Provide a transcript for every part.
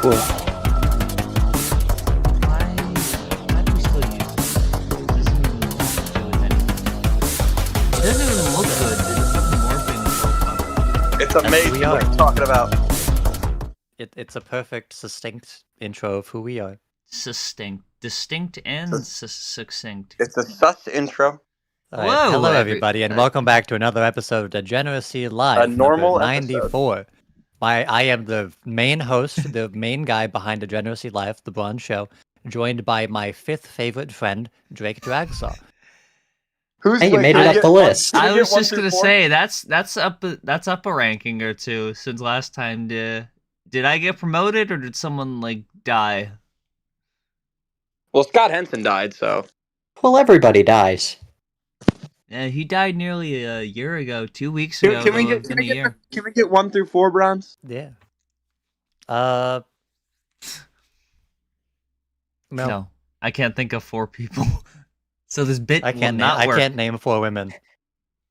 cool. Why do we still use this? It doesn't even look good. It's fucking morphing. It's amazing we what are. you're talking about. It's a perfect, succinct intro of who we are. Distinct and succinct. It's a sus intro. All right, Whoa, hello, everybody, and welcome back to another episode of Degeneracy Live, normal number episode. 94. I am the main host, the main guy behind Degeneracy Live, the Bronze Show, joined by my fifth favorite friend, Drake Dragsaw. Hey, you made it up the list. I was just gonna say that's up a ranking or two since last time. Did I get promoted or did someone like die? Well, Scott Henson died, so. Well, everybody dies. Yeah, he died nearly a year ago, 2 weeks Can, ago. can we though get it's can been we a get year. can we get 1 through 4 bronze? Yeah. No, I can't think of 4 people. So this bit I can't. will not work. I can't name 4 women.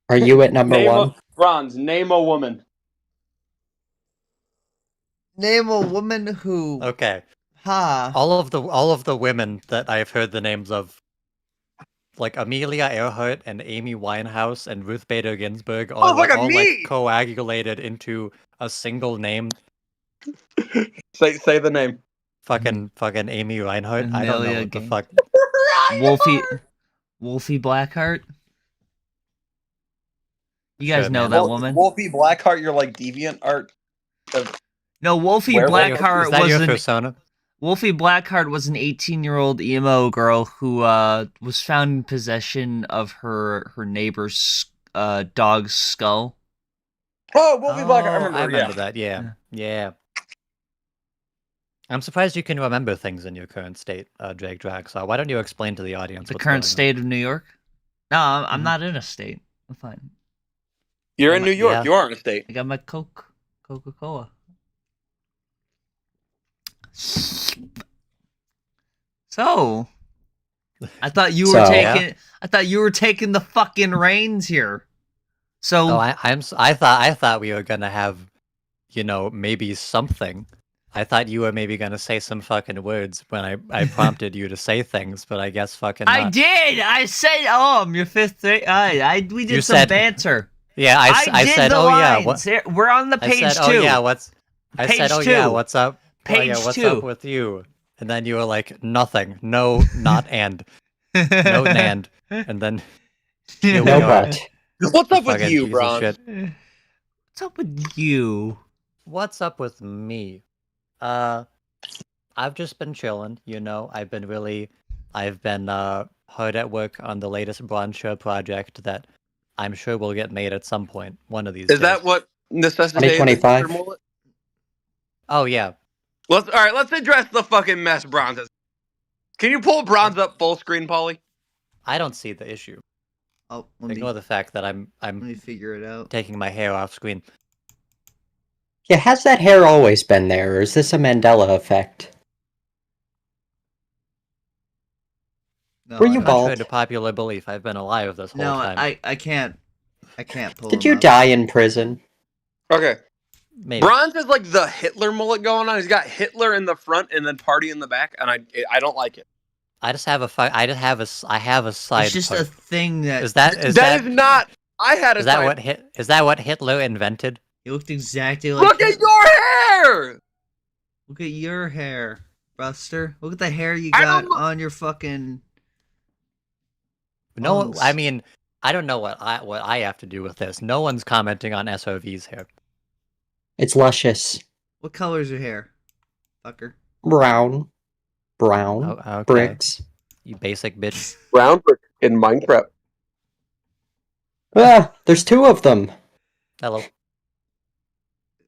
Are you at number Name one? Bronze. Name a woman. Name a woman who. Okay. Ha. All of the women that I've heard the names of, like Amelia Earhart and Amy Winehouse and Ruth Bader Ginsburg, all like coagulated into a single name. Say the name. Fucking Amy Reinhardt. I don't know Amelia what the fuck. Wolfie Blackheart. You guys Sure, know man. that woman? Wolfie Blackheart, you're like deviant art. No, Wolfie Where- Blackheart Is that your was persona? Wolfie Blackheart was an 18-year-old emo girl who was found in possession of her neighbor's dog's skull. Oh, Wolfie Blackheart. I remember that. Yeah. I'm surprised you can remember things in your current state, Drake Draxar. Why don't you explain to the audience The what's current going on? state of New York? No, I'm not in a state. I'm fine. You're in New York. Yeah. You are in a state. I got my Coca-Cola. So, I thought you were taking the fucking reins here. So, Oh, I thought we were gonna have, maybe something. I thought you were maybe gonna say some fucking words when I prompted you to say things, but I guess fucking I not. did. I said, "Oh, I'm your fifth grade." We did You some said- banter. Yeah, I did said, the oh yeah, lines. We're on the I page said, 2. oh yeah, what's? I said, Page oh yeah, 2. what's up? Oh yeah, Page what's 2. up with you? And then you were like, nothing, no, not and, no and, and then here we No are. but. What's up with Fucking you, piece of Bronze? shit. What's up with you? What's up with me? I've just been chilling, I've been hard at work on the latest Bronze Show project that I'm sure will get made at some point, one of these days. Is that what necessitated 2025? the mullet? Oh yeah. Let's address the fucking mess Bronze is. Can you pull Bronze up full screen, Paulie? I don't see the issue. Oh, Ignore the fact that let I'm me figure it out. taking my hair off screen. Yeah, has that hair always been there, or is this a Mandela effect? No, Were you I- bald? Contrary to popular belief, I've been alive this whole No, time. I can't pull. Did him you up. die in prison? Okay. Maybe. Bronze is like the Hitler mullet going on. He's got Hitler in the front and then Party in the back, and I don't like it. I have a side. It's just part. a thing that Is that That is not. I had a. is that side- what is that what Hitler invented? he looked exactly like. Look at your hair. Look at your hair, Buster. Look at the hair you I got don't look- on your fucking. No, Bones. I mean, I don't know what I have to do with this. No one's commenting on SOV's hair. It's luscious. What color's your hair, fucker? Brown. Brown. Oh, okay. Bricks. You basic bitch. Brown brick in Minecraft. Ah, there's 2 of them. Hello.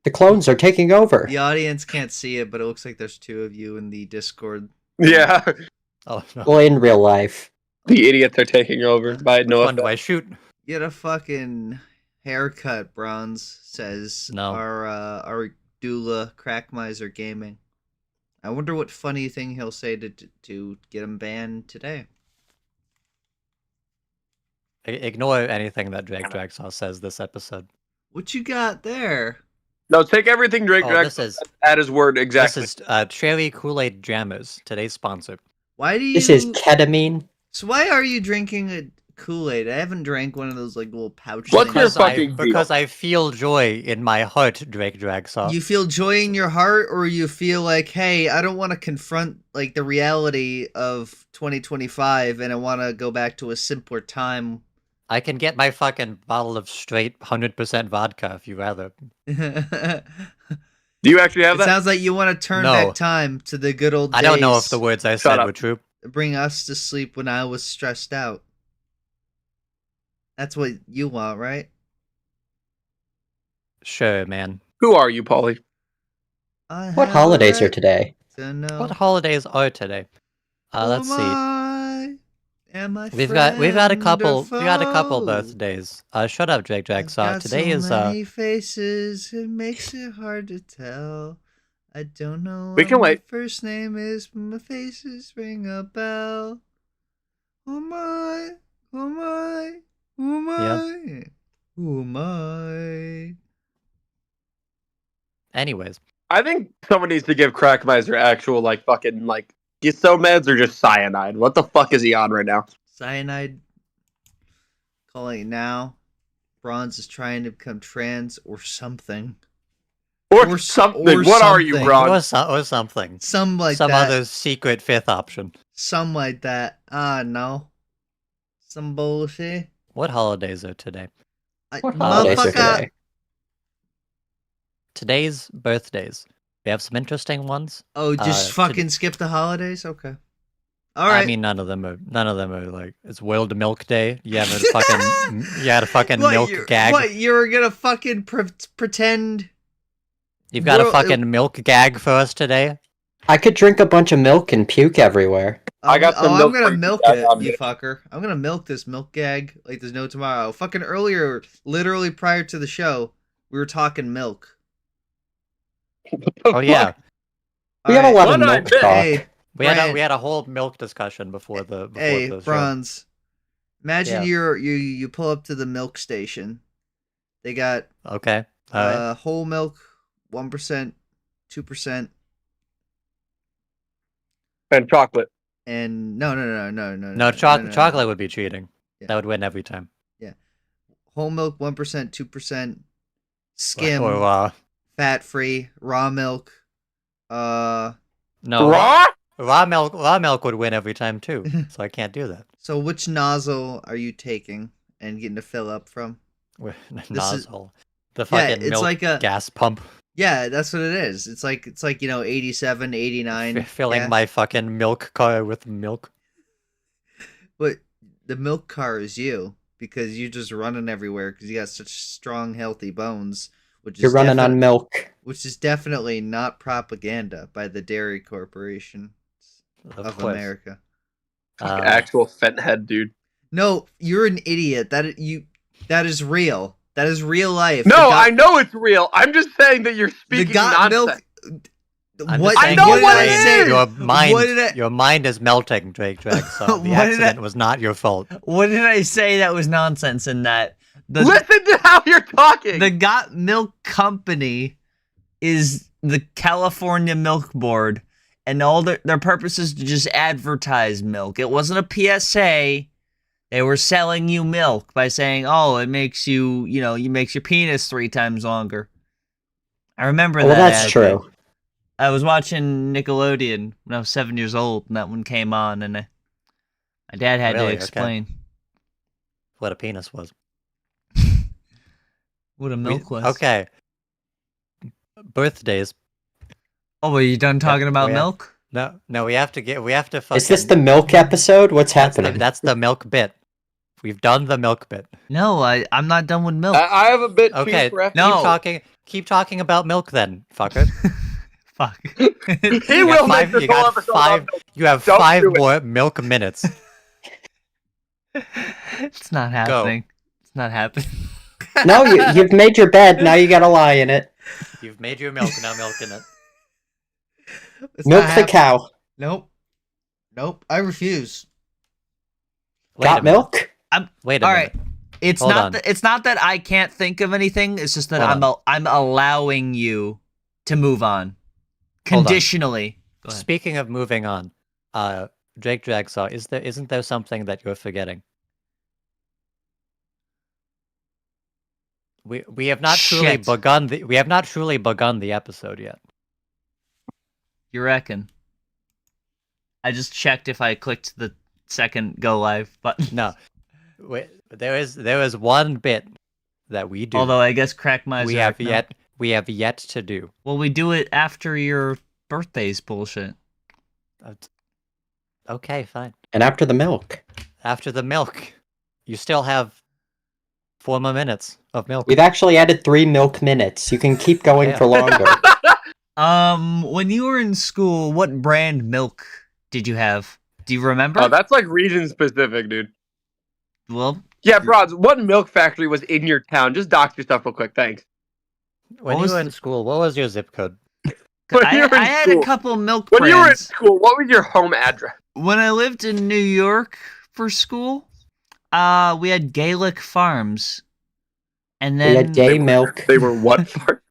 The clones are taking over. The audience can't see it, but it looks like there's 2 of you in the Discord. Yeah, Oh no. Well, in real life. the idiots are taking over by Which no one do effect. I shoot? Get a fucking haircut, Bronze, says No. our doula Crack Miser Gaming. I wonder what funny thing he'll say to get him banned today. Ignore anything that Drake Dragsaw says this episode. What you got there? No, take everything Drake Drag at his word exactly. This is Cherry Kool-Aid Jammers, today's sponsor. Why do you? This is ketamine. So why are you drinking a Kool-Aid? I haven't drank one of those like little pouch What's things. your Because I feel joy in my heart, Drake Dragsaw. You feel joy in your heart, or you feel like, hey, I don't want to confront like the reality of 2025, and I want to go back to a simpler time. I can get my fucking bottle of straight 100% vodka if you rather. Do you actually have that? It sounds like you want to turn back time to the good old days. I don't know if the words I said were true. Bring us to sleep when I was stressed out. That's what you want, right? Sure, man. Who are you, Paulie? What holidays are today? What holidays are today? Let's see. We've got a couple birthdays. Shut up, Drake Dragsaw. Today is many faces, it makes it hard to tell. I don't know what my first name is, but my faces ring a bell. Who am I? Who am I? Who am I? Who am I? Anyways. I think someone needs to give Crackmiser actual, like, fucking, like, Gisto meds or just cyanide. What the fuck is he on right now? Cyanide. Calling it now. Bronze is trying to become trans or something. Or something. What are you, Bronze? Or something. Some other secret fifth option. Some like that. No. Some bullshit. What holidays are today? What holidays are today? Today's birthdays. We have some interesting ones. Oh, just fucking skip the holidays? Okay. All right. I mean, none of them are like, it's World Milk Day. You had a fucking milk gag. What, you were gonna fucking pretend? You've got a fucking milk gag for us today? I could drink a bunch of milk and puke everywhere. I got some milk. I'm gonna milk it, you fucker. I'm gonna milk this milk gag like there's no tomorrow. Fucking earlier, literally prior to the show, we were talking milk. Oh yeah, we have a lot of milk talk. Hey, we had a whole milk discussion before the show. Bronze. Imagine you pull up to the milk station. They got whole milk, 1%, 2%, and chocolate. And no. Chocolate would be cheating. Yeah. That would win every time. Yeah, whole milk, 1%, 2%, skim. Or fat free, raw milk. No. Raw milk would win every time too. So I can't do that. So which nozzle are you taking and getting to fill up from? Nozzle. The fucking it's milk like a gas pump. Yeah, that's what it is. It's like 87, 89. Filling my fucking milk car with milk. But the milk car is you because you're just running everywhere because you got such strong, healthy bones. You're running on milk. Which is definitely not propaganda by the Dairy Corporation of America. Actual fent head, dude. No, you're an idiot. That is real. That is real life. No, I know it's real. I'm just saying that you're speaking nonsense. I know what it is. Your mind is melting, Drake Drag. So the accident was not your fault. What did I say that was nonsense in that? Listen to how you're talking. The Got Milk Company is the California Milk Board, and all their purpose is to just advertise milk. It wasn't a PSA. They were selling you milk by saying, "Oh, it makes you makes your penis 3 times longer." I remember that. Well, that's true. I was watching Nickelodeon when I was 7 years old, and that one came on, and my dad had to explain what a penis was. What a milk was. Okay. Birthdays. Oh, are you done talking about milk? No, we have to fucking... Is this the milk episode? What's happening? That's the milk bit. We've done the milk bit. No, I'm not done with milk. I have a bit too. Okay, keep talking about milk then, fucker. Fuck. He will make this whole episode about milk. You have 5 more milk minutes. It's not happening. It's not happening. No, you've made your bed. Now you gotta lie in it. You've made your milk. Now milk in it. Milk the cow. Nope. I refuse. Got milk? Wait a minute. It's Hold not on. that it's not that I can't think of anything. It's just that Hold I'm allowing you to move on Hold on. conditionally. Go ahead. Speaking of moving on, Jake Dragsaw, isn't there something that you're forgetting? We have not truly Shit. begun the episode yet. You reckon? I just checked if I clicked the second go live button. No, there is one bit that we do. Although I guess Crackmiser. We have yet to do. Well, we do it after your birthday's bullshit. Okay, fine. And after the milk. After the milk, you still have 4 more minutes of milk. We've actually added 3 milk minutes. You can keep going Yeah. for longer. When you were in school, what brand milk did you have? Do you remember? Oh, that's like region specific, dude. Well, Yeah, Broads, what milk factory was in your town? Just dox yourself real quick, thanks. When you were in school, what was your zip code? I had a couple milk When you were in brands. school, what was your home address? When I lived in New York for school, we had Gaelic Farms, and We had then gay milk. They were what for?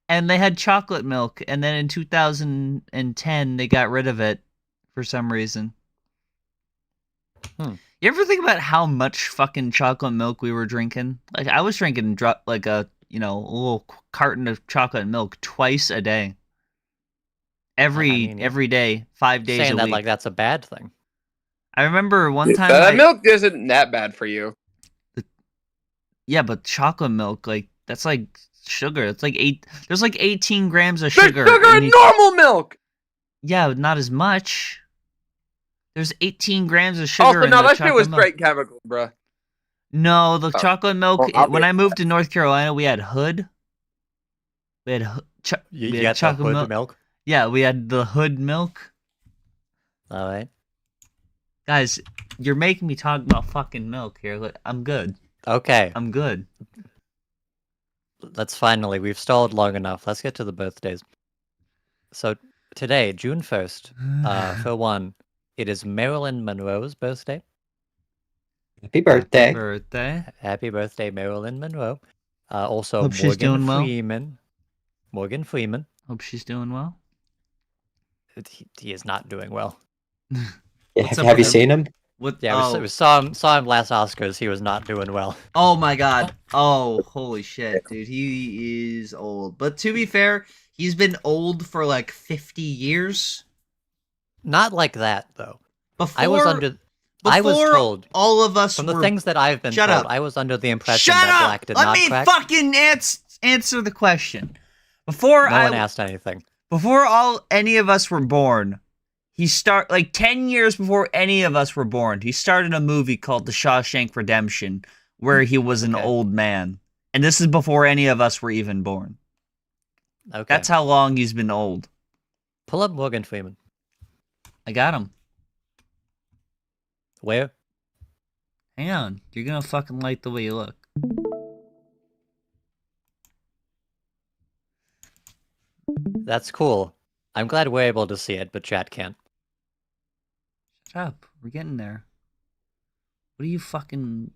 and they had chocolate milk, and then in 2010 they got rid of it for some reason. You ever think about how much fucking chocolate milk we were drinking? Like I was drinking like a little carton of chocolate milk twice a day. Every day, 5 days Saying a that week. like that's a bad thing. I remember one time That milk isn't that bad for you. Yeah, but chocolate milk, like that's like sugar. It's like there's like 18 grams of sugar. There's sugar in normal milk. Yeah, but not as much. There's 18 grams of sugar. Also, in no, the that shit was chocolate milk. straight chemical, bruh. No, the chocolate milk. Well, When I moved to North Carolina, we had Hood. We had You got chocolate Hood milk? Yeah, we had the Hood milk. All right. Guys, you're making me talk about fucking milk here. Look, I'm good. Okay. I'm good. We've stalled long enough. Let's get to the birthdays. So today, June 1st, for one, it is Marilyn Monroe's birthday. Happy birthday. Happy birthday, Marilyn Monroe. Also, Hope she's doing well. Morgan Freeman. Hope she's doing well. He is not doing well. Yeah, have you seen him? What? Yeah, we saw him last Oscars. He was not doing well. Oh my god. Oh, holy shit, dude. He is old. But to be fair, he's been old for like 50 years. Not like that, though. Before, I was told all of us from the things that I've been Shut told, up. I was under the impression Shut that up! Black did Let not me crack. fucking answer the question. Before No one asked anything. Before any of us were born, 10 years before any of us were born, he started a movie called The Shawshank Redemption, where he was an old man. And this is before any of us were even born. Okay. That's how long he's been old. Pull up Morgan Freeman. I got him. Where? Hang on. You're gonna fucking like the way you look. That's cool. I'm glad we're able to see it, but chat can't. Shut up. We're getting there. What are you fucking...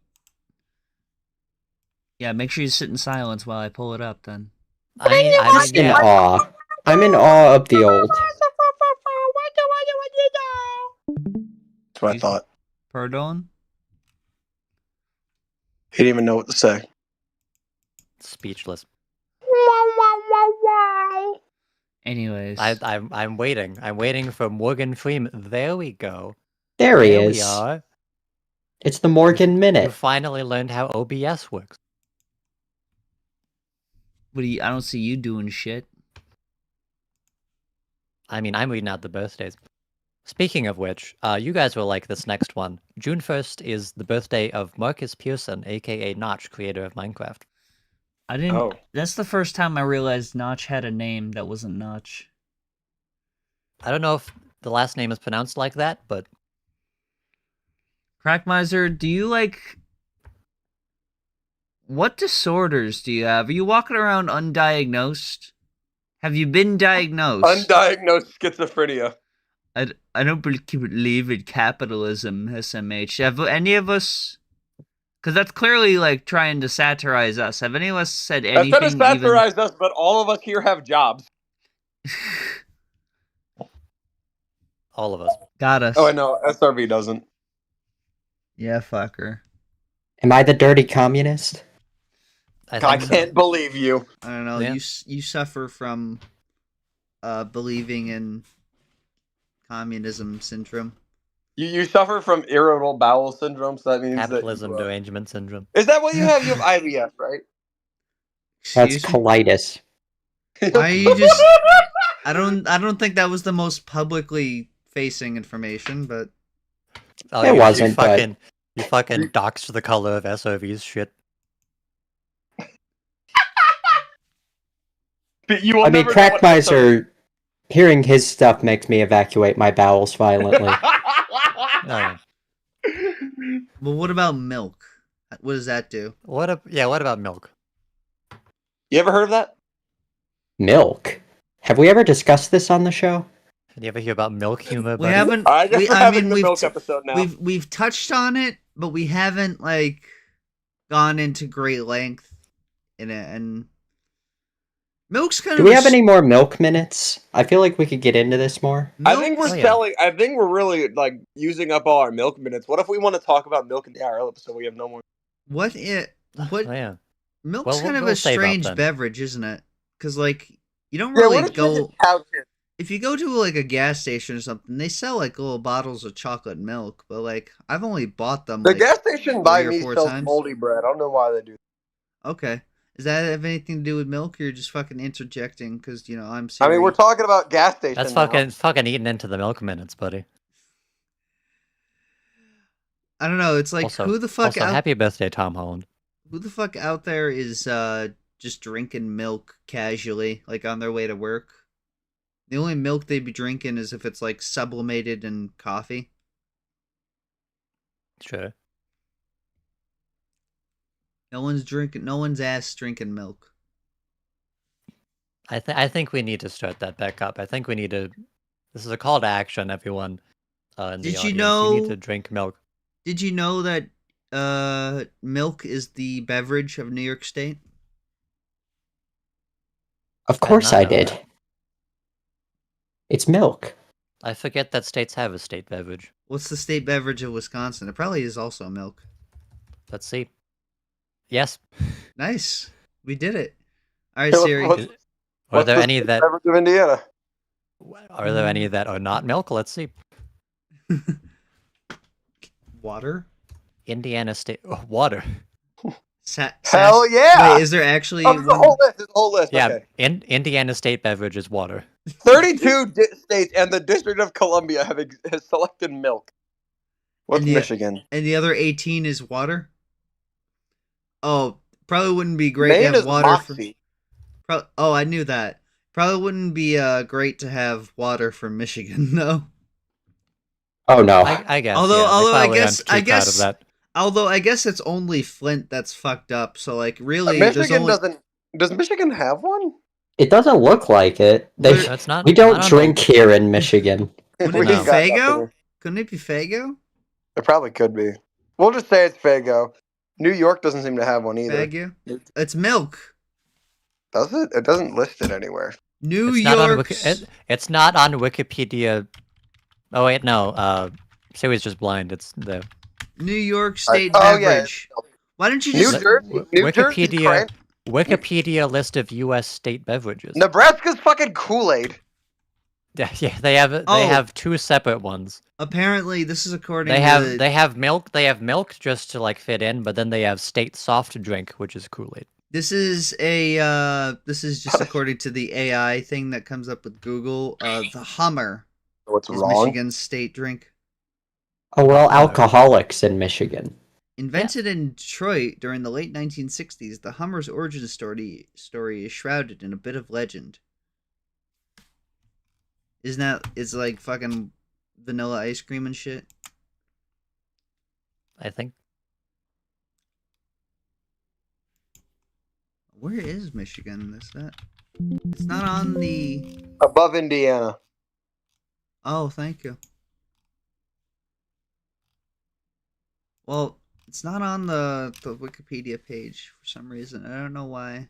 Yeah, make sure you sit in silence while I pull it up, then. I'm in awe. I'm in awe of the old. That's what I thought. Pardon? He didn't even know what to say. Speechless. Anyways. I'm waiting. I'm waiting for Morgan Freeman. There we go. There he There is. we are. It's the Morgan You Minute. finally learned how OBS works. I don't see you doing shit. I mean, I'm reading out the birthdays. Speaking of which, you guys will like this next one. June 1st is the birthday of Marcus Pearson, aka Notch, creator of Minecraft. I didn't... Oh. That's the first time I realized Notch had a name that wasn't Notch. I don't know if the last name is pronounced like that, but... Crackmiser, do you like... What disorders do you have? Are you walking around undiagnosed? Have you been diagnosed? Undiagnosed schizophrenia. I don't believe in capitalism, SMH. Have any of us... Because that's clearly like trying to satirize us. Have any of us said That's anything? trying to satirize us, but all of us here have jobs. All of us. Got us. Oh, I know. SRV doesn't. Yeah, fucker. Am I the dirty communist? I think so. can't believe you. I don't know. Yeah. You suffer from believing in communism syndrome. You suffer from irritable bowel syndrome, so that means Capitalism that derangement syndrome. Is that what you have? You have IBS, right? That's Excuse me? colitis. Why are you just? I don't think that was the most publicly facing information, but Oh, It you wasn't, but- fucking doxed the color of SOV's shit. But you will I mean, never know what Crackmiser, hearing his stuff makes me evacuate my bowels violently. Oh. well, what about milk? What does that do? What about milk? You ever heard of that? Milk? Have we ever discussed this on the show? Did you ever hear about milk humor? We buddy? haven't. I guess we're having the we've milk episode now. we've touched on it, but we haven't like gone into great length in it. And milk's kind Do of. we have any more milk minutes? I feel like we could get into this more. I think we're Oh, yeah. selling. I think we're really like using up all our milk minutes. What if we want to talk about milk in the IRL episode? We have no more. What it? What? Oh, yeah. Milk's Well, kind of we'll a save up strange then. beverage, isn't it? Because like you don't Yeah, really what if go. you just couch it? If you go to like a gas station or something, they sell like little bottles of chocolate milk, but like I've only bought them. The like, gas station by 3 or me 4 sells times. moldy bread. I don't know why they do. Okay, does that have anything to do with milk? Or you're just fucking interjecting because I'm I Siri. mean, we're talking about gas station. That's now. fucking eating into the milk minutes, buddy. I don't know. It's like Also, who the fuck out? happy birthday, Tom Holland. Who the fuck out there is just drinking milk casually, like on their way to work? The only milk they'd be drinking is if it's like sublimated in coffee. Sure. No one's ass drinking milk. I think we need to start that back up. I think we need to. This is a call to action, everyone. In the Did you audience. know- You need to drink milk? Did you know that milk is the beverage of New York State? Of course not I know did. that. It's milk. I forget that states have a state beverage. What's the state beverage of Wisconsin? It probably is also milk. Let's see. Yes. Nice. We did it. All right, Hey, Siri. what's- Are What's there the any that beverage of Indiana? are not milk? Let's see. Water? Indiana State water. Hell yeah! Wait, is there actually Oh, there's a one? whole list. There's a whole list. Yeah, Okay. Indiana State beverage is water. 32 states and the District of Columbia has selected milk. What's And the- Michigan? And the other 18 is water? Oh, probably wouldn't be great Maine to have is water Moxie. Oh, I knew that. Probably wouldn't be great to have water from Michigan, though. Oh no. I guess. Although- yeah, they although I probably guess- aren't too I proud guess- of that. Although I guess it's only Flint that's fucked up. So like really, there's Michigan only doesn't. Does Michigan have one? It doesn't look like it. There- They, No, it's not. we don't not on drink here in Michigan. Wouldn't We it be ain't got nothing Fago? here. Couldn't it be Fago? It probably could be. We'll just say it's Fago. New York doesn't seem to have one either. Fago? It's milk. Does it? It doesn't list it anywhere. New It's not on York. it's not on Wikipedia. Oh wait, no. Siri's just blind. It's the New York State Oh, yeah, beverage. Why don't you New just? Jersey. New Jersey's Wikipedia cran- Wikipedia list of U.S. state beverages. Nebraska's fucking Kool-Aid. Yeah, they have Oh. have two separate ones. Apparently, this is according. They to have the- they have milk. They have milk just to like fit in, but then they have state soft drink, which is Kool-Aid. This is just according to the AI thing that comes up with Google. The Hummer What's is wrong? Michigan's state drink. Oh, we're all alcoholics in Michigan. Invented in Detroit during the late 1960s, the Hummer's origin story is shrouded in a bit of legend. Isn't that? It's like fucking vanilla ice cream and shit. I think. Where is Michigan? Is that? It's not on the. Above Indiana. Oh, thank you. Well, It's not on the Wikipedia page for some reason. I don't know why.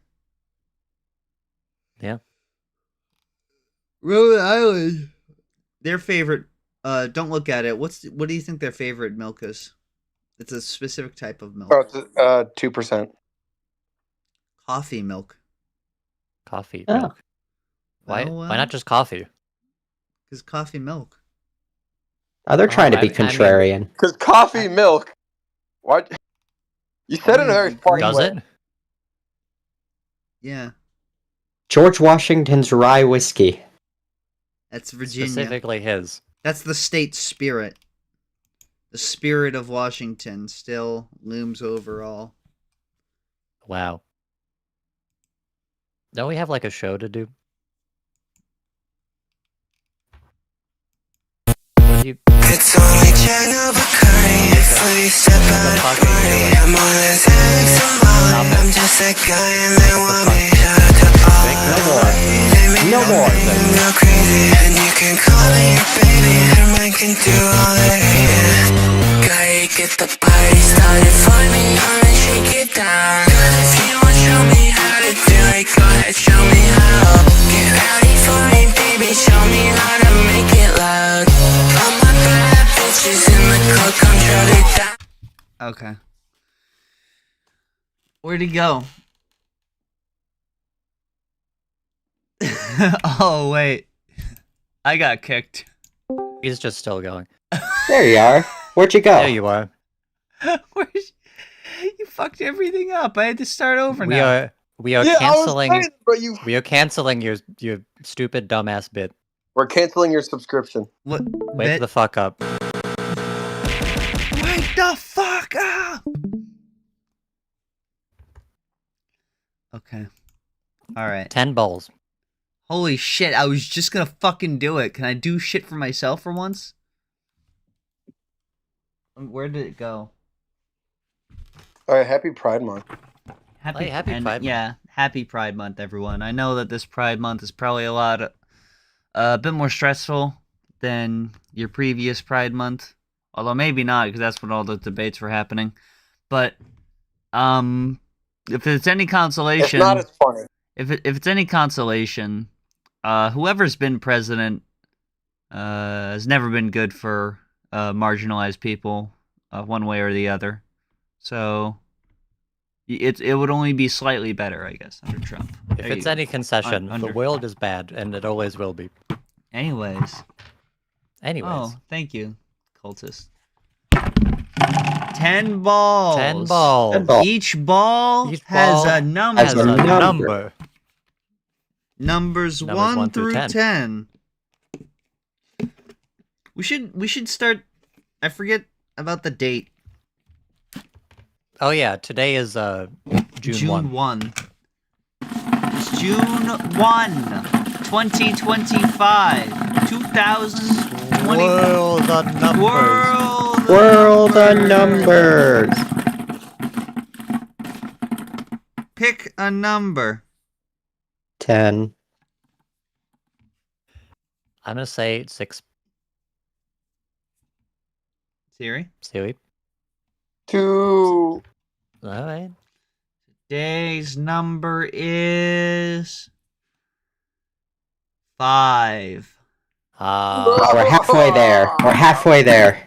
Yeah. Rhode Island. Their favorite. Don't look at it. What do you think their favorite milk is? It's a specific type of milk. Oh, it's 2%. Coffee milk. Coffee Oh. milk. Why Oh, why not just coffee? Because coffee milk. Oh, they're trying to I be mean- I mean- contrarian. Because coffee milk. What? You said it in a very funny Does way. it? Yeah, George Washington's rye whiskey. that's Virginia. Specifically his. That's the state spirit. The spirit of Washington still looms over all. Wow. Don't we have like a show to do? You... It's only China Bacardi. If we step out of party, I'm on this somebody. I'm just a guy and they want me. Shout out to all No more. No more. go crazy. And you can call me your baby. Her man can do all that hating. Guy, get the party started for me. Come and shake it down. Cause if you want to show me how to do it, go ahead, show me how. Get rowdy for me, baby. Show me how to make it loud. All my bad bitches in the club, come shut it down. Okay. Where'd he go? Oh, wait. I got kicked. He's just still going. There you are. Where'd you go? There you are. Where's... You fucked everything up. I had to start over We now. are Yeah, canceling I was saying, but you. we are canceling your stupid dumbass bit. We're canceling your subscription. What? Wake the fuck up. Wake the fuck up! Okay. Alright. 10 balls. Holy shit, I was just gonna fucking do it. Can I do shit for myself for once? Where did it go? All right, happy Pride Month. Happy Pride Month. Yeah, happy Pride Month, everyone. I know that this Pride Month is probably a bit more stressful than your previous Pride Month. Although maybe not, because that's when all the debates were happening. But, if it's any consolation... It's not as funny. If it's any consolation, whoever's been president has never been good for marginalized people, one way or the other. So it would only be slightly better, I guess, under Trump. If it's any concession, Under- the world is bad, and it always will be. Anyways. Anyways. Oh, thank you, cultist. 10 balls. 10 balls. 10 balls. Each ball Each has ball a number. has Has a a number. number. Numbers Numbers 1 through 10. We should start. I forget about the date. Oh yeah, today is June 1. It's June 1, 2025. 2020. World of numbers. World of numbers. Pick a number. 10. I'm gonna say 6. Siri. Silly. 2. Alright. Today's number is 5. Oh, we're halfway there. We're halfway there.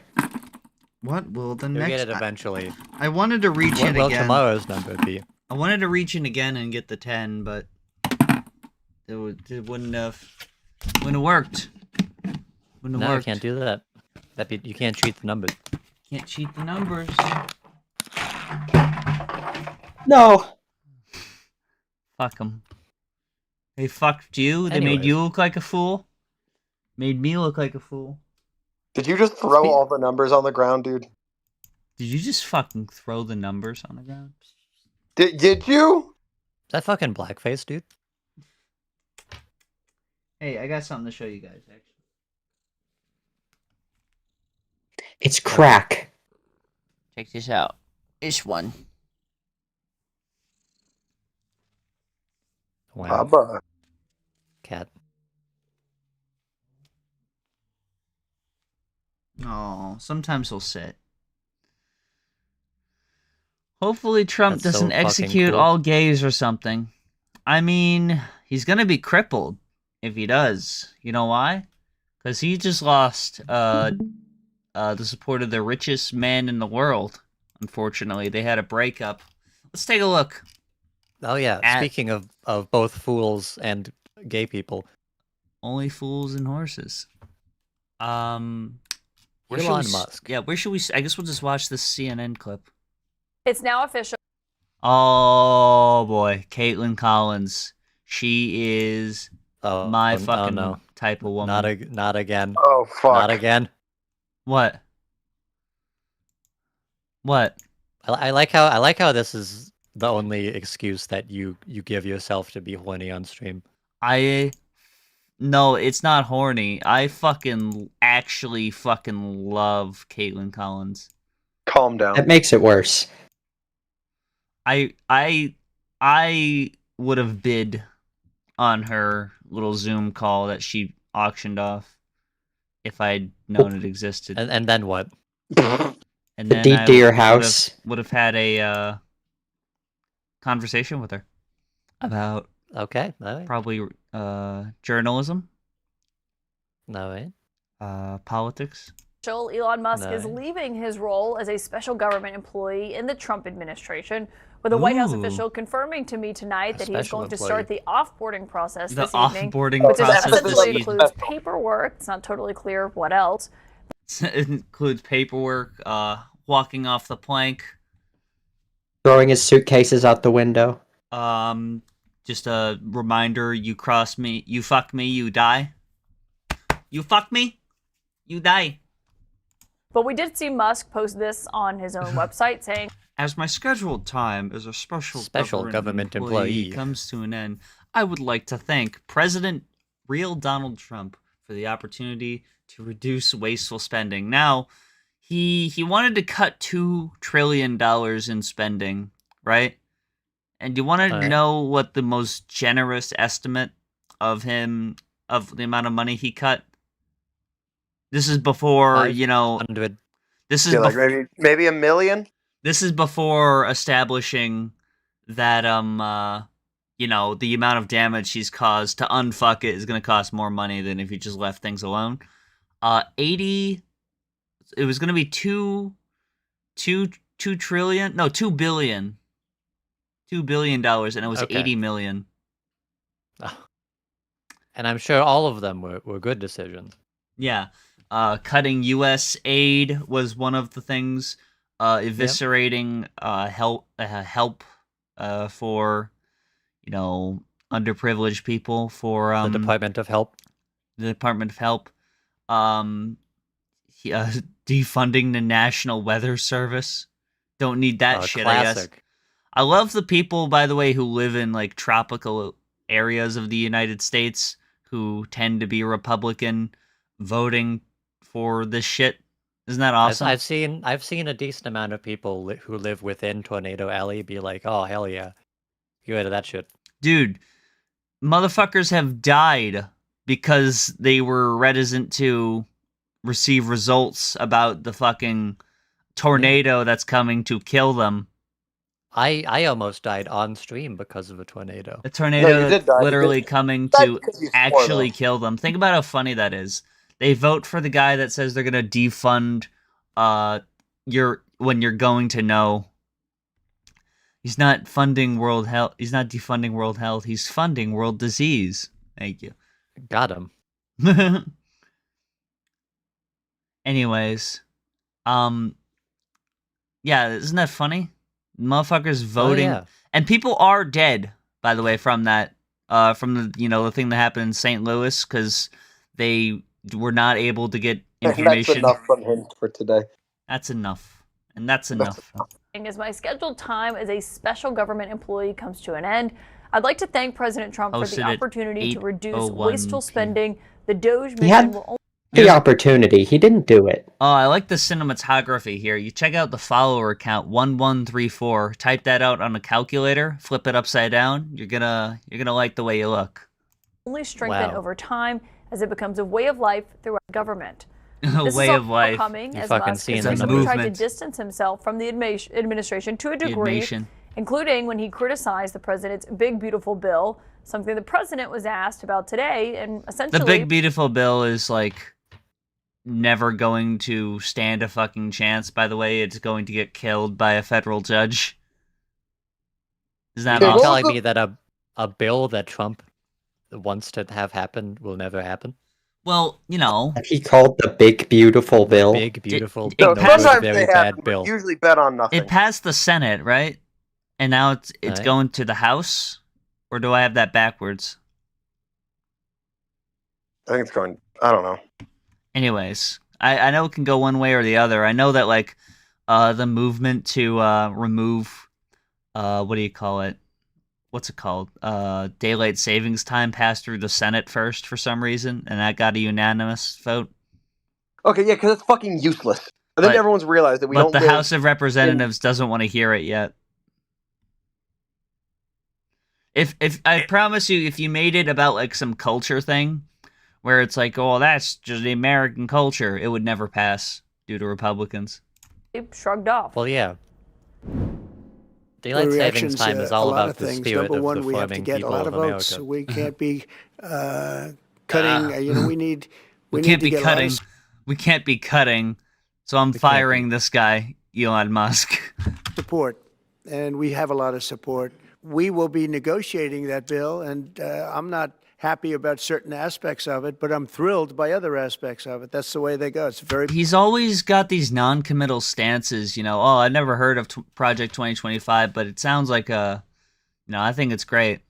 What will the You'll next? get it eventually. I wanted to reach What it will again. tomorrow's number be? I wanted to reach in again and get the 10, but it wouldn't have worked. Wouldn't have No, you worked. can't do that. You can't cheat the numbers. Can't cheat the numbers. No. Fuck them. They fucked you. They made Anyways. you look like a fool. Made me look like a fool. Did you just throw all the numbers on the ground, dude? Did you just fucking throw the numbers on the ground? Did you? Is that fucking blackface, dude? Hey, I got something to show you guys, actually. It's crack. Check this out. This one. Wow. Bubba. Cat. Oh, sometimes he'll sit. Hopefully Trump That's so doesn't fucking execute cool. all gays or something. I mean, he's gonna be crippled if he does. You know why? Because he just lost the support of the richest man in the world. Unfortunately, they had a breakup. Let's take a look. Oh yeah, At- speaking of both fools and gay people, Only fools and horses. Where should Elon we, Musk. Yeah, where should we? I guess we'll just watch this CNN clip. It's now official. Oh boy, Caitlin Collins. She is Oh, my oh fucking no. type of woman. Not again. Oh fuck! Not again. What? What? I like how this is the only excuse that you give yourself to be horny on stream. No, it's not horny. I actually fucking love Caitlin Collins. Calm down. That makes it worse. I would have bid on her little Zoom call that she auctioned off if I'd known it existed. And then what? And The then deed I to your house. would have had a conversation with her about Okay, all right. probably journalism, All right. politics. Elon Musk is No. leaving his role as a special government employee in the Trump administration, with a White House Ooh. official confirming to me tonight that he is special going to employee. start the offboarding process The this evening, offboarding which process this essentially evening. includes paperwork. It's not totally clear what else. It includes paperwork, walking off the plank, Throwing his suitcases out the window. just a reminder, you cross me, you fuck me, you die. You fuck me, you die. But we did see Musk post this on his own website saying, As my scheduled time as a special government employee comes to an end, I would like to thank real Donald Trump for the opportunity to reduce wasteful spending. Now, he wanted to cut $2 trillion in spending, right? And you want to Alright. know what the most generous estimate of the amount of money he cut? This is before, 100. this is Yeah, like maybe $1 million. this is before establishing that the amount of damage he's caused to unfuck it is going to cost more money than if he just left things alone. It was going to be $2 billion, $2 billion, and it was Okay. 80 million. And I'm sure all of them were good decisions. Yeah. Cutting U.S. aid was one of the things. Eviscerating help for underprivileged people for The Department of Help. the Department of Help. Defunding the National Weather Service. Don't need that shit, I guess. Classic. I love the people, by the way, who live in like tropical areas of the United States who tend to be Republican, voting for this shit. Isn't that awesome? I've seen a decent amount of people who live within Tornado Alley be like, "Oh hell yeah, get rid of that shit." Dude, motherfuckers have died because they were reticent to receive results about the fucking tornado that's coming to kill them. I almost died on stream because of a tornado. A tornado you did that's die literally because- coming died to because you swore, actually though. kill them. Think about how funny that is. They vote for the guy that says they're gonna defund when you're going to know. He's not funding world health. He's not defunding world health. He's funding world disease. Thank you. Got him. Anyways, yeah, isn't that funny? Motherfuckers voting, Oh, yeah. and people are dead. By the way, from that, from the thing that happened in St. Louis, because they were not able to get information. That's enough from him for today. That's enough, and that's enough. as my scheduled time as a special government employee comes to an end, I'd like to thank President Trump for Posted the at opportunity to reduce 8:01 wasteful p.m. spending. The Doge He had mission will only the opportunity. He didn't do it. Oh, I like the cinematography here. You check out the follower count 1134. Type that out on a calculator. Flip it upside down. You're gonna like the way you look. strengthen Wow. over time as it becomes a way of life throughout government. A This way is of life. coming You as fucking Musk seen has the recently tried to movement. distance himself from the administration to a The degree, nation. including when he criticized the president's Big Beautiful Bill, something the president was asked about today, and essentially The Big Beautiful Bill is like never going to stand a fucking chance. By the way, it's going to get killed by a federal judge. Is that Yeah, Are you well, awesome? telling me that a bill that Trump wants to have happen will never happen? Well, you know, He called the Big Beautiful Bill. Big, beautiful, it No, no passed- good, sometimes very they happen, bad but bill. usually bet on nothing. it passed the Senate, right? And now it's Right. going to the House? Or do I have that backwards? I think it's going. I don't know. Anyways, I know it can go one way or the other. I know that like the movement to remove what do you call it? What's it called? Daylight savings time passed through the Senate first for some reason, and that got a unanimous vote. Okay, yeah, because it's fucking useless. I think But- everyone's realized that we But don't the live. House of Representatives doesn't want to hear it yet. If I promise you, if you made it about like some culture thing, where it's like, oh, that's just the American culture, it would never pass due to Republicans. shrugged off. Well, yeah. Daylight savings reactions, time is a all lot about of the things. spirit Number of one, the we have to farming get a people lot of of votes. America. We can't be cutting. You know, we need. We need can't to be get a lot cutting. of We can't be cutting. So I'm can't firing this guy, Elon Musk. support, and we have a lot of support. We will be negotiating that bill, and I'm not happy about certain aspects of it, but I'm thrilled by other aspects of it. That's the way they go. It's very. He's always got these non-committal stances, you know. Oh, I never heard of Project 2025, but it sounds like I think it's great.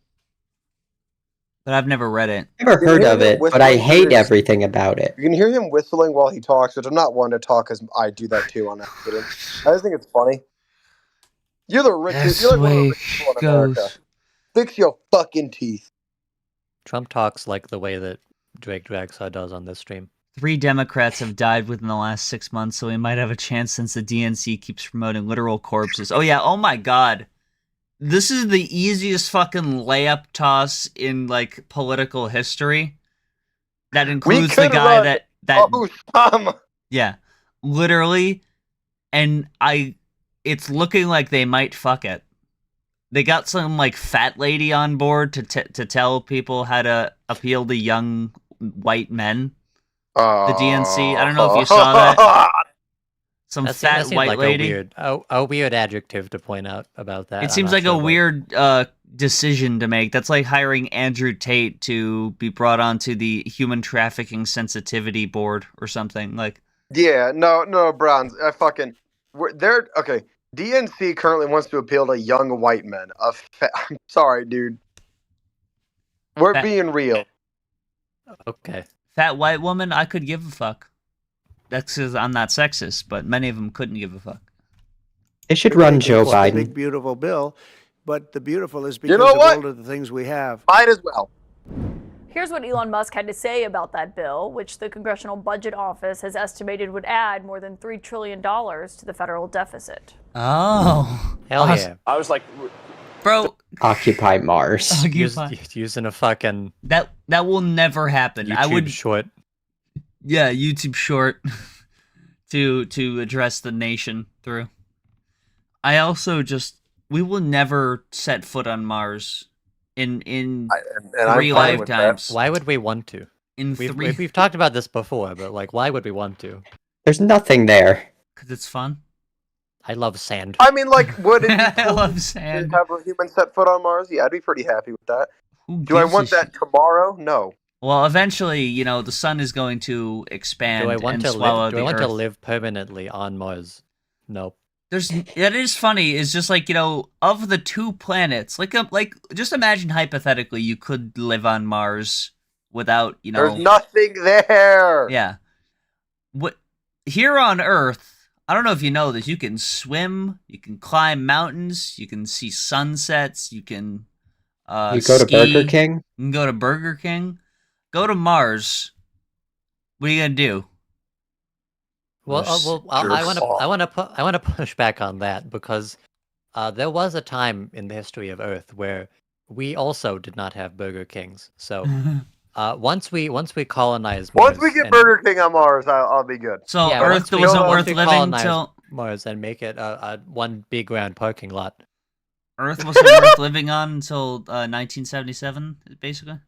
But I've never read it. Never heard of it, but I hate everything about it. You can hear him whistling while he talks, which I'm not one to talk because I do that too on accident. I just think it's funny. You're the richest. You're like one of the richest people in America. Fix your fucking teeth. Trump talks like the way that Drake Dragsaw does on this stream. 3 Democrats have died within the last 6 months, so we might have a chance since the DNC keeps promoting literal corpses. Oh yeah, oh my god. This is the easiest fucking layup toss in like political history. That includes the could guy run that Oh, Tom. yeah, literally, and it's looking like they might fuck it. They got some like fat lady on board to tell people how to appeal to young white men. The DNC. I don't know if you saw that. Some That fat seems white like lady. a weird adjective to point out about that. It I'm seems not like sure a what- weird decision to make. That's like hiring Andrew Tate to be brought onto the Human Trafficking Sensitivity Board or something. Like, Yeah, no, Browns. They're okay. DNC currently wants to appeal to young white men. I'm sorry, dude. We're Fat- being real. Okay. fat white woman, I could give a fuck. That's because I'm not sexist, but many of them couldn't give a fuck. They should run Joe It's the Biden. big beautiful bill, but the beautiful is You because know of what? all of the things we have. Might as well. Here's what Elon Musk had to say about that bill, which the Congressional Budget Office has estimated would add more than $3 trillion to the federal deficit. Oh. Hell yeah. I was like, Bro, Occupy Mars. Using a fucking that will never happen. YouTube I would short. Yeah, YouTube short to address the nation through. I also we will never set foot on Mars in And 3 I'm fine with that. lifetimes. Why would we want to? In three, We've talked about this before, but like, why would we want to? There's nothing there. because it's fun. I love sand. I mean, like, would it be I cool love to sand. have a human set foot on Mars? Yeah, I'd be pretty happy with that. Who Do I gives a want that shit? tomorrow? No. Well, eventually, the sun is going to expand Do I want and to swallow live? Do the I want Earth. to live permanently on Mars? Nope. That is funny. Is just like of the 2 planets, like just imagine hypothetically you could live on Mars without There's nothing there. Yeah. What here on Earth, I don't know if you know this, you can swim, you can climb mountains, you can see sunsets, you can You go to ski, Burger King? You can go to Burger King. Go to Mars. What are you gonna do? Well, I Yourself. want to push back on that because there was a time in the history of Earth where we also did not have Burger Kings. So Once we colonize Once Mars we get and- Burger King on Mars, I'll be good. So Yeah, Earth once we wasn't go- worth once we living colonize till Mars and make it a one big round parking lot. Earth wasn't worth living on until 1977, basically.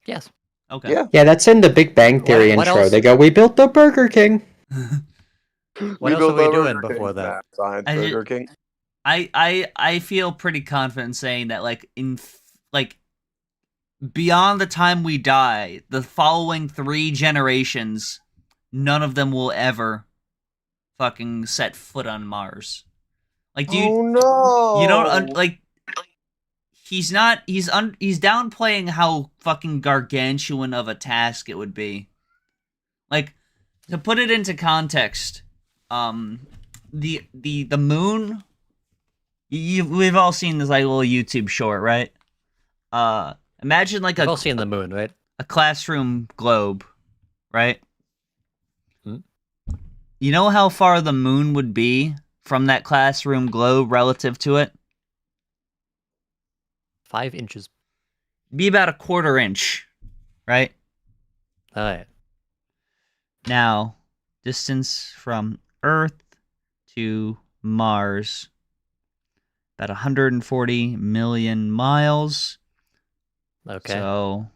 Yes. Okay. Yeah. Yeah, that's in the Big Bang Theory what intro. else? They go, "We built the Burger King." What else built are we the doing Burger before King, that? Matt, Science I Burger King. I feel pretty confident in saying that like beyond the time we die, the following 3 generations, none of them will ever fucking set foot on Mars. Like, do you? Oh no! You don't like. He's downplaying how fucking gargantuan of a task it would be. Like, to put it into context, the moon. We've all seen this like little YouTube short, right? Imagine like We've all seen the moon, right? a classroom globe, right? Hmm? You know how far the moon would be from that classroom globe relative to it? 5 inches. Be about a 1/4 inch, right? All right. Now, distance from Earth to Mars, about 140 million miles. Okay. So,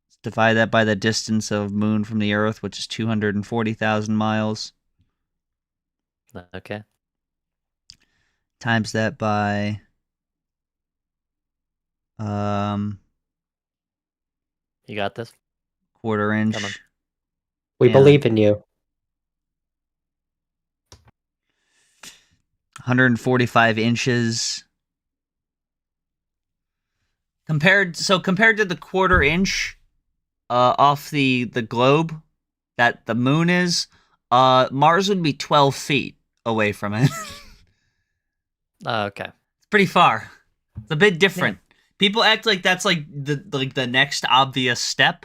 let's divide that by the distance of Moon from the Earth, which is 240,000 miles. Okay. Times that by You got this. 1/4 inch. Come on. We Yeah. believe in you. 145 inches. Compared to the 1/4 inch off the globe that the moon is, Mars would be 12 feet away from it. Okay. It's pretty far. It's a bit different. People act like that's like the next obvious step.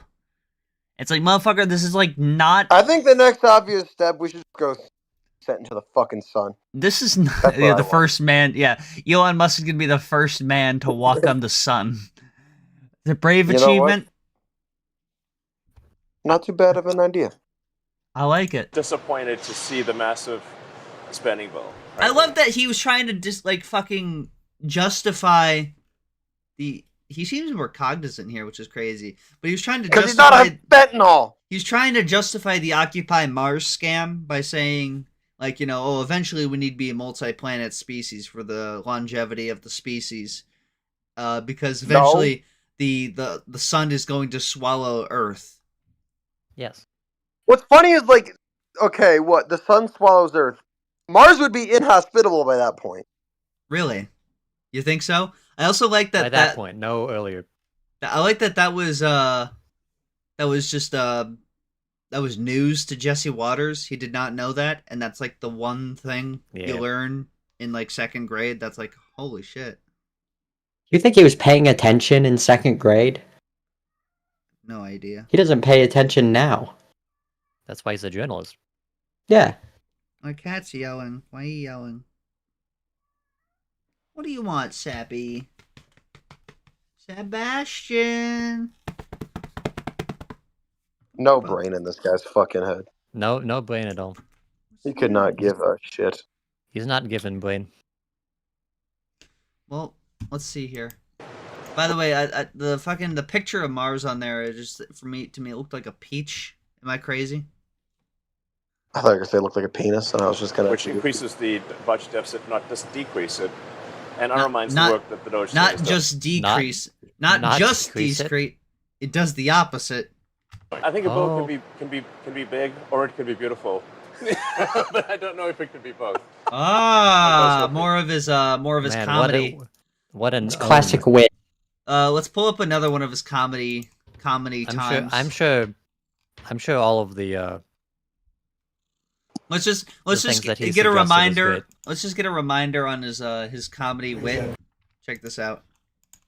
It's like, motherfucker, this is like not. I think the next obvious step, we should go sent into the fucking sun. This is not That's what I the want. first man. Yeah, Elon Musk is gonna be the first man to walk on the sun. It's a brave You know what? achievement. Not too bad of an idea. I like it. Disappointed to see the massive spending bill. I love that he was trying to fucking justify the. He seems more cognizant here, which is crazy. But he was trying to Because he's not justify. a fentanyl. He's trying to justify the Occupy Mars scam by saying, like, eventually we need to be a multi-planet species for the longevity of the species, because eventually the sun is going to swallow Earth. Yes. What's funny is, like, okay, what? The sun swallows Earth. Mars would be inhospitable by that point. Really? You think so? I also like that. By that point, no earlier. I like that was just that was news to Jesse Waters. He did not know that, and that's like the one thing you Yeah. learn in like 2nd grade. That's like, holy shit. You think he was paying attention in 2nd grade? No idea. He doesn't pay attention now. That's why he's a journalist. Yeah. My cat's yelling. Why are you yelling? What do you want, Sappy? Sebastian. No brain in this guy's fucking head. No brain at all. He could not give a shit. He's not given brain. Well, let's see here. By the way, the picture of Mars on there is just to me it looked like a peach. Am I crazy? I thought you were going to say it looked like a penis, and I was just going to... Which increases the budget deficit, not just decrease it, and undermines not- the work that the Doge Not does. just decrease. Not not just decrease it. decrease. It does the opposite. I think a Oh. bill can be big or it can be beautiful, but I don't know if it can be both. Ah, more of his Man, comedy. What an It's classic wit. Let's pull up another one of his comedy times. I'm sure all of the Let's just things that he get a suggested is reminder. great. Let's just get a reminder on his comedy wit. Check this out.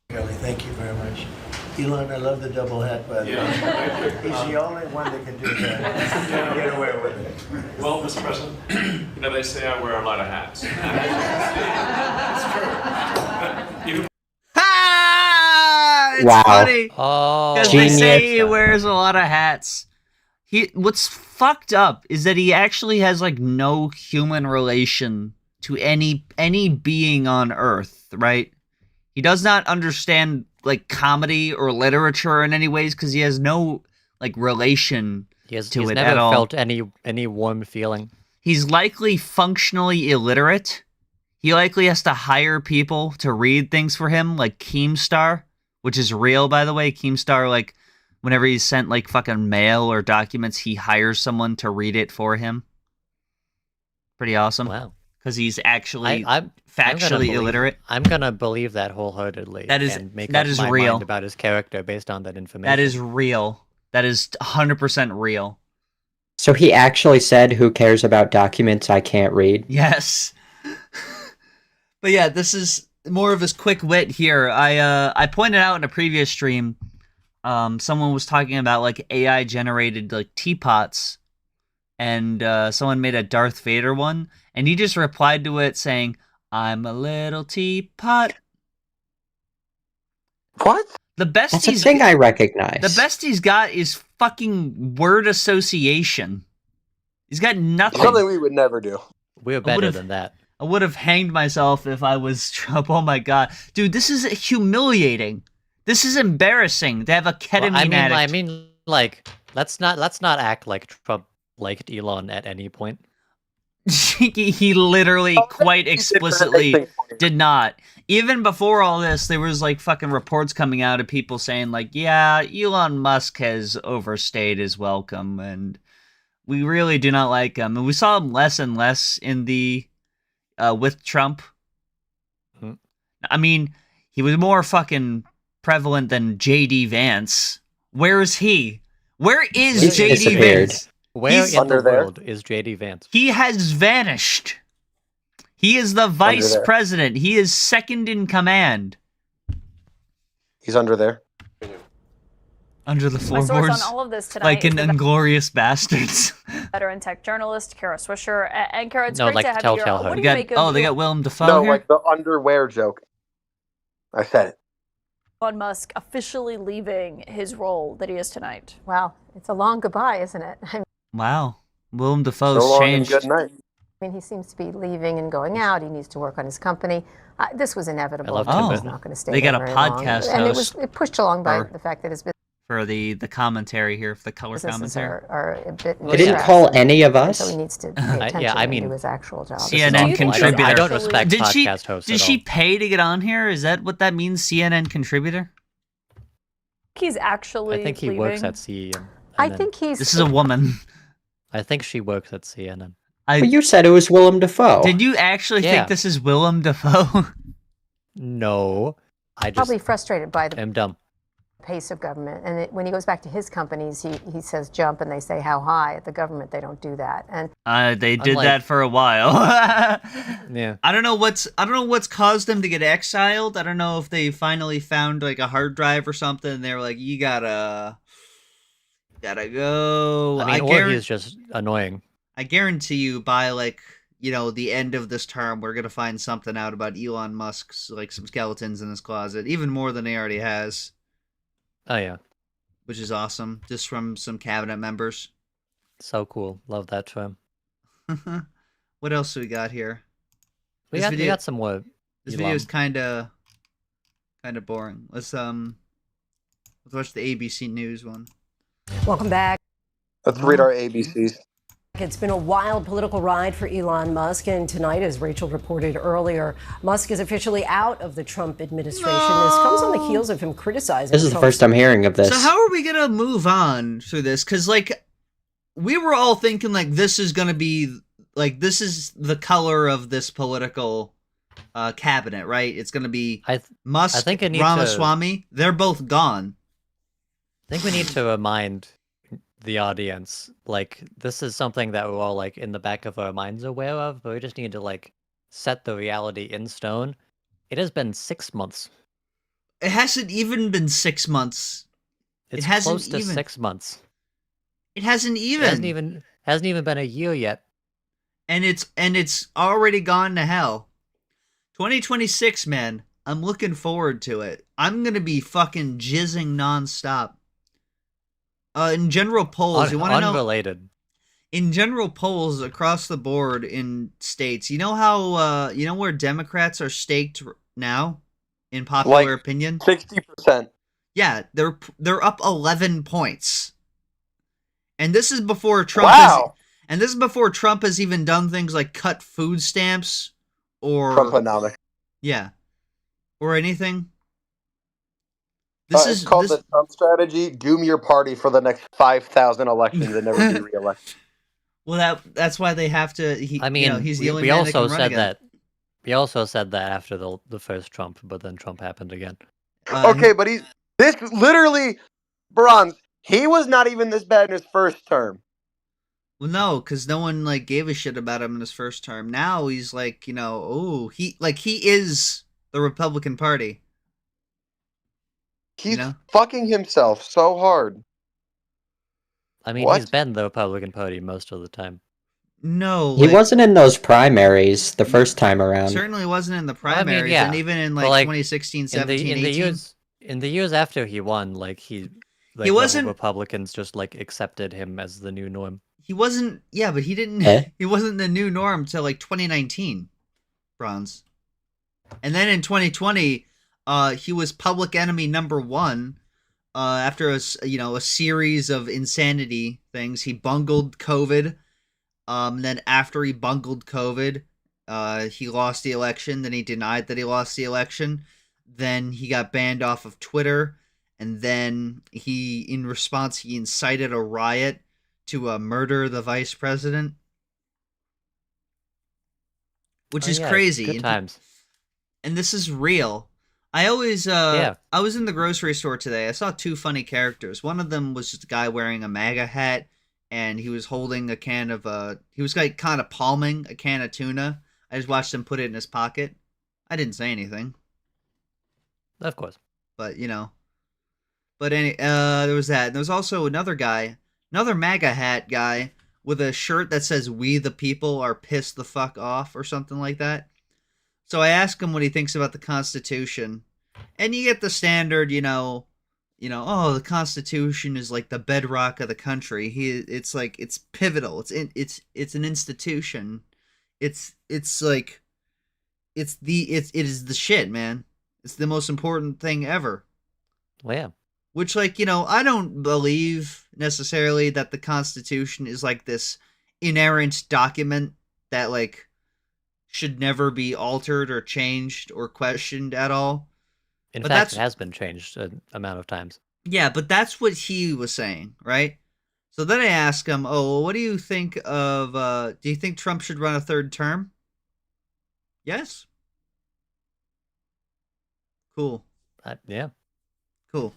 Kelly, thank you very much. Elon, I love the double hat, by the way. He's the only one that can do that. Get away with it. Well, Mr. President, they say I wear a lot of hats. It's true. Ha! It's Wow. funny Oh, because they say he Genius. wears a lot of hats. What's fucked up is that he actually has like no human relation to any being on Earth, right? He does not understand like comedy or literature in any ways because he has no like relation he's to it never at all. felt any warm feeling. He's likely functionally illiterate. He likely has to hire people to read things for him, like Keemstar, which is real, by the way. Keemstar, like, whenever he's sent, like, fucking mail or documents, he hires someone to read it for him. Pretty awesome. Wow. Because he's actually I'm factually illiterate. I'm gonna believe that wholeheartedly. And make that up is my real. mind about his character based on that information. That is real. That is 100% real. So he actually said, "Who cares about documents I can't read?" Yes. But yeah, this is more of his quick wit here. I pointed out in a previous stream, someone was talking about like AI generated like teapots, and someone made a Darth Vader one, and he just replied to it saying, "I'm a little teapot." What? The best That's a thing I recognize. The best he's got is fucking word association. He's got nothing. Something we would never do. We're better than that. I would have hanged myself if I was Trump. Oh my god, dude, this is humiliating. This is embarrassing to have a ketamine addict. I mean, like, let's not act like Trump liked Elon at any point. He literally quite explicitly did not. Even before all this, there was like fucking reports coming out of people saying like, yeah, Elon Musk has overstayed his welcome and we really do not like him. And we saw him less and less in the with Trump. Hmm. I mean, he was more fucking prevalent than JD Vance. Where is he? Where is He's JD disappeared. Vance? Where He's in the under there. world is JD Vance? He has vanished. He is the vice there. president. He is second in command. He's under there. Under the My source floorboards. on all of this tonight Like is in the Inglorious Bastards. veteran tech journalist Kara Swisher. And Kara, it's No, great like to have Telltale you Heart. here. What do They you got, make of oh, they got Willem Dafoe No, here? like the underwear joke. I said it. Elon Musk officially leaving his role that he is tonight? Wow, it's a long goodbye, isn't it? I Wow. Willem Dafoe's So long and changed. good night. mean, he seems to be leaving and going out. He needs to work on his company. This was inevitable. I love Tim He's Burton. not going to stay They got there a very long. podcast and host it pushed along by for- the fact that his For the commentary here, for the color businesses commentary. are a bit. They didn't call any of us. So he needs to pay attention yeah, I and mean, do his actual job. CNN Do you think contributor. I don't actually- respect Did she? podcast hosts Did at she all. pay to get on here? Is that what that means? CNN contributor. He's actually I think he leaving. works at CNN. I and then- think he's. This is a woman. I think she works at CNN. But you said it was Willem Dafoe. Did you actually Yeah. think this is Willem Dafoe? No, I just probably frustrated by the am dumb. pace of government. And when he goes back to his companies, he says jump and they say how high. At the government, they don't do that. And They did Unlike- that for a while. Yeah. I don't know what's caused them to get exiled. I don't know if they finally found like a hard drive or something. And they were like, you gotta go. I mean, or he's just annoying. I guarantee you by like, the end of this term, we're gonna find something out about Elon Musk's, like some skeletons in his closet, even more than he already has, Oh yeah, which is awesome, just from some cabinet members. so cool. Love that term. What else do we got here? We This got, video- we got some more. This Elon. video is kind of boring. Let's watch the ABC News one. Welcome back. Let's read our ABCs. It's been a wild political ride for Elon Musk, and tonight, as Rachel reported earlier, Musk is officially out of the Trump administration. This comes on the heels of him criticizing This is the Trump's first I'm hearing of this. So how are we gonna move on through this? Because like, we were all thinking like this is gonna be like this is the color of this political cabinet, right? It's gonna be Musk, I think it needs Ramaswamy. They're both gone. I think we need to remind the audience, like, this is something that we're all like in the back of our minds aware of, but we just need to like set the reality in stone. It has been 6 months. It hasn't even been 6 months. It's hasn't close to even- 6 months. It hasn't It even. hasn't even been a year yet. And it's already gone to hell. 2026, man. I'm looking forward to it. I'm gonna be fucking jizzing nonstop. In general polls, you want to know? Unrelated. In general polls across the board in states, you know how you know where Democrats are staked now in popular opinion? 60%. Yeah, they're up 11 points. And this is before Trump has even done things like cut food stamps or Trumponomics. Yeah. Or anything. It's called the Trump strategy. Doom your party for the next 5,000 elections and never be reelected. Well, that's why they have to. He's the only man that can run again. We also said that after the first Trump, but then Trump happened again. Okay, but this literally, Bronze. He was not even this bad in his first term. Well, no, because no one gave a shit about him in his first term. Now he's he is the Republican Party. He's fucking himself so hard. I mean, he's been the Republican Party most of the time. No, he wasn't in those primaries the first time around. Certainly wasn't in the primaries, and even in 2016, 17, 18. In the years after he won, he wasn't. Republicans just accepted him as the new norm. He wasn't. Yeah, but he didn't. He wasn't the new norm till 2019. Bronze, and then in 2020. He was public enemy number 1 after a series of insanity things. He bungled COVID. Then after he bungled COVID, he lost the election. Then he denied that he lost the election. Then he got banned off of Twitter. And then in response, he incited a riot to murder the vice president. Which is crazy. Good times. And this is real. I always, I was in the grocery store today. I saw 2 funny characters. One of them was just a guy wearing a MAGA hat, and he was holding a can of, he was kind of palming a can of tuna. I just watched him put it in his pocket. I didn't say anything. Of course. But, there was that. And there was also another guy, another MAGA hat guy, with a shirt that says, "We the people are pissed the fuck off," or something like that. So I asked him what he thinks about the Constitution, and you get the standard, oh, the Constitution is like the bedrock of the country. It's pivotal. It's an institution. It is the shit, man. It's the most important thing ever. Well, yeah. Which, I don't believe necessarily that the Constitution is this inerrant document that should never be altered or changed or questioned at all. In fact, it has been changed an amount of times. Yeah, but that's what he was saying, right? So then I asked him, what do you think of, do you think Trump should run a 3rd term? Yes? Cool. Yeah. Cool.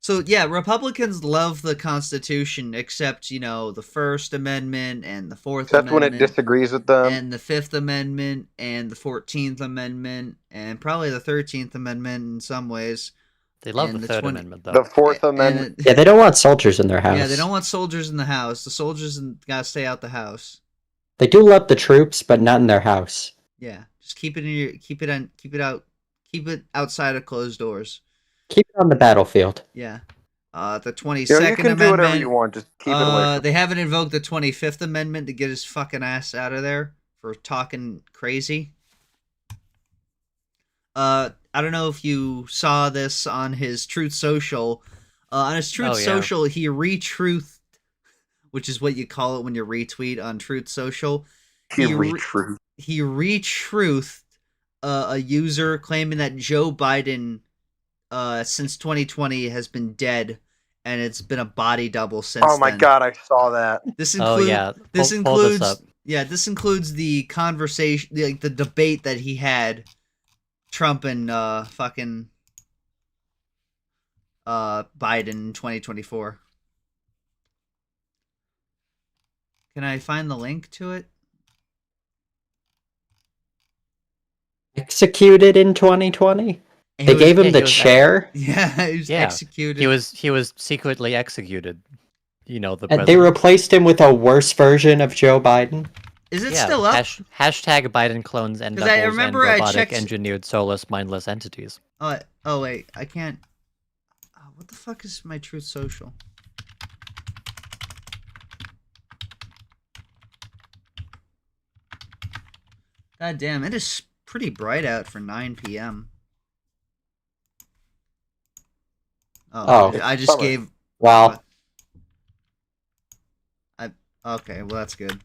So, yeah, Republicans love the Constitution, except, the First Amendment and the Fourth Amendment. That's when it disagrees with them. And the Fifth Amendment and the 14th Amendment and probably the 13th Amendment in some ways. They love the Third Amendment, though. The Fourth Amendment. Yeah, they don't want soldiers in their house. Yeah, they don't want soldiers in the house. The soldiers got to stay out the house. They do love the troops, but not in their house. Yeah, just keep it outside of closed doors. Keep it on the battlefield. Yeah. The 22nd Amendment. You can do whatever you want. Just keep it away. They haven't invoked the 25th Amendment to get his fucking ass out of there for talking crazy. I don't know if you saw this on his Truth Social. On his Truth Social, he retruthed, which is what you call it when you retweet on Truth Social. He retruthed a user claiming that Joe Biden since 2020 has been dead, and it's been a body double since. Oh my god, I saw that. This includes the conversation, the debate that he had, Trump and fucking Biden in 2024. Can I find the link to it? Executed in 2020. They gave him the chair. Yeah, he was executed. He was secretly executed. The and they replaced him with a worse version of Joe Biden. Is it Yeah, still up? hashtag Biden clones and 'Cause I doubles and remember I robotic checked- engineered soulless mindless entities. Oh wait, I can't. Oh, what the fuck is my Truth Social? God damn, it is pretty bright out for 9 p.m. Oh. I just gave. Well, Okay, well that's good.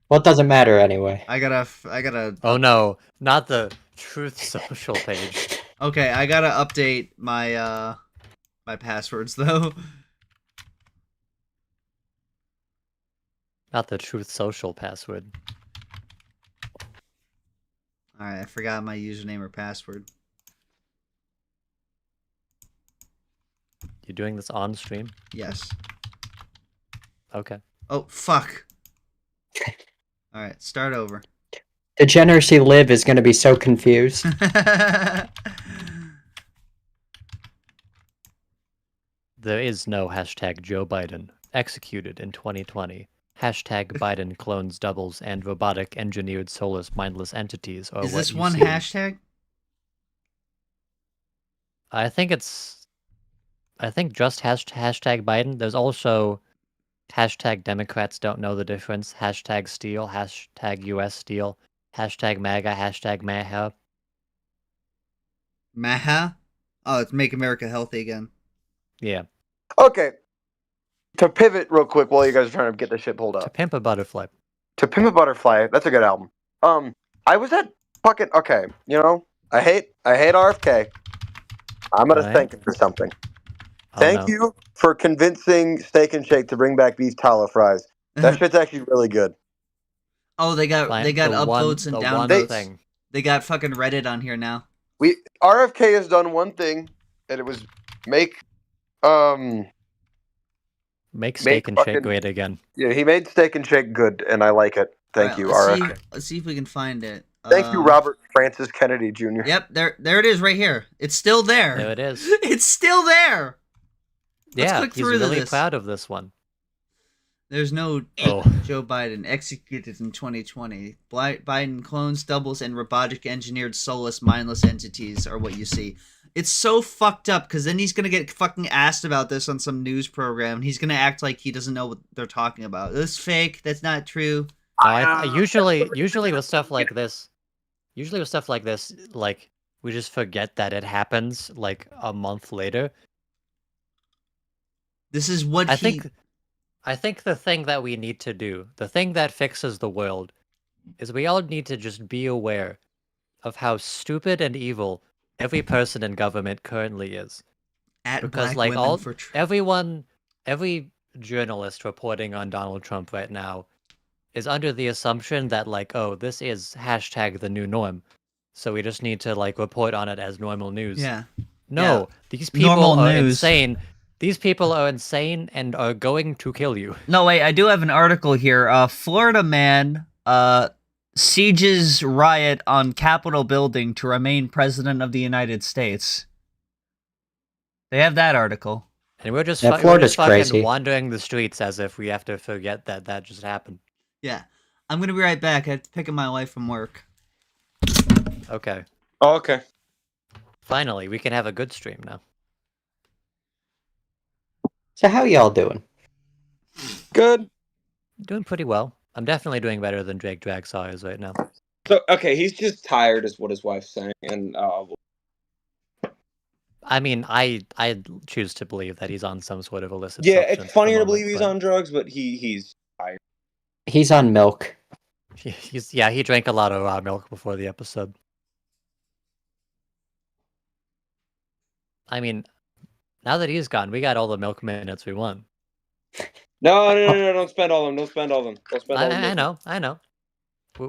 well, it doesn't matter anyway. I gotta. Oh no, not the Truth Social page. Okay, I gotta update my my passwords though. Not the Truth Social password. Alright, I forgot my username or password. You doing this on stream? Yes. Okay. Oh fuck. Alright, start over. Degeneracy Live is going to be so confused. There is no hashtag Joe Biden executed in 2020. Hashtag Biden clones doubles and robotic engineered soulless mindless entities are Is what this you one see. hashtag? I think just hashtag Biden. There's also hashtag Democrats don't know the difference. Hashtag Steal. Hashtag US Steal. Hashtag MAGA. Hashtag MAHA. Maha? Oh, it's Make America Healthy Again. Yeah. Okay. To pivot real quick while you guys are trying to get this shit pulled To up. Pimp a Butterfly. To Pimp a Butterfly, that's a good album. I was at fucking okay. You know, I hate RFK. I'm gonna Right. thank him for something. Oh, Thank no. you for convincing Steak and Shake to bring back beef tallow fries. That shit's actually really good. Oh, they got Fine. upvotes and the downvotes. one thing. They got fucking Reddit on here now. RFK has done one thing, and it was make Steak and fucking- Shake great again. Yeah, he made Steak and Shake good, and I like it. Thank you, RFK. Let's see if we can find it. Thank you, Robert Francis Kennedy Jr. Yep, there it is right here. It's still there. There it is. It's still there. Let's Yeah, click he's through to really this. proud of this one. There's no Oh. Joe Biden executed in 2020. Biden clones, doubles, and robotic engineered soulless mindless entities are what you see. It's so fucked up because then he's gonna get fucking asked about this on some news program. And he's gonna act like he doesn't know what they're talking about. This is fake. That's not true. Usually with stuff like this, like we just forget that it happens like a month later. This is what I think the thing that we need to do, the thing that fixes the world, is we all need to just be aware of how stupid and evil every person in government currently is. Because like every journalist reporting on Donald Trump right now is under the assumption that like, oh, this is hashtag the new norm. So we just need to like report on it as normal news. Yeah. No, these people Normal are news. insane. These people are insane and are going to kill you. No, wait, I do have an article here. Florida man sieges riot on Capitol building to remain president of the United States. They have that article. And we're just, Florida's fucking crazy. wandering the streets as if we have to forget that just happened. Yeah. I'm going to be right back. I have to pick up my wife from work. Okay. Oh, okay. Finally, we can have a good stream now. So how y'all doing? Good. Doing pretty well. I'm definitely doing better than Drake Dragsaw is right now. So, okay, he's just tired is what his wife's saying, and I mean, I choose to believe that he's on some sort of illicit yeah, substance it's funnier at to the believe moment, he's but on drugs, but he's tired. He's on milk. he drank a lot of raw milk before the episode. I mean, now that he's gone, we got all the milk minutes we want. No, don't spend all of them. Don't spend all of them. Don't spend all of them. I know.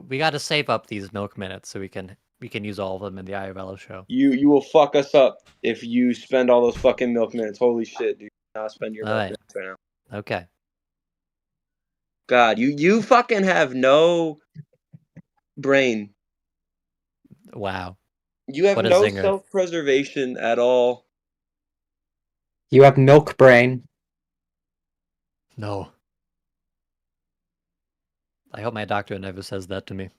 We got to save up these milk minutes so we can use all of them in the IRL show. You will fuck us up if you spend all those fucking milk minutes. Holy shit, dude. Not spend your milk minutes right now. Okay. God, you fucking have no brain. Wow. You have What a no zinger. self-preservation at all. You have milk brain. No. I hope my doctor never says that to me.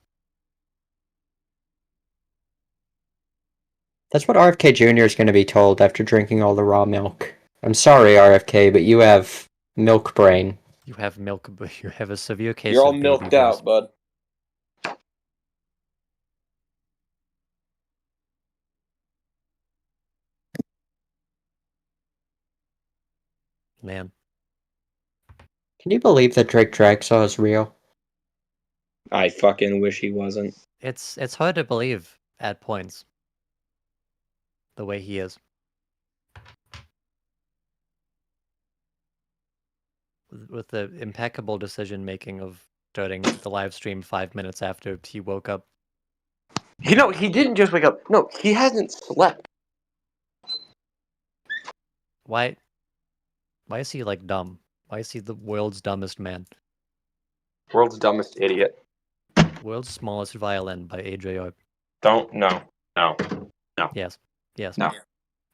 That's what RFK Jr. is going to be told after drinking all the raw milk. I'm sorry, RFK, but you have milk brain. You have you have a severe case You're all of baby milked voice. out, bud. Man. Can you believe that Drake Dragsaw is real? I fucking wish he wasn't. It's hard to believe at points. The way he is. With the impeccable decision making of starting the live stream 5 minutes after he woke up. He didn't just wake up. No, he hasn't slept. Why is he like dumb? Why is he the world's dumbest man? World's dumbest idiot. World's smallest violin by AJR. No. Yes. No.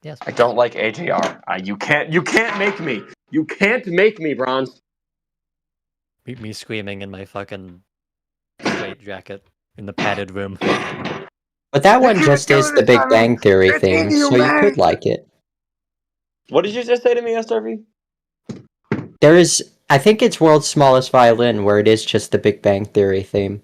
Yes. I don't like AJR. You can't make me. You can't make me, Bronze. Me screaming in my fucking straight jacket in the padded room. But that one just is the Big Bang Theory theme, so you could like it. What did you just say to me, SRV? I think it's World's Smallest Violin, where it is just the Big Bang Theory theme.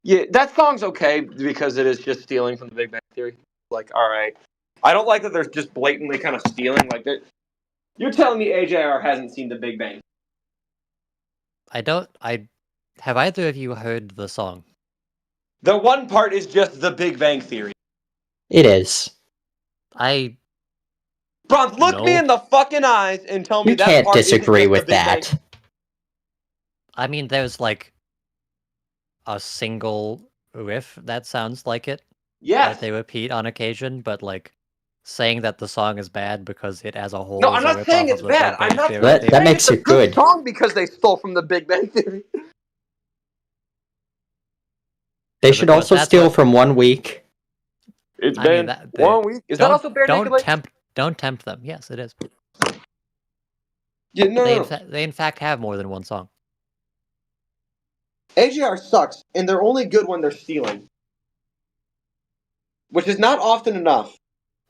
Yeah, that song's okay because it is just stealing from the Big Bang Theory. Like, all right. I don't like that they're just blatantly kind of stealing. Like, you're telling me AJR hasn't seen the Big Bang? Have either of you heard the song? The one part is just the Big Bang Theory. It is. Bronze, look me in the fucking eyes and tell me You that can't part disagree isn't just with the Big Bang. that. I mean, there's like a single riff that sounds like it. Yes. That they repeat on occasion, but like saying that the song is bad because it as a whole No, is I'm a not rip-off saying of it's the bad. Big Bang I'm not Theory That theme. makes it good. Song because they stole from the Big Bang Theory. They should also steal from 1 week. It's been 1 week. Is that also Bare Naked Ladies? Don't tempt them. Yes, it is. Yeah, no. They in fact have more than one song. AJR sucks, and they're only good when they're stealing. Which is not often enough.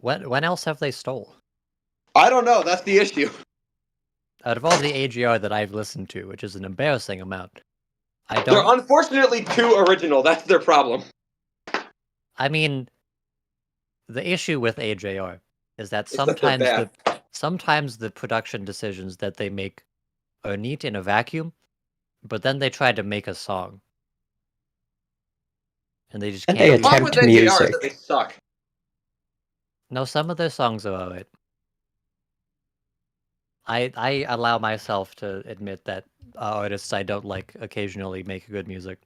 When else have they stole? I don't know, that's the issue. Out of all the AGR that I've listened to, which is an embarrassing amount, They're unfortunately too original, that's their problem. I mean, the issue with AJR is that sometimes the production decisions that they make are neat in a vacuum, but then they try to make a song. And they just can't. They attempt music. They suck. No, some of their songs are alright. I allow myself to admit that artists I don't like occasionally make good music.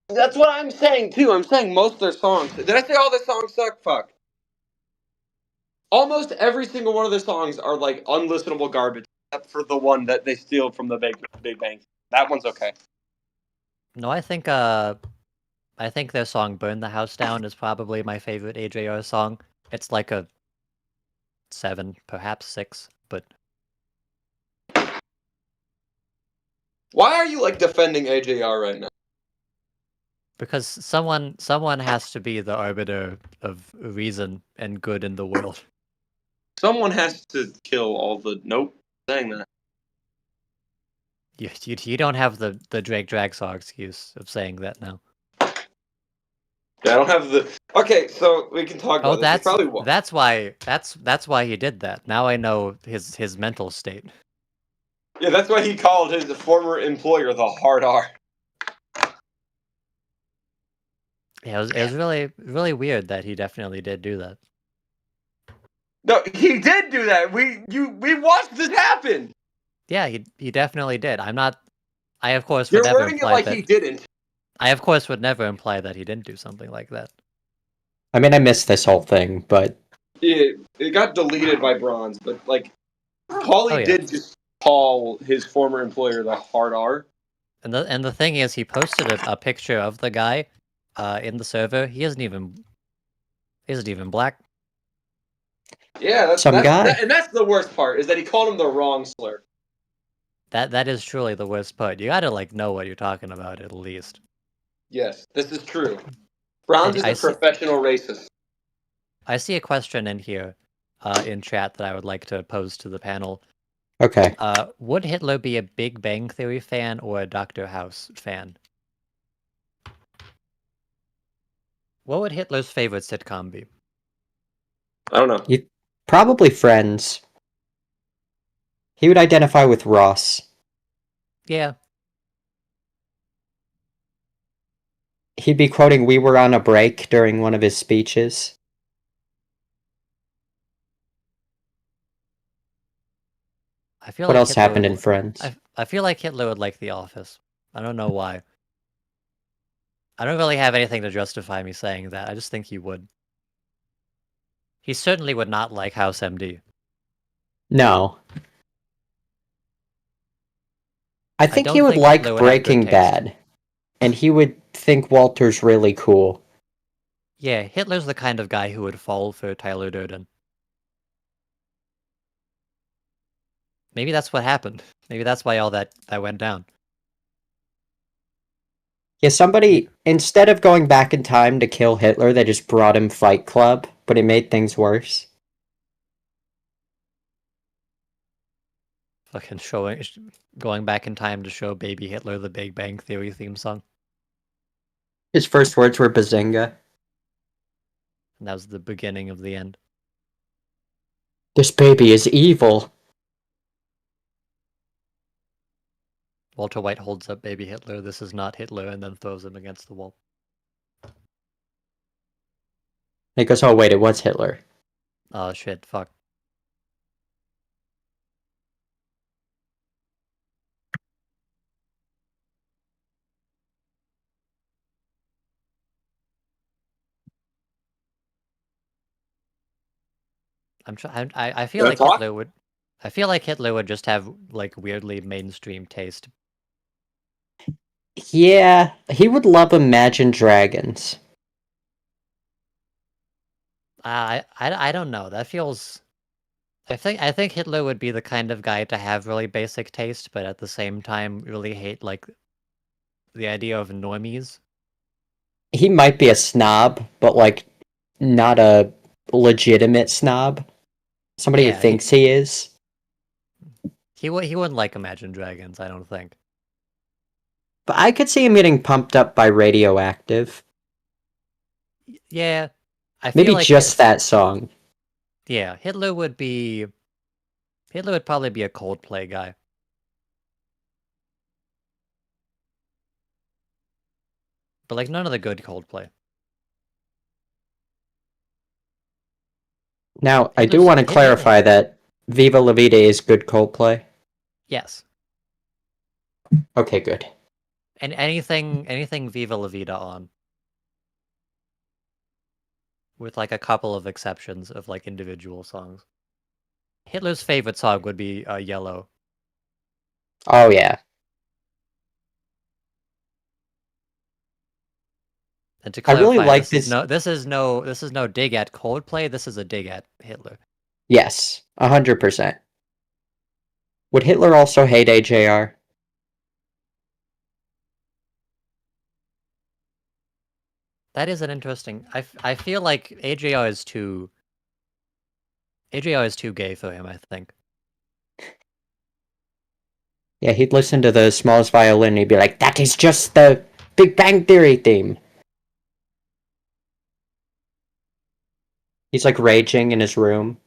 That's what I'm saying too. I'm saying most of their songs. Did I say all their songs suck? Fuck. Almost every single one of their songs are like unlistenable garbage, except for the one that they steal from the Big Bang. That one's okay. No, I think their song "Burn the House Down" is probably my favorite AJR song. It's like a 7, perhaps 6, but. Why are you like defending AJR right now? Because someone has to be the arbiter of reason and good in the world. Someone has to kill all the. Nope, saying that. You don't have the Drake Dragsaw excuse of saying that now. Yeah, I don't have the. Okay, so we can talk about this. That's why he did that. Now I know his mental state. Yeah, that's why he called his former employer the Hard R. Yeah, it was really really weird that he definitely did do that. No, he did do that. We watched this happen. Yeah, he definitely did. I of course You're would never wording it imply like that he didn't. I of course would never imply that he didn't do something like that. I mean, I missed this whole thing, but It got deleted by Bronze, but like Paulie did just call his former employer the Hard R. And the thing is, he posted a picture of the guy in the server. He isn't even black. Yeah, that's the worst part is that he called him the wrong slur. That is truly the worst part. You gotta like know what you're talking about at least. Yes, this is true. Bronze is a professional racist. I see a question in here, in chat that I would like to pose to the panel. Okay. Would Hitler be a Big Bang Theory fan or a Dr. House fan? What would Hitler's favorite sitcom be? I don't know. Probably Friends. He would identify with Ross. Yeah. He'd be quoting "We were on a break" during one of his speeches. I feel What like else Hitler happened would, in Friends? I feel like Hitler would like The Office. I don't know why. I don't really have anything to justify me saying that. I just think he would. He certainly would not like House MD. No. I think don't he would think like Hitler would have good Breaking taste. Bad. And he would think Walter's really cool. Yeah, Hitler's the kind of guy who would fall for Tyler Durden. Maybe that's what happened. Maybe that's why all that went down. Yeah, somebody, instead of going back in time to kill Hitler, they just brought him Fight Club, but it made things worse. Fucking going back in time to show baby Hitler the Big Bang Theory theme song. His first words were Bazinga. And that was the beginning of the end. This baby is evil. Walter White holds up baby Hitler, "This is not Hitler," and then throws him against the wall. He goes, oh wait, it was Hitler. Oh shit, fuck. I feel like Hitler would. I feel like Hitler would just have like weirdly mainstream taste. Yeah, he would love Imagine Dragons. I don't know. That feels. I think Hitler would be the kind of guy to have really basic taste, but at the same time really hate like the idea of normies. He might be a snob, but like not a legitimate snob. Somebody who thinks he is. He wouldn't like Imagine Dragons, I don't think. But I could see him getting pumped up by Radioactive. Yeah, I feel Maybe like just that song. Yeah, Hitler would probably be a Coldplay guy. But like none of the good Coldplay. Now, I do want to clarify that Viva La Vida is good Coldplay. Yes. Okay, good. And anything Viva La Vida on. With like a couple of exceptions of like individual songs. Hitler's favorite song would be Yellow. Oh yeah. And to I clarify, really like this is no dig at Coldplay, this is a dig at Hitler. Yes, 100%. Would Hitler also hate AJR? That is an interesting. I feel like AJR is too gay for him, I think. Yeah, he'd listen to the smallest violin and he'd be like, that is just the Big Bang Theory theme. He's like raging in his room.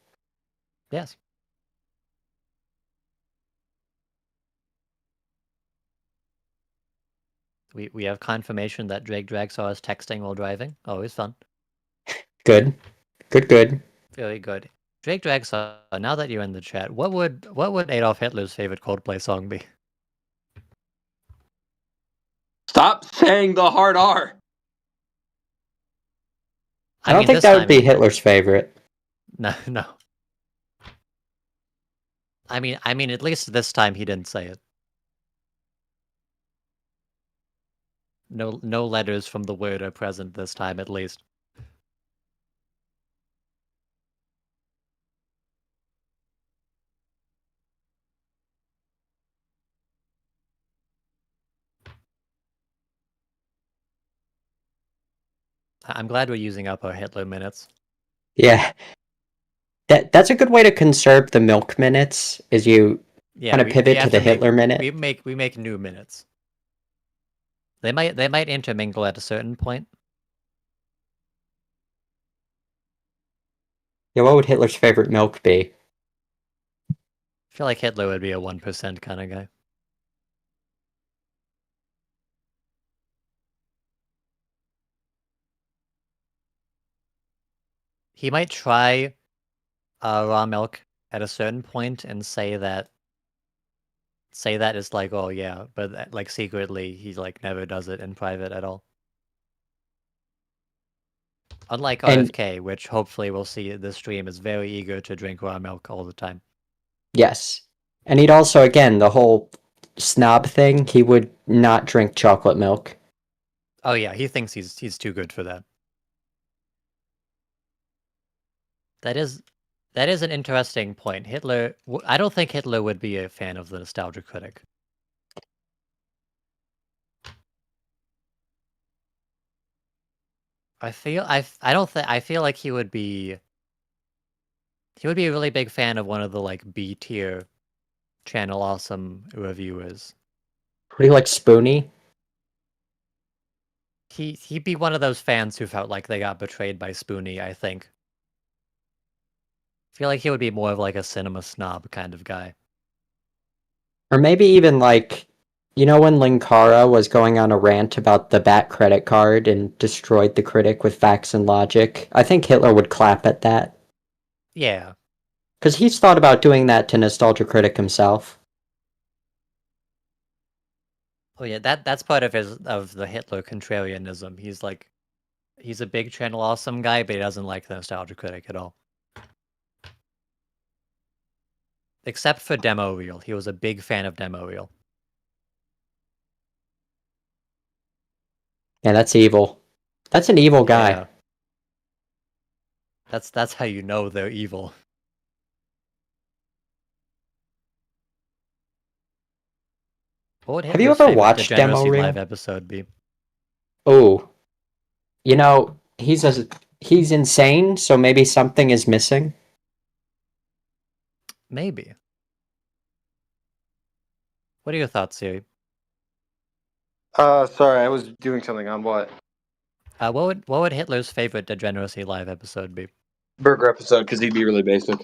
Yes. We have confirmation that Drake Drag saw us texting while driving. Always fun. Good. Good. Very good. Drake Drag saw, now that you're in the chat, what would Adolf Hitler's favorite Coldplay song be? Stop saying the hard R. I don't think that would be Hitler's favorite. No. I mean, at least this time he didn't say it. No letters from the word are present this time, at least. I'm glad we're using up our Hitler minutes. Yeah. That's a good way to conserve the milk minutes, is you kind of pivot to the Hitler minute. We make new minutes. They might intermingle at a certain point. Yeah, what would Hitler's favorite milk be? I feel like Hitler would be a 1% kind of guy. He might try raw milk at a certain point and say that it's like, oh yeah, but like secretly he like never does it in private at all. Unlike RFK, which hopefully we'll see this stream, is very eager to drink raw milk all the time. Yes. And he'd also, again, the whole snob thing, he would not drink chocolate milk. Oh yeah, he thinks he's too good for that. That is an interesting point. I don't think Hitler would be a fan of the nostalgia critic. I feel like he would be a really big fan of one of the like B tier Channel Awesome reviewers. Pretty like Spoonie. He'd be one of those fans who felt like they got betrayed by Spoonie, I think. I feel like he would be more of like a cinema snob kind of guy. Or maybe even like, you know when Linkara was going on a rant about the Bat credit card and destroyed the critic with facts and logic? I think Hitler would clap at that. Yeah. Because he's thought about doing that to Nostalgia Critic himself. Oh yeah, that's part of the Hitler contrarianism. He's a big Channel Awesome guy, but he doesn't like the Nostalgia Critic at all. Except for Demo Reel. He was a big fan of Demo Reel. Yeah, that's evil. That's an evil guy. Yeah. That's how you know they're evil. What would Have you Hitler's ever favorite watched Demo Degeneracy Reel? live episode be? Oh. You know, he's insane, so maybe something is missing. Maybe. What are your thoughts, Siri? Sorry, I was doing something on what? What would Hitler's favorite Degeneracy live episode be? Burger episode, because he'd be really basic.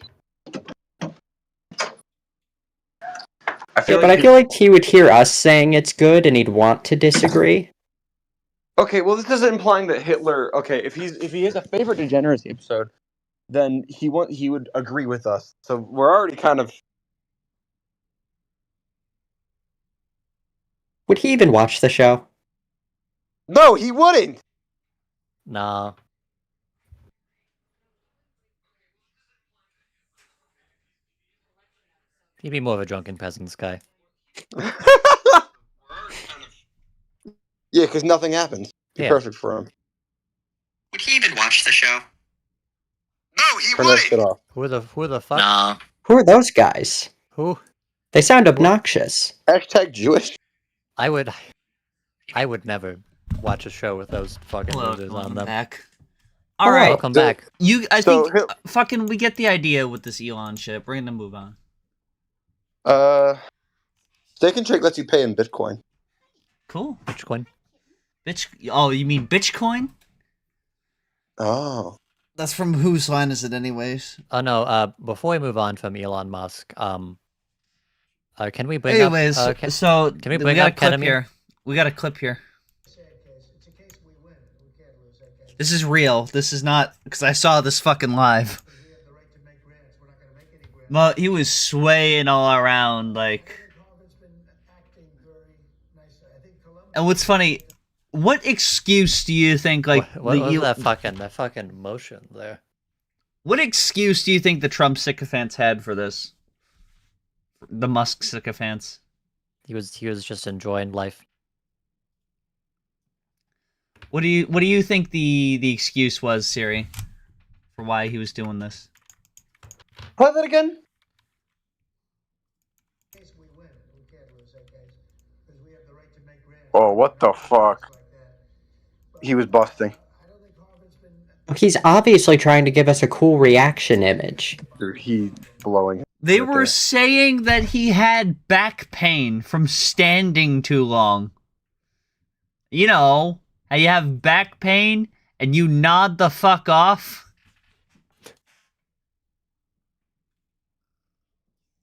I feel like he would hear us saying it's good and he'd want to disagree. Okay, well, this isn't implying that Hitler. Okay, if he has a favorite Degeneracy episode, then he would agree with us. So we're already kind of. Would he even watch the show? No, he wouldn't. Nah. He'd be more of a drunken peasants guy. Yeah, because nothing happens. Be Yeah. perfect for him. Would he even watch the show? No, he Turn that shit off. Who the fuck? Nah. Who are those guys? Who? They sound obnoxious. Hashtag Jewish. I would never watch a show with those fucking losers on them. Back. All right, welcome back. I think fucking we get the idea with this Elon shit. We're gonna move on. Steak and Shake lets you pay in Bitcoin. Cool. Bitcoin. Oh, you mean Bitcoin? Oh. That's from whose line is it, anyways? Oh no. Before we move on from Elon Musk, can we bring anyways, up? So can we bring got up a clip ketamine? here? We got a clip here. This is real. This is not because I saw this fucking live. Well, he was swaying all around like. And what's funny, what excuse do you think like What was that fucking motion there? What excuse do you think the Trump sycophants had for this? The Musk sycophants. He was just enjoying life. What do you think the excuse was, Siri, for why he was doing this? Play that again. Oh, what the fuck? He was busting. He's obviously trying to give us a cool reaction image. He blowing. They were saying that he had back pain from standing too long. You know, how you have back pain and you nod the fuck off?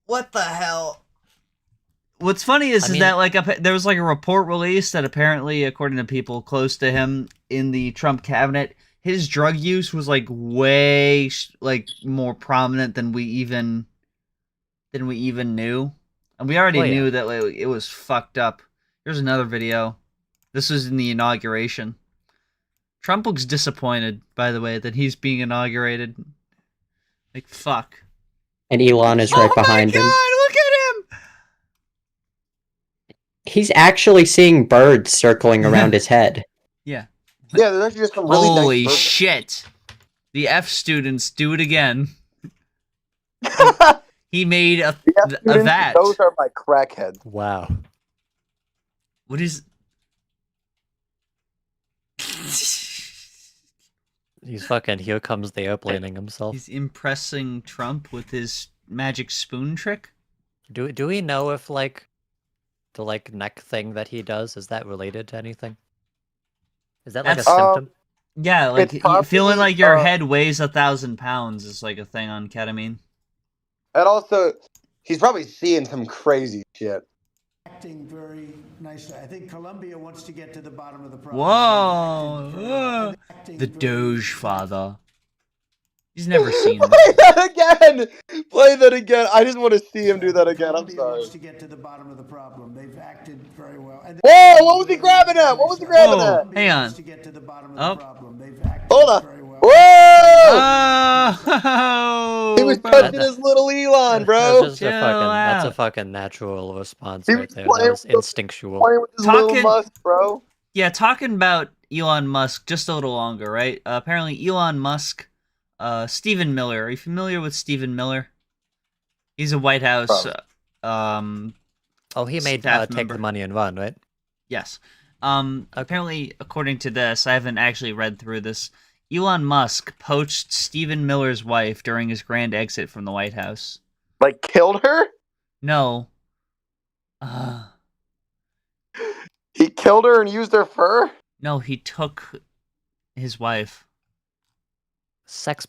What the hell? What's funny is that like there was like a report released that apparently, according to people close to him in the Trump cabinet, his drug use was like way like more prominent than we even knew, and we already knew that like, it was fucked up. Here's another video. This was in the inauguration. Trump looks disappointed, by the way, that he's being inaugurated. Like fuck. And Elon is right behind him. Look at him! He's actually seeing birds circling around his head. Yeah. Yeah, there's actually just some really Holy nice shit. The F students do it again. He made a vat. Those are my crackheads. Wow. What is... He's fucking here comes the airplaning himself. He's impressing Trump with his magic spoon trick? Do we know if like the like neck thing that he does is that related to anything? Is that like a symptom? Yeah, like feeling like your head weighs 1,000 pounds is like a thing on ketamine. And also, he's probably seeing some crazy shit. Acting very nicely. I think Colombia wants to get to the bottom of the problem. Whoa! The Doge Father. He's never seen Play it. that again! Play that again. I just want to see him do that again. I'm sorry. To get to the bottom of the problem. They've acted very well. Whoa! What was he grabbing at? What was he grabbing at? Hang on. Hold on. Whoa! Oh! He was touching his little Elon, bro. That's a fucking natural response right there. That was instinctual. Playing with his little Musk, bro. Yeah, talking about Elon Musk just a little longer, right? Apparently Elon Musk, Stephen Miller. Are you familiar with Stephen Miller? He's a White House. He made Take the Money and Run, right? Yes. Apparently, according to this, I haven't actually read through this. Elon Musk poached Stephen Miller's wife during his grand exit from the White House. Like killed her? No. He killed her and used her fur? No, he took his wife. Sex.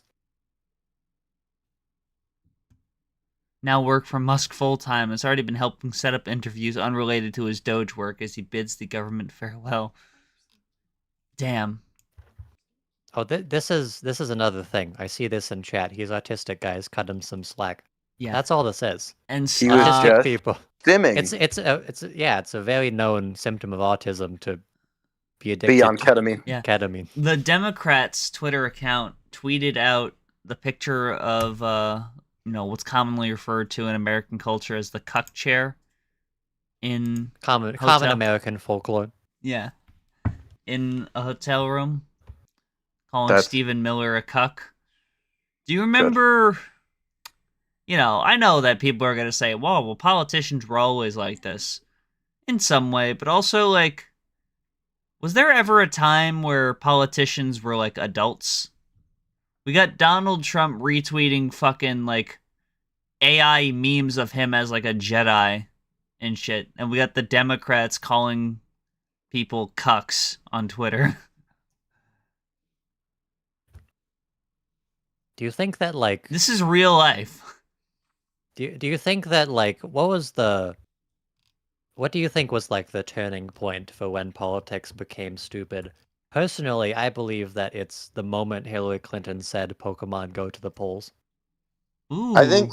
Now work for Musk full-time. Has already been helping set up interviews unrelated to his Doge work as he bids the government farewell. Damn. Oh, this is another thing. I see this in chat. He's autistic, guys. Cut him some slack. Yeah, that's all this is. And autistic people. Stimming. It's a very known symptom of autism to be addicted. Be on ketamine. Yeah, ketamine. The Democrats' Twitter account tweeted out the picture of what's commonly referred to in American culture as the cuck chair. In common American folklore. Yeah, in a hotel room. Calling Stephen Miller a cuck. Do you remember... I know that people are going to say, well, politicians were always like this. In some way, but also, like... Was there ever a time where politicians were, like, adults? We got Donald Trump retweeting fucking, like, AI memes of him as, like, a Jedi and shit. And we got the Democrats calling people cucks on Twitter. Do you think that, like... This is real life. Do you think that, like, what do you think was, like, the turning point for when politics became stupid? Personally, I believe that it's the moment Hillary Clinton said, Pokemon go to the polls. Ooh. I think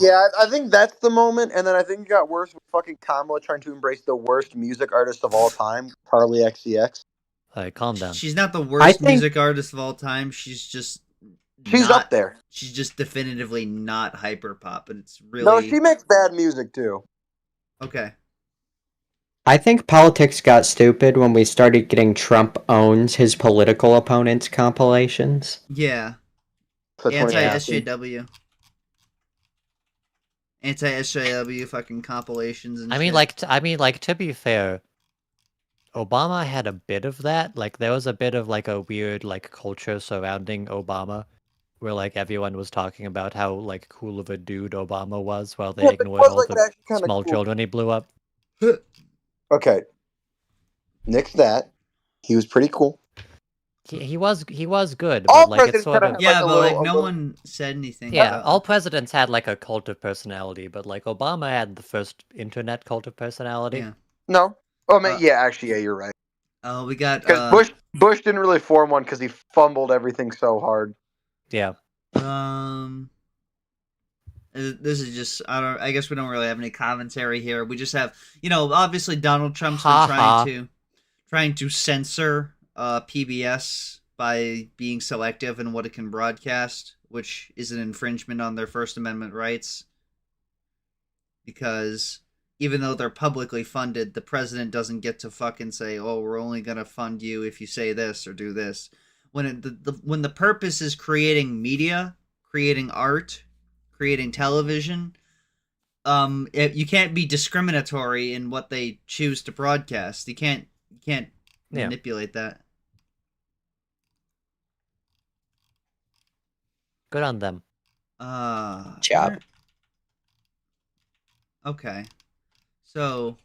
that's the moment, and then I think it got worse with fucking Kamala trying to embrace the worst music artist of all time, Charlie XCX. Alright, calm down. She's not the worst music artist of all time, she's up there. She's just definitively not hyperpop, and it's really... No, she makes bad music, too. Okay. I think politics got stupid when we started getting Trump owns his political opponents compilations. Yeah. Anti-SJW. Anti-SJW fucking compilations and I mean, like, to be fair, Obama had a bit of that. Like, there was a bit of like a weird like culture surrounding Obama, where like everyone was talking about how like cool of a dude Obama was, while they Yeah, but it ignored was all like the actually kind of small cool. children he blew up. Okay. Nix that. He was pretty cool. He was good, All but like it's presidents sort kind of of Yeah, like a but little. like a no little- one said anything. yeah. about... All presidents had like a cult of personality, but like Obama had the first internet cult of personality. Yeah. No. Oh man, yeah, actually, yeah, you're right. We got Because Bush didn't really form one because he fumbled everything so hard. Yeah. This is just I guess we don't really have any commentary here. We just have, obviously Donald Trump's been trying to censor PBS by being selective in what it can broadcast, which is an infringement on their First Amendment rights. Because even though they're publicly funded, the president doesn't get to fucking say, "Oh, we're only gonna fund you if you say this or do this." When when the purpose is creating media, creating art, creating television, you can't be discriminatory in what they choose to broadcast. You can't manipulate that. Good on them. Job. Okay. So,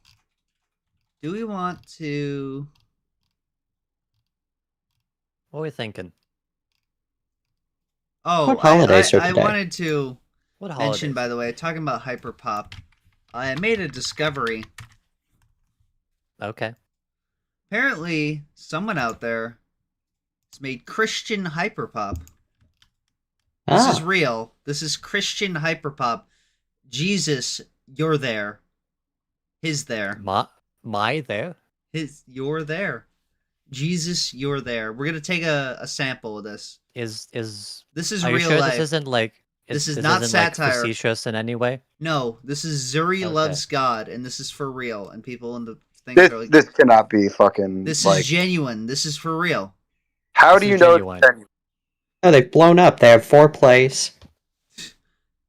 do we want to... What are we thinking? Oh, What holidays are I today? wanted to What mention, holidays? by the way, talking about hyperpop, I made a discovery. Okay. Apparently, someone out there has made Christian hyperpop. This is real. This is Christian hyperpop. Jesus, you're there. His there. My there? You're there. Jesus, you're there. We're gonna take a sample of this. This is Are you real sure life. this isn't like this is not isn't, satire. Like, facetious in any way. No, this is Zuri Okay. loves God, and this is for real. And people in the thing This are like, this cannot be fucking. this like, is genuine. This is for real. How This do is you know genuine. it's genuine? Oh, they've blown up. They have 4 plays.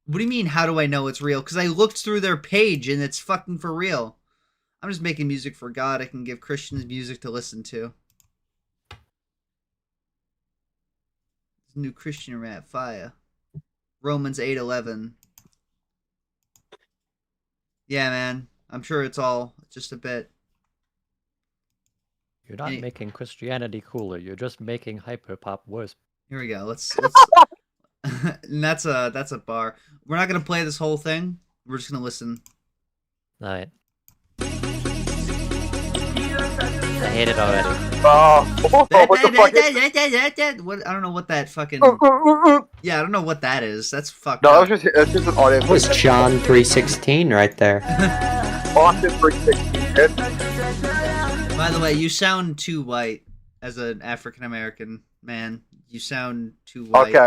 What do you mean? How do I know it's real? Because I looked through their page, and it's fucking for real. I'm just making music for God. I can give Christians music to listen to. New Christian rap, fire. Romans 8:11. Yeah, man. I'm sure it's all just a bit. You're not making Christianity cooler. You're just making hyperpop worse. Here we go. Let's and that's a bar. We're not gonna play this whole thing. We're just gonna listen. All right. I hate it already. What the fuck is What, I don't know what that fucking. Yeah, I don't know what that is. That's fucked No, up. that's just an audio. That was John 3:16 right there. Austin 360. By the way, you sound too white as an African American man. You sound too white. Okay.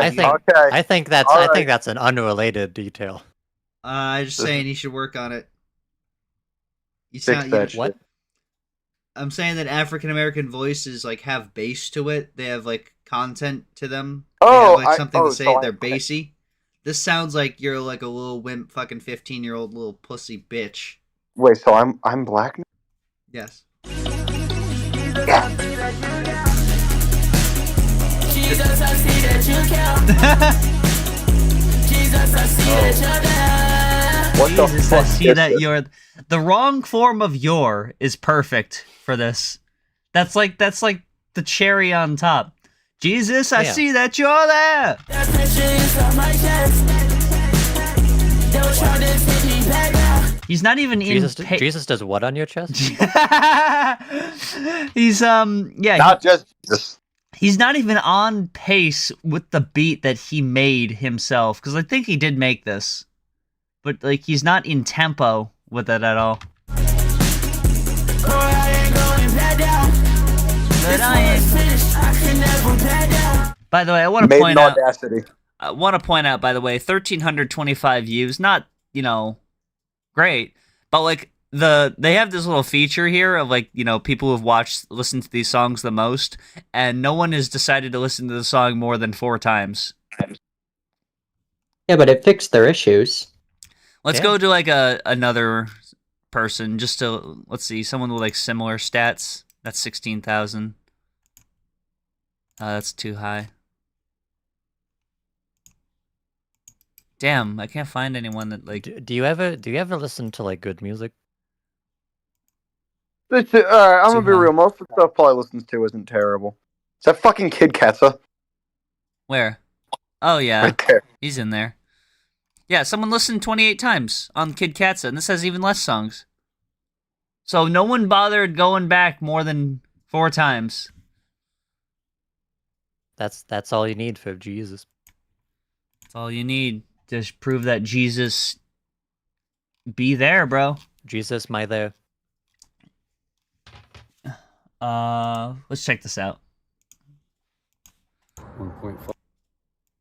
I think that's an unrelated detail. I'm just saying you should work on it. You Fix sound that What? shit. I'm saying that African American voices like have bass to it. They have like content to them. They Oh, have, like something to say. so They're bassy. This sounds like you're like a little wimp, fucking 15-year-old little pussy bitch. Wait, so I'm black now? Yes. Jesus, I see that you count. Jesus, I see that you're there. What the Jesus, I fuck see is that this? you're the wrong form of "your" is perfect for this. That's like the cherry on top. Jesus, I Yeah. see that you're there. That picture is on my chest. They were trying to take me back now. He's not even Jesus does what on your chest? He's Not just Jesus. he's not even on pace with the beat that he made himself, because I think he did make this, but like he's not in tempo with it at all. Boy, I ain't going back down. But This one's finished. I can never back down. By the way, I want to Made point in out. Audacity. I want to point out, by the way, 1,325 views. Not great, but like they have this little feature here of like people who've listened to these songs the most, and no one has decided to listen to the song more than 4 times. Yeah, but it fixed their issues. Let's Yeah. go to like another person just to let's see someone with like similar stats That's 16,000. That's too high. Damn, I can't find anyone that like. Do you ever listen to like good music? I'm gonna be real. Most of the stuff Paul listens to isn't terrible. Is that fucking Kid Ketsa? Where? Oh yeah, right there. He's in there. Yeah, someone listened 28 times on Kid Katza, and this has even less songs. So no one bothered going back more than 4 times. That's all you need for Jesus. That's all you need to prove that Jesus be there, bro. Jesus, my there. Let's check this out. 1.5.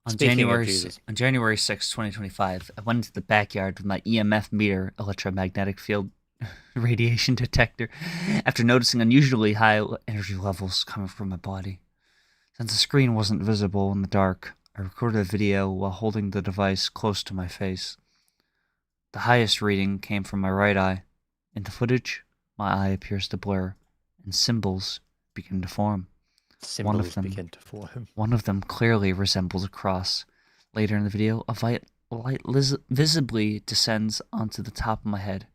On January 6, 2025, I went into the backyard with my EMF meter, electromagnetic field radiation detector, after noticing unusually high energy levels coming from my body. Since the screen wasn't visible in the dark, I recorded a video while holding the device close to my face. The highest reading came from my right eye. In the footage, my eye appears to blur, and symbols begin to form. Begin to form. One of them clearly resembles a cross. Later in the video, a light visibly descends onto the top of my head.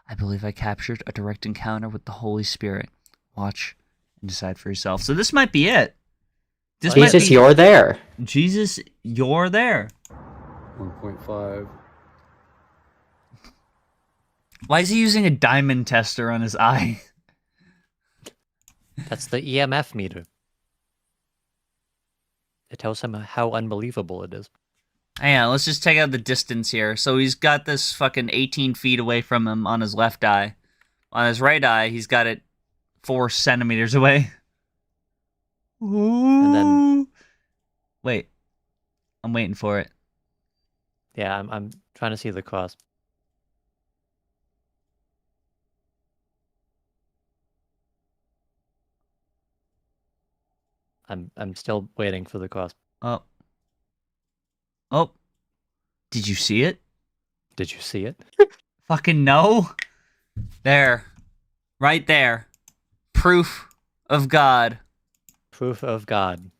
I believe I captured a direct encounter with the Holy Spirit. Watch and decide for yourself. So this might be it. Jesus, you're there. Jesus, you're there. 1.5. Why is he using a diamond tester on his eye? That's the EMF meter. It tells him how unbelievable it is. Hang on, let's just check out the distance here. So he's got this fucking 18 feet away from him on his left eye. On his right eye, he's got it 4 centimeters away. And then... Wait. I'm waiting for it. Yeah, I'm trying to see the cross. I'm still waiting for the cross. Oh. Oh. Did you see it? Did you see it? Fucking no. There. Right there. Proof of God. Proof of God.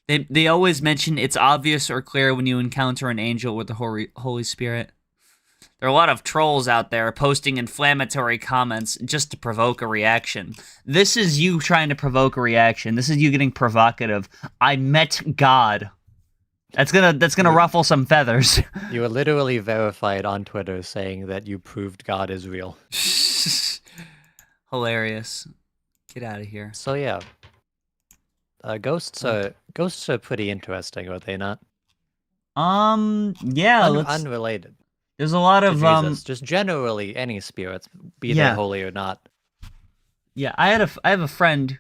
They always mention it's obvious or clear when you encounter an angel with the Holy Spirit. There are a lot of trolls out there posting inflammatory comments just to provoke a reaction. This is you trying to provoke a reaction. This is you getting provocative. I met God. That's gonna ruffle some feathers. You were literally verified on Twitter saying that you proved God is real. Hilarious. Get out of here. So yeah. Ghosts are pretty interesting, are they not? Yeah, unrelated. There's a lot of just generally any spirits, be they holy or not. Yeah, I have a friend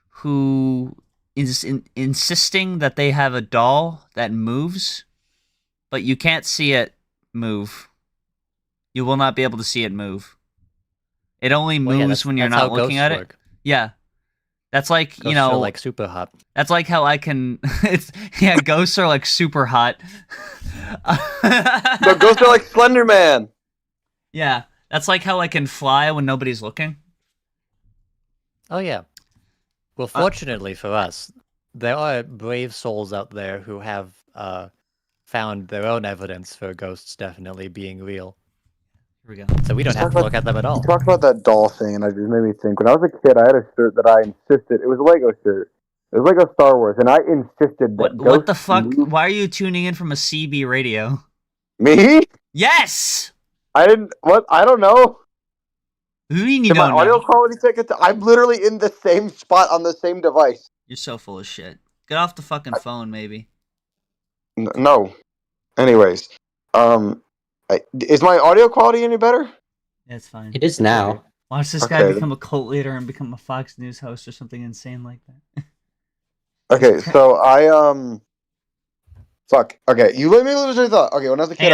who is insisting that they have a doll that moves, but you can't see it move. You will not be able to see it move. It only moves when you're not looking at it. Yeah. That's like, ghosts are like super hot. That's like how I can ghosts are like super hot. No, ghosts are like Slender Man. Yeah, that's like how I can fly when nobody's looking. Oh yeah. Well, fortunately for us, there are brave souls out there who have found their own evidence for ghosts definitely being real. Here we go. So we don't have to look at them at all. You talked about that doll thing, and it just made me think. When I was a kid, I had a shirt that I insisted... It was a Lego shirt. It was Lego Star Wars, and I insisted that What the fuck? Why are you tuning in from a CB radio? Me? Yes! I didn't... What? I don't know. Who do you mean you Did don't my audio know? quality take it? I'm literally in the same spot on the same device. You're so full of shit. Get off the fucking phone, maybe. No. Anyways. Is my audio quality any better? Yeah, it's fine. It is now. Watch this guy become a cult leader and become a Fox News host or something insane like that. Okay, so Fuck. Okay, you let me lose your thought. Okay, when I was a kid,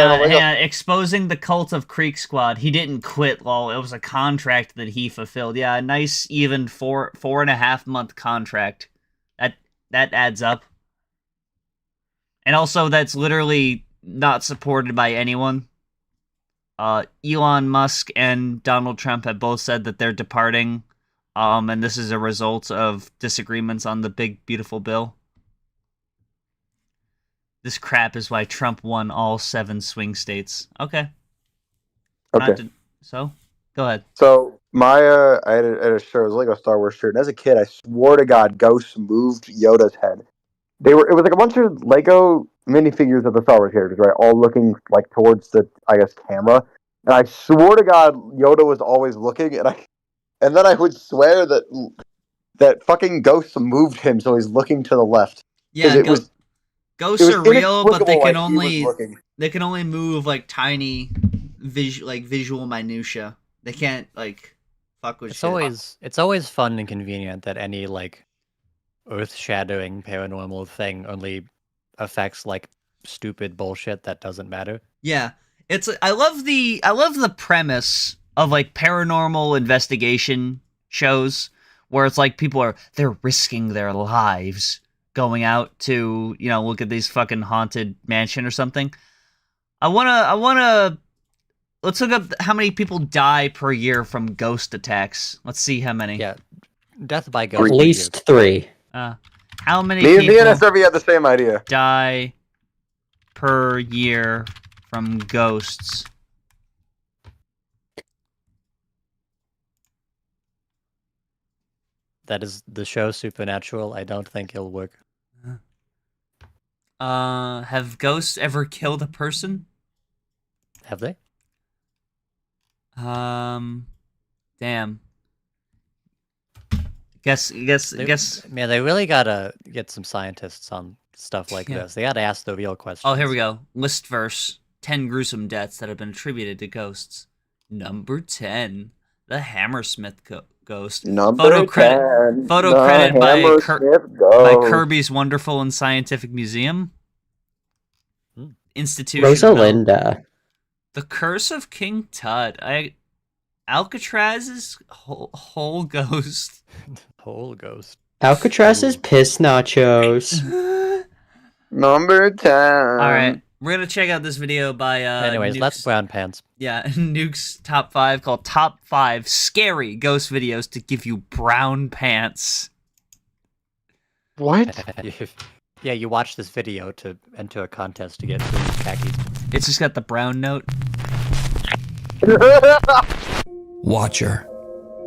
Exposing the cult of Creek Squad. He didn't quit, lol. It was a contract that he fulfilled. Yeah, a nice, even 4.5 month contract. That adds up. And also, that's literally not supported by anyone. Elon Musk and Donald Trump have both said that they're departing, and this is a result of disagreements on the big, beautiful bill. This crap is why Trump won all 7 swing states. Okay. So, go ahead. So I had a shirt. It was like a Star Wars shirt. And as a kid, I swore to God, ghosts moved Yoda's head. It was like a bunch of Lego minifigures of the Star Wars characters, right? All looking like towards the, I guess, camera. And I swore to God, Yoda was always looking, and then I would swear that fucking ghosts moved him, so he's looking to the left. Yeah, ghosts are real, but they can only move like tiny visual minutia. They can't like fuck with shit. It's always fun and convenient that any like earth-shattering paranormal thing only affects like stupid bullshit that doesn't matter. Yeah. I love the premise of like paranormal investigation shows where it's like they're risking their lives going out to, look at these fucking haunted mansion or something. Let's look up how many people die per year from ghost attacks. Let's see how many. Yeah. Death by ghost. At least 3. How many people me and SRV had the same idea. Die per year from ghosts? That is the show Supernatural. I don't think it'll work. Have ghosts ever killed a person? Have they? Damn. Guess. Man, they really gotta get some scientists on stuff like this. They gotta ask the real questions. Oh, here we go. List verse: 10 gruesome deaths that have been attributed to ghosts. Number 10, the Hammersmith ghost. Photo credit by Kirby's Wonderful and Scientific Museum. Institution. Rosalinda. The Curse of King Tut. Alcatraz's whole ghost. Whole ghost. Alcatraz's piss nachos. Number 10. All right, we're gonna check out this video by. Anyways, let's brown pants. Yeah, Nuke's top 5 called "Top 5 Scary Ghost Videos to Give You Brown Pants." What? Yeah, you watch this video to enter a contest to get khakis. It's just got the brown note. Watcher.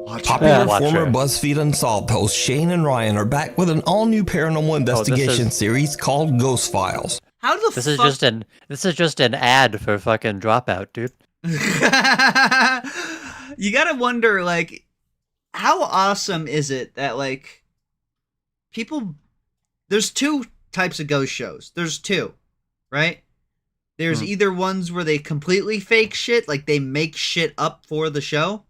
Popular former BuzzFeed Unsolved hosts Shane and Ryan are back with an all-new paranormal investigation series called Ghost Files. How the This is just an ad for fucking Dropout, dude. You gotta wonder, like, how awesome is it that, like, people... There's 2 types of ghost shows. There's 2, right? There's either ones where they completely fake shit, like they make shit up for the show,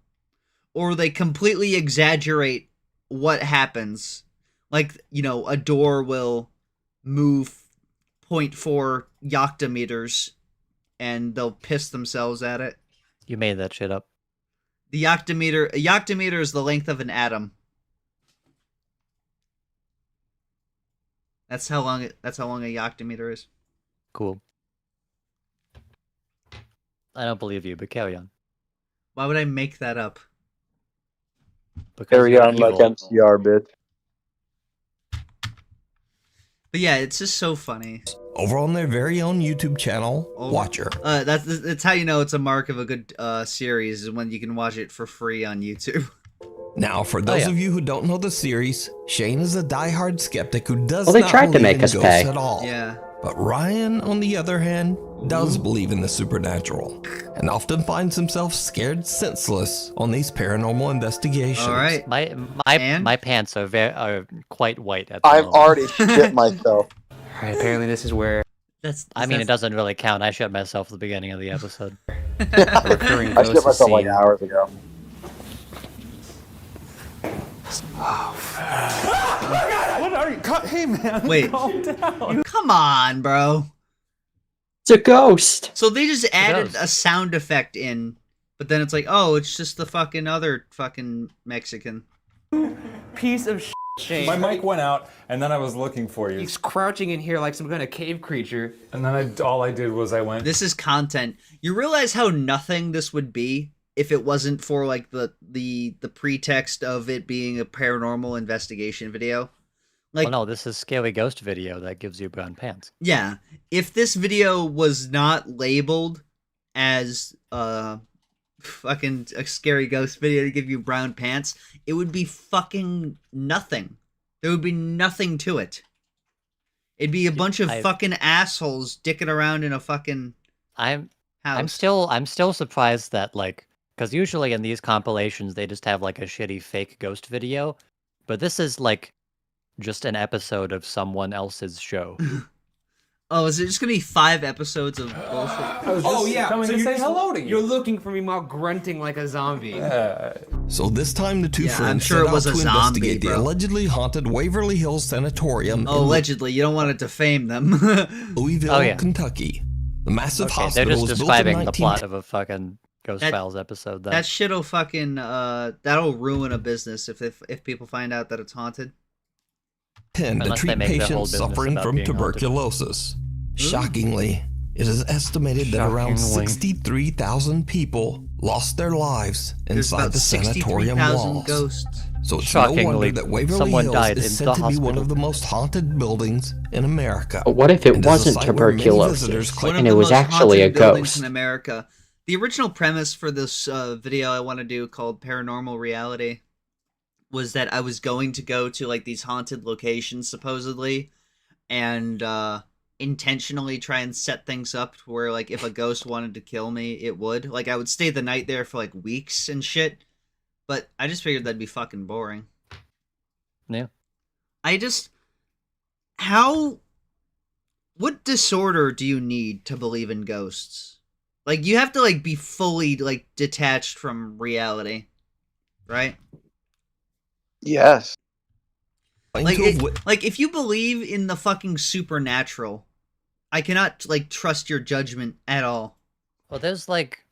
or they completely exaggerate what happens. Like, a door will move 0.4 yoctometers and they'll piss themselves at it. You made that shit up. A yoctometer is the length of an atom. That's how long a yoctometer is. Cool. I don't believe you, but carry on. Why would I make that up? Because carry on like MCR, bitch. But yeah, it's just so funny. Over on their very own YouTube channel, Watcher. That's how you know it's a mark of a good series, is when you can watch it for free on YouTube. Now, for those of you who don't know the series, Shane is a diehard skeptic who does they not tried to believe make in us ghosts pay. at all. Yeah. But Ryan, on the other hand, does believe in the supernatural, and often finds himself scared senseless on these paranormal investigations. All right. My pants are quite white at the I've moment. already shit myself. Alright, apparently this is where... I mean, it doesn't really count. I shit myself at the beginning of the episode. I shit myself like hours ago. What are you? Hey, man. Wait. Calm down. Come on, bro. It's a ghost. So they just added a sound effect in, but then it's like, oh, it's just the fucking other fucking Mexican. Piece of shit. My mic went out, and then I was looking for you. He's crouching in here like some kind of cave creature. And then all I did was I went... This is content. You realize how nothing this would be if it wasn't for, like, the pretext of it being a paranormal investigation video? Like, well, no, this is scary ghost video that gives you brown pants. Yeah. If this video was not labeled as fucking a scary ghost video to give you brown pants, it would be fucking nothing. There would be nothing to it. It'd be a bunch of fucking assholes dicking around in a fucking house. I'm still surprised that, like, because usually in these compilations they just have like a shitty fake ghost video, but this is like just an episode of someone else's show. Oh, is it just gonna be 5 episodes of bullshit? Oh yeah, coming so to say hello to you. You're looking for me while grunting like a zombie. So this time the two Yeah, I'm friends sure it set was out a to zombie, investigate the bro. allegedly haunted Waverly Hills Sanatorium Oh, allegedly. You don't want to defame them. in Louisville, Oh, yeah. Kentucky. The massive Okay, they're hospital just was built in describing the 19... plot of a fucking Ghost Files episode. That shit'll fucking that'll ruin a business if people find out that it's haunted. to Unless they treat make their whole patients business suffering about from being haunted. tuberculosis. Shockingly, it is estimated that around Shockingly. 63,000 people lost their lives There's inside about the sanatorium 63,000 walls. ghosts. So it's no wonder Shockingly, that Waverly someone Hills died is in said the to be one hospital. of the most haunted buildings in America. But what if it And is a wasn't site where many tuberculosis? visitors claim- One of And the it was most actually a haunted buildings ghost. in America. The original premise for this video I want to do called Paranormal Reality was that I was going to go to like these haunted locations supposedly and intentionally try and set things up to where like if a ghost wanted to kill me, it would. Like I would stay the night there for like weeks and shit. But I just figured that'd be fucking boring. Yeah. What disorder do you need to believe in ghosts? Like you have to like be fully like detached from reality, right? Yes. Like like if you believe in the fucking supernatural, I cannot like trust your judgment at all. Well, there's like,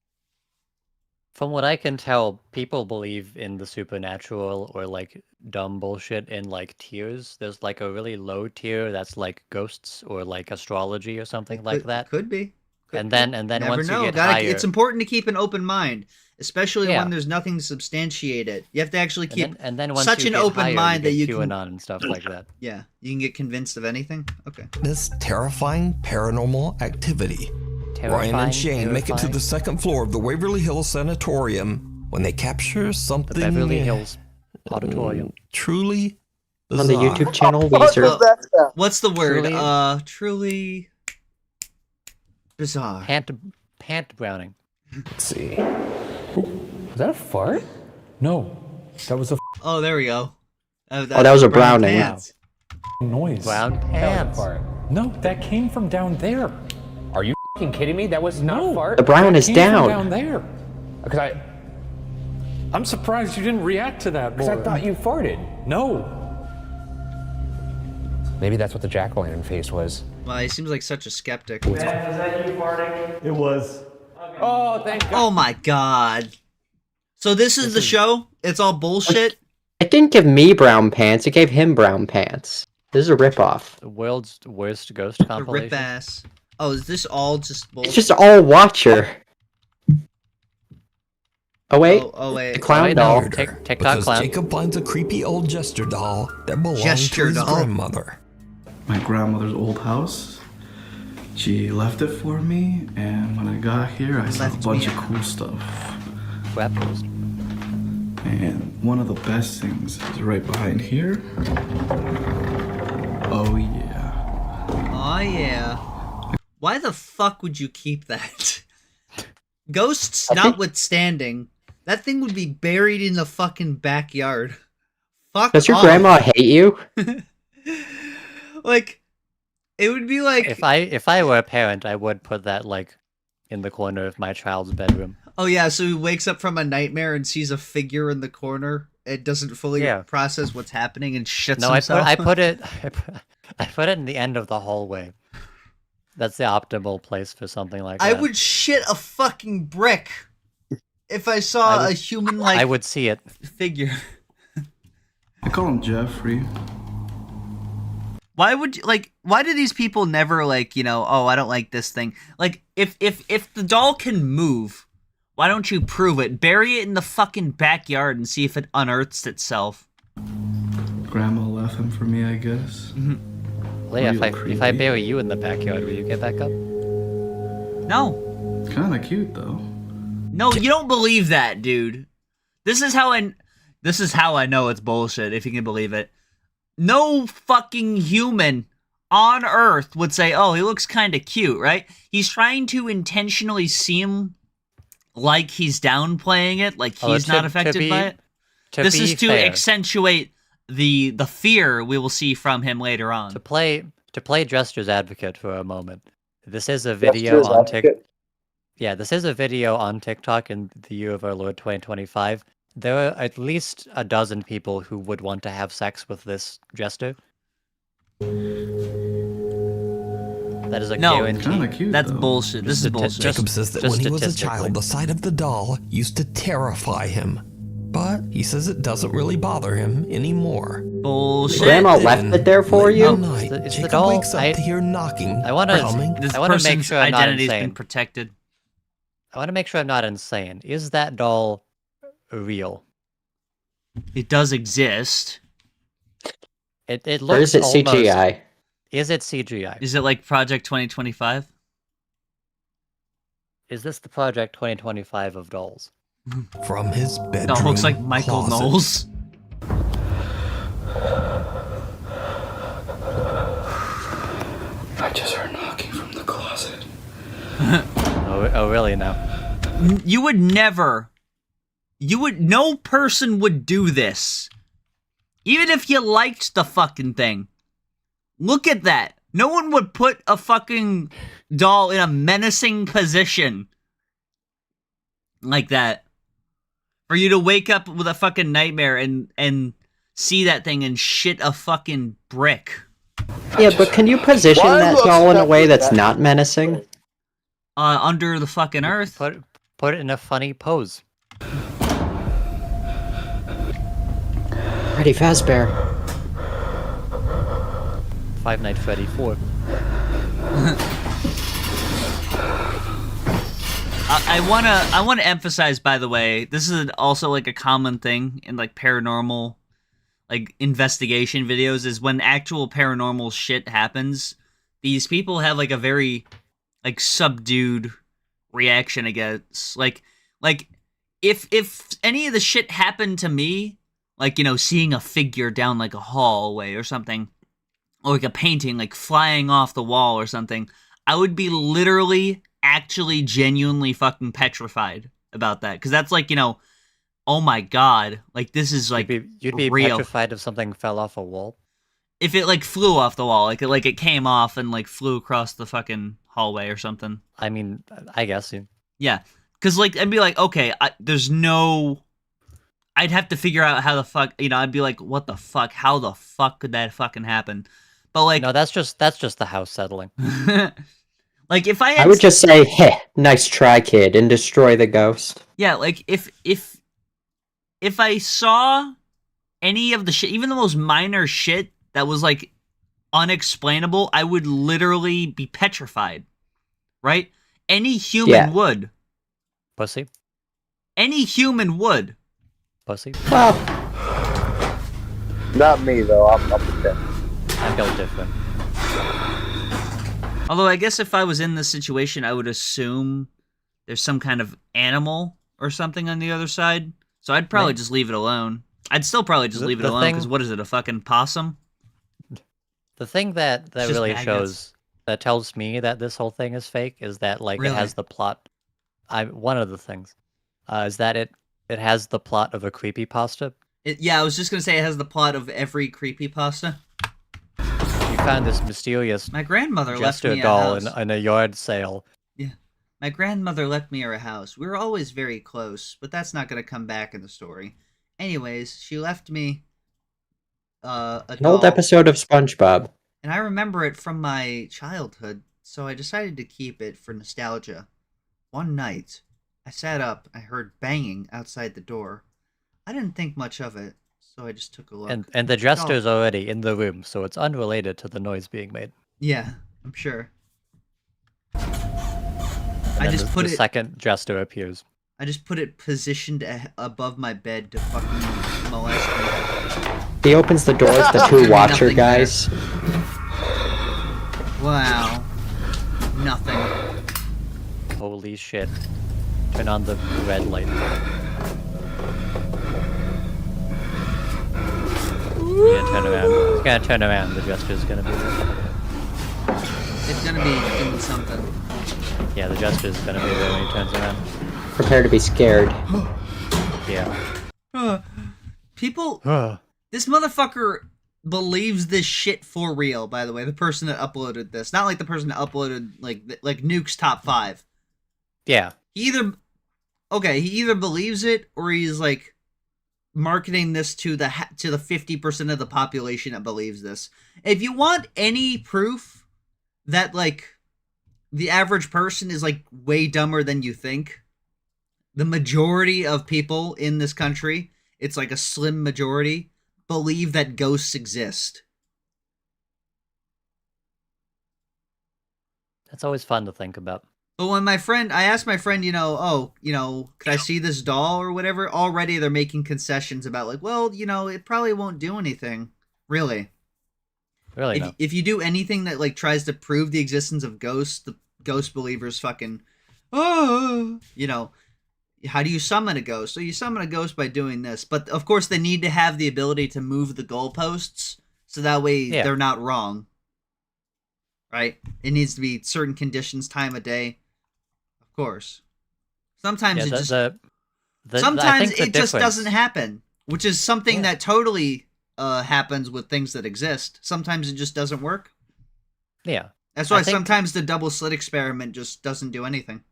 from what I can tell, people believe in the supernatural or like dumb bullshit in like tiers. There's like a really low tier that's like ghosts or like astrology or something like that. Could be. And then Never once know. you get Gotta- higher, It's important to keep an open mind, especially Yeah. when there's nothing to substantiate it. You have to actually keep and then once such you an get open higher, mind that get you can. QAnon and stuff like that. Yeah, you can get convinced of anything. Okay. This terrifying paranormal activity. Ryan and Shane make it to the second floor of the Waverly Hills Sanatorium when they capture something... The Beverly Hills Auditorium. Truly On the bizarre. YouTube channel, What Weezer. was that sound? What's the word? Truly- Truly bizarre. Pant browning. Let's see. Was that a fart? No. That was a Oh, there we go. that was a brown browning. pants. noise. Brown That was a pants. fart. No, that came from down there. Are you fucking kidding me? That was not a fart. The brown is Came from down. down there. Because I'm surprised you didn't react to that more. I thought you farted. No. Maybe that's what the jack-o'-lantern face was. Well, he seems like such a skeptic. It was. Oh, thank God. Oh my god. So this is the show? It's all bullshit? It didn't give me brown pants, it gave him brown pants. This is a ripoff. The world's worst ghost The compilation. rip ass. Oh, is this all just bullshit? It's just all Watcher. Oh wait, Oh wait. the clown Wait, doll. no. TikTok because clown. Jacob finds a creepy old jester doll that belonged Jester to his doll? grandmother. My grandmother's old house. She left it for me, and when I got here, I saw a Left bunch me of cool stuff. Rap ghost. And one of the best things is right behind here. Oh yeah. Oh yeah. Why the fuck would you keep that? Ghosts notwithstanding, that thing would be buried in the fucking backyard. Fuck Does your off. grandma hate you? Like, it would be like, If I were a parent, I would put that like in the corner of my child's bedroom. oh yeah, so he wakes up from a nightmare and sees a figure in the corner. It doesn't fully Yeah. process what's happening and shits No, himself. I put it in the end of the hallway. That's the optimal place for something like I that. would shit a fucking brick if I saw a human like I would see it. figure. I call him Jeffrey. Why would you, like, why do these people never, like, you know, oh, I don't like this thing. Like, if the doll can move, why don't you prove it? Bury it in the fucking backyard and see if it unearths itself. Grandma left him for me, I guess. Leia, if I bury you in the backyard, will you get back up? No. It's kind of cute, though. No, you don't believe that, dude. This is how I know it's bullshit, if you can believe it. No fucking human on Earth would say, oh, he looks kind of cute, right? He's trying to intentionally seem like he's downplaying it, like he's not affected by it. This is to accentuate the fear we will see from him later on. To play Jester's advocate for a moment, this is a video on TikTok. Yeah, this is a video on TikTok in the year of our Lord 2025. There are at least a dozen people who would want to have sex with this Jester. That is a guarantee. That's bullshit. This is bullshit. Jacob says that when he was a child, the sight of the doll used to terrify him. But he says it doesn't really bother him anymore. Bullshit. Grandma left it there for you? Night, It's the Jacob doll. wakes up to hear knocking. I want to make sure I'm not identity's insane. been protected. I want to make sure I'm not insane. Is that doll real? It does exist. It looks. Or is it almost, CGI? Is it CGI? Is it like Project 2025? Is this the Project 2025 of dolls? From his bedroom. No, it looks like Michael closet. Knowles. I just heard knocking from the closet. Oh, really now? You would never. No person would do this. Even if you liked the fucking thing. Look at that. No one would put a fucking doll in a menacing position like that. For you to wake up with a fucking nightmare and see that thing and shit a fucking brick. Yeah, but can you position that doll in a way that's not menacing? Under the fucking earth. Put it in a funny pose. Freddy Fazbear. Five Nights Freddy 4. I wanna emphasize, by the way, this is also like a common thing in like paranormal, like investigation videos, is when actual paranormal shit happens, these people have like a very like subdued reaction against like if any of the shit happened to me, like, you know, seeing a figure down like a hallway or something, or like a painting like flying off the wall or something, I would be literally actually genuinely fucking petrified about that, because that's like, you know, oh my god, like this is like you'd be real. petrified if something fell off a wall. If it like flew off the wall, like it came off and like flew across the fucking hallway or something. I mean, I guess. Yeah, because like I'd be like, okay, there's no. I'd have to figure out how the fuck, you know. I'd be like, what the fuck? How the fuck could that fucking happen? But like, no, that's just the house settling. Like if I would just say, "Heh, nice try, kid," and destroy the ghost. Yeah, like if I saw any of the shit, even the most minor shit that was like unexplainable, I would literally be petrified. Right? Any human would. Pussy. Any human would. Pussy. Well, not me though. I'm different. I'm built different. Although I guess if I was in this situation, I would assume there's some kind of animal or something on the other side. So I'd probably just leave it alone. I'd still probably just leave it alone, because what is it, a fucking possum? The thing that really shows, that tells me that this whole thing is fake, is that like it has the plot. One of the things is that it has the plot of a creepypasta. Yeah, I was just gonna say it has the plot of every creepypasta. You found this mysterious my grandmother left Jester me doll a house. in a yard sale. Yeah, my grandmother left me her house. We were always very close, but that's not gonna come back in the story. Anyways, she left me an old episode of SpongeBob. And I remember it from my childhood, so I decided to keep it for nostalgia. One night, I sat up, I heard banging outside the door. I didn't think much of it, so I just took a look. And the jester's already in the room, so it's unrelated to the noise being made. Yeah, I'm sure. And I just put the second jester appears. I just put it positioned above my bed to fucking molest me. He opens the doors, the two watcher guys. Wow. Nothing. Holy shit. Turn on the red light. He's gonna turn around. He's gonna turn around. The jester's gonna be there. It's gonna be doing something. Yeah, the jester's gonna be there when he turns around. Prepare to be scared. Yeah. People... This motherfucker believes this shit for real, by the way. The person that uploaded this. Not like the person that uploaded, like Nuke's top 5. Yeah. He either believes it, or he's, like, marketing this to the 50% of the population that believes this. If you want any proof that, like, the average person is, like, way dumber than you think, the majority of people in this country, it's like a slim majority, believe that ghosts exist. That's always fun to think about. But when I asked my friend, could I see this doll or whatever? Already they're making concessions about like, well, it probably won't do anything. Really. Really, no. If you do anything that like tries to prove the existence of ghosts, the ghost believers fucking, how do you summon a ghost? So you summon a ghost by doing this. But of course they need to have the ability to move the goalposts so that way they're not wrong. Right? It needs to be certain conditions, time of day. Of course. Sometimes it just just doesn't happen, which is something that totally happens with things that exist. Sometimes it just doesn't work. Yeah. That's why sometimes the double slit experiment just doesn't do anything.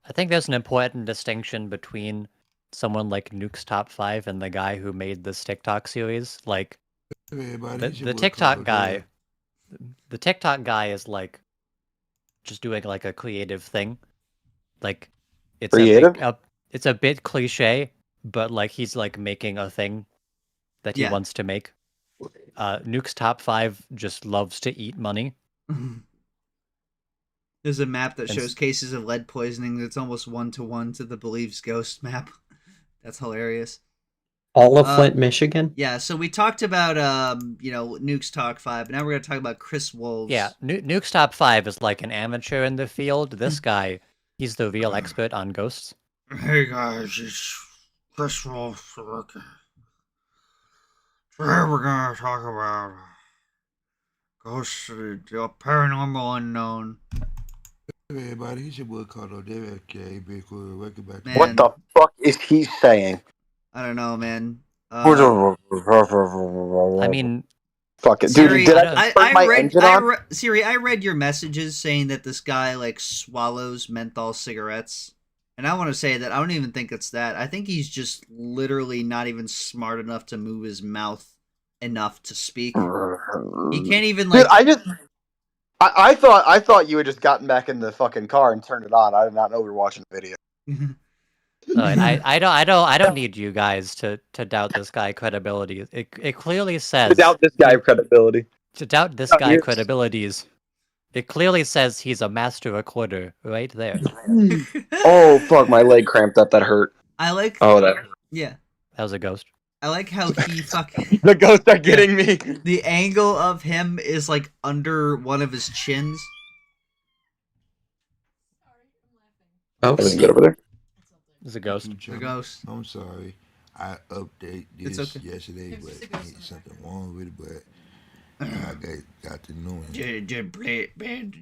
I think there's an important distinction between someone like Nuke's Top 5 and the guy who made this TikTok series. Like, the TikTok guy... The TikTok guy is like just doing like a creative thing. Like it's it's a bit cliche, but like he's like making a thing that he wants to make. Nuke's Top 5 just loves to eat money. There's a map that shows cases of lead poisoning that's almost 1-to-1 to the Believes Ghost map. That's hilarious. All of Flint, Michigan? Yeah, so we talked about, Nuke's Top 5, but now we're going to talk about Chris Wolves. Yeah, Nuke's Top 5 is like an amateur in the field. This guy, he's the real expert on ghosts. Hey guys, it's Chris Wolves. Today we're going to talk about ghosts, the paranormal unknown. Hey everybody, it's your boy Carlo. What the fuck is he saying? I don't know, man. I mean, fuck it, Siri, dude. Did I Siri, I read your messages saying that this guy like swallows menthol cigarettes, and I want to say that I don't even think it's that. I think he's just literally not even smart enough to move his mouth enough to speak. He can't even like. Dude, I thought you had just gotten back in the fucking car and turned it on. I did not know we were watching the video. I don't need you guys to doubt this guy credibility. It clearly says to doubt this guy credibility. To doubt this guy credibilities. It clearly says he's a master recorder right there. Oh fuck, my leg cramped up. That hurt. I like. Oh, that hurt. Yeah. That was a ghost. I like how he fucking. The ghosts are getting me. The angle of him is like under one of his chins. Oh, is it over there? It's a ghost. A ghost. I'm sorry. I updated this yesterday, but something wrong with it. But I got to know him. Just play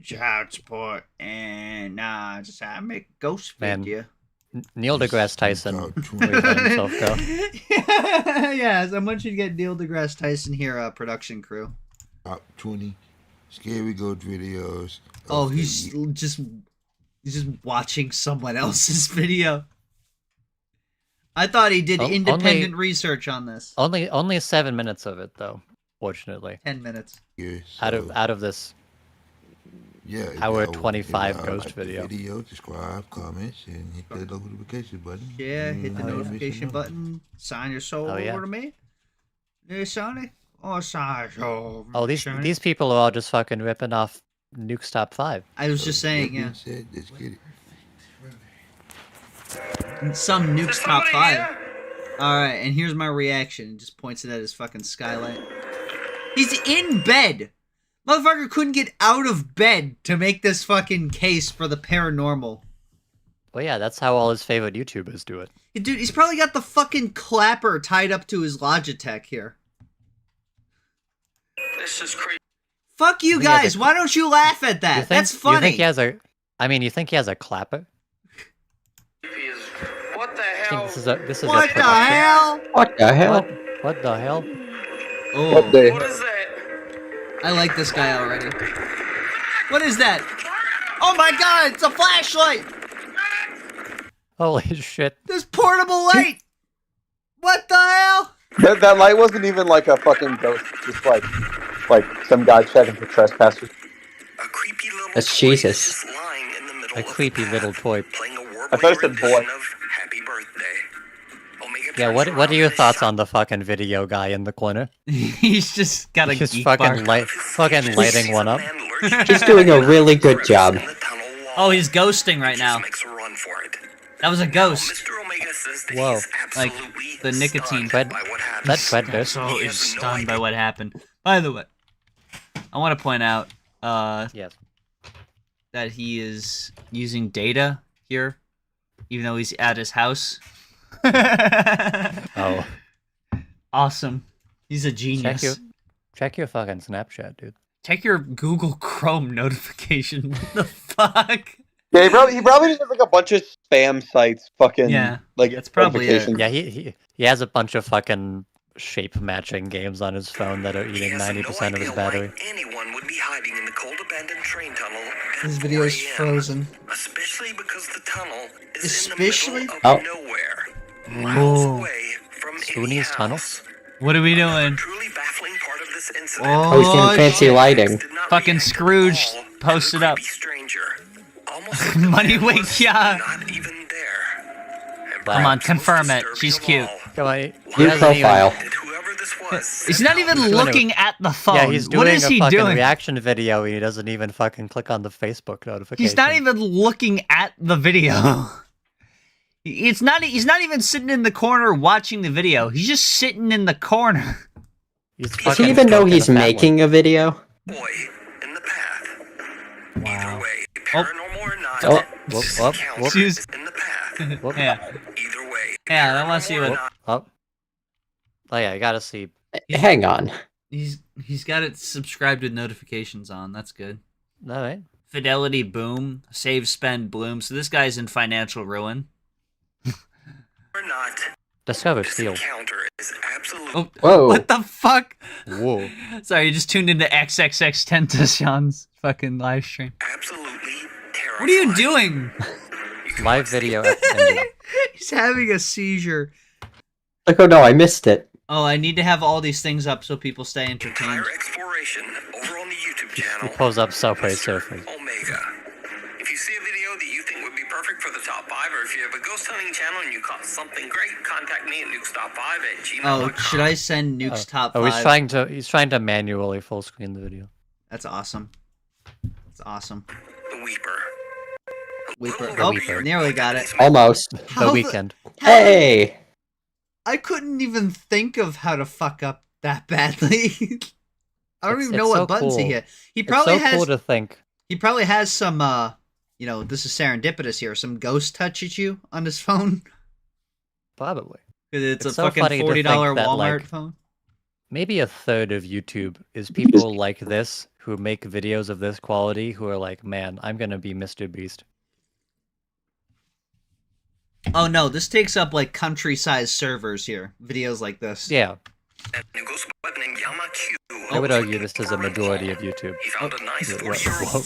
child support, and just I make a ghost video. Neil deGrasse Tyson. Himself go. Yeah, someone should get Neil deGrasse Tyson here, production crew. Top 20 scary ghost videos. Oh, he's just watching someone else's video. I thought he did independent research on this. Only 7 minutes of it though, fortunately. 10 minutes. Yes. Out of this Yeah. Hour 25 ghost like video. The video, subscribe, comments, and hit the notification button. Yeah, hit the notification button. Sign your soul over to me. Hey, Sonny. Oh, sign your Oh, these people are all just fucking ripping off Nuke's top 5. I was just saying, yeah. Said, let's get it. Some Nuke's top 5. Alright, and here's my reaction. He just points it at his fucking skylight. He's in bed! Motherfucker couldn't get out of bed to make this fucking case for the paranormal. Well, yeah, that's how all his favorite YouTubers do it. Dude, he's probably got the fucking clapper tied up to his Logitech here. This is crazy. Fuck you guys! Why don't you laugh at that? That's funny! You think he has a... I mean, you think he has a clapper? What the hell? This is what the hell? What the hell? What the hell? Oh. What is that? I like this guy already. What is that? Oh my god, it's a flashlight! Holy shit. This portable light! What the hell? That light wasn't even like a fucking ghost, just like some guy checking for trespassers. That's Jesus. A creepy little toy. I thought it said boy. Yeah, what are your thoughts on the fucking video guy in the corner? He's just got a He's geek fucking bar. fucking lighting one up. He's doing a really good job. Oh, he's ghosting right now. That was a ghost. Whoa. Like, the nicotine. That's Fred So is stunned by what happened. By the way, I want to point out yes. that he is using data here, even though he's at his house. Oh. Awesome. He's a genius. Check your fucking Snapchat, dude. Check your Google Chrome notification. What the fuck? Yeah, he probably just has like a bunch of spam sites. Fucking like that's probably it. notifications. Yeah, he has a bunch of fucking shape matching games on his phone that are eating 90% of his battery. Anyone would be hiding in the cold abandoned train tunnel. This video is frozen. Especially because the tunnel is Especially? in the middle of nowhere. Miles away from any Spoonie's tunnel? What are we doing? Truly baffling part of this incident. Oh, he's getting fancy lighting. Fucking Scrooge posted up. Money wink, yeah. Come on, confirm it. She's cute. Come on. New profile. He's not even looking at the phone. Yeah, he's doing what is a he fucking doing? reaction video and he doesn't even fucking click on the Facebook notification. He's not even looking at the video. He's not even sitting in the corner watching the video. He's just sitting in the corner. Does he even know he's making a video? Boy in the path. Wow. Either way, paranormal or not. Oh. Whoop. In the path. Yeah. Either way. Yeah, I want to see what. Oh yeah, I gotta see. Hang on. He's got it subscribed with notifications on. That's good. All right. Fidelity boom, save spend bloom. So this guy's in financial ruin. Or not. Discover steal. Oh, whoa! What the fuck? Whoa! Sorry, you just tuned into XXX Tentacion's fucking live stream. Absolutely terrifying. What are you doing? Live video ending. He's having a seizure. Like, oh no, I missed it. Oh, I need to have all these things up so people stay entertained. Entire exploration over on the YouTube channel. He pulls up Subway Surfers. Omega. If you see a video that you think would be perfect for the top 5, or if you have a ghost hunting channel and you caught something great, contact me at nukestop5@gmail.com. Oh, should I send Nuke's top 5? Oh, he's trying to manually full screen the video. That's awesome. That's awesome. The Weeper. Oh, nearly got it. Almost. The Weekend. Hey! I couldn't even think of how to fuck up that badly. I don't even know what buttons he hit. He probably it's so has. cool to think. He probably has some. This is serendipitous here. Some ghost touch at you on his phone. Probably. It's a so fucking funny to $40 think that, Walmart phone. Maybe a third of YouTube is people like this who make videos of this quality who are like, man, I'm gonna be Mr. Beast. Oh no, this takes up like country-sized servers here. Videos like this. Yeah. I I would argue this is a majority of YouTube.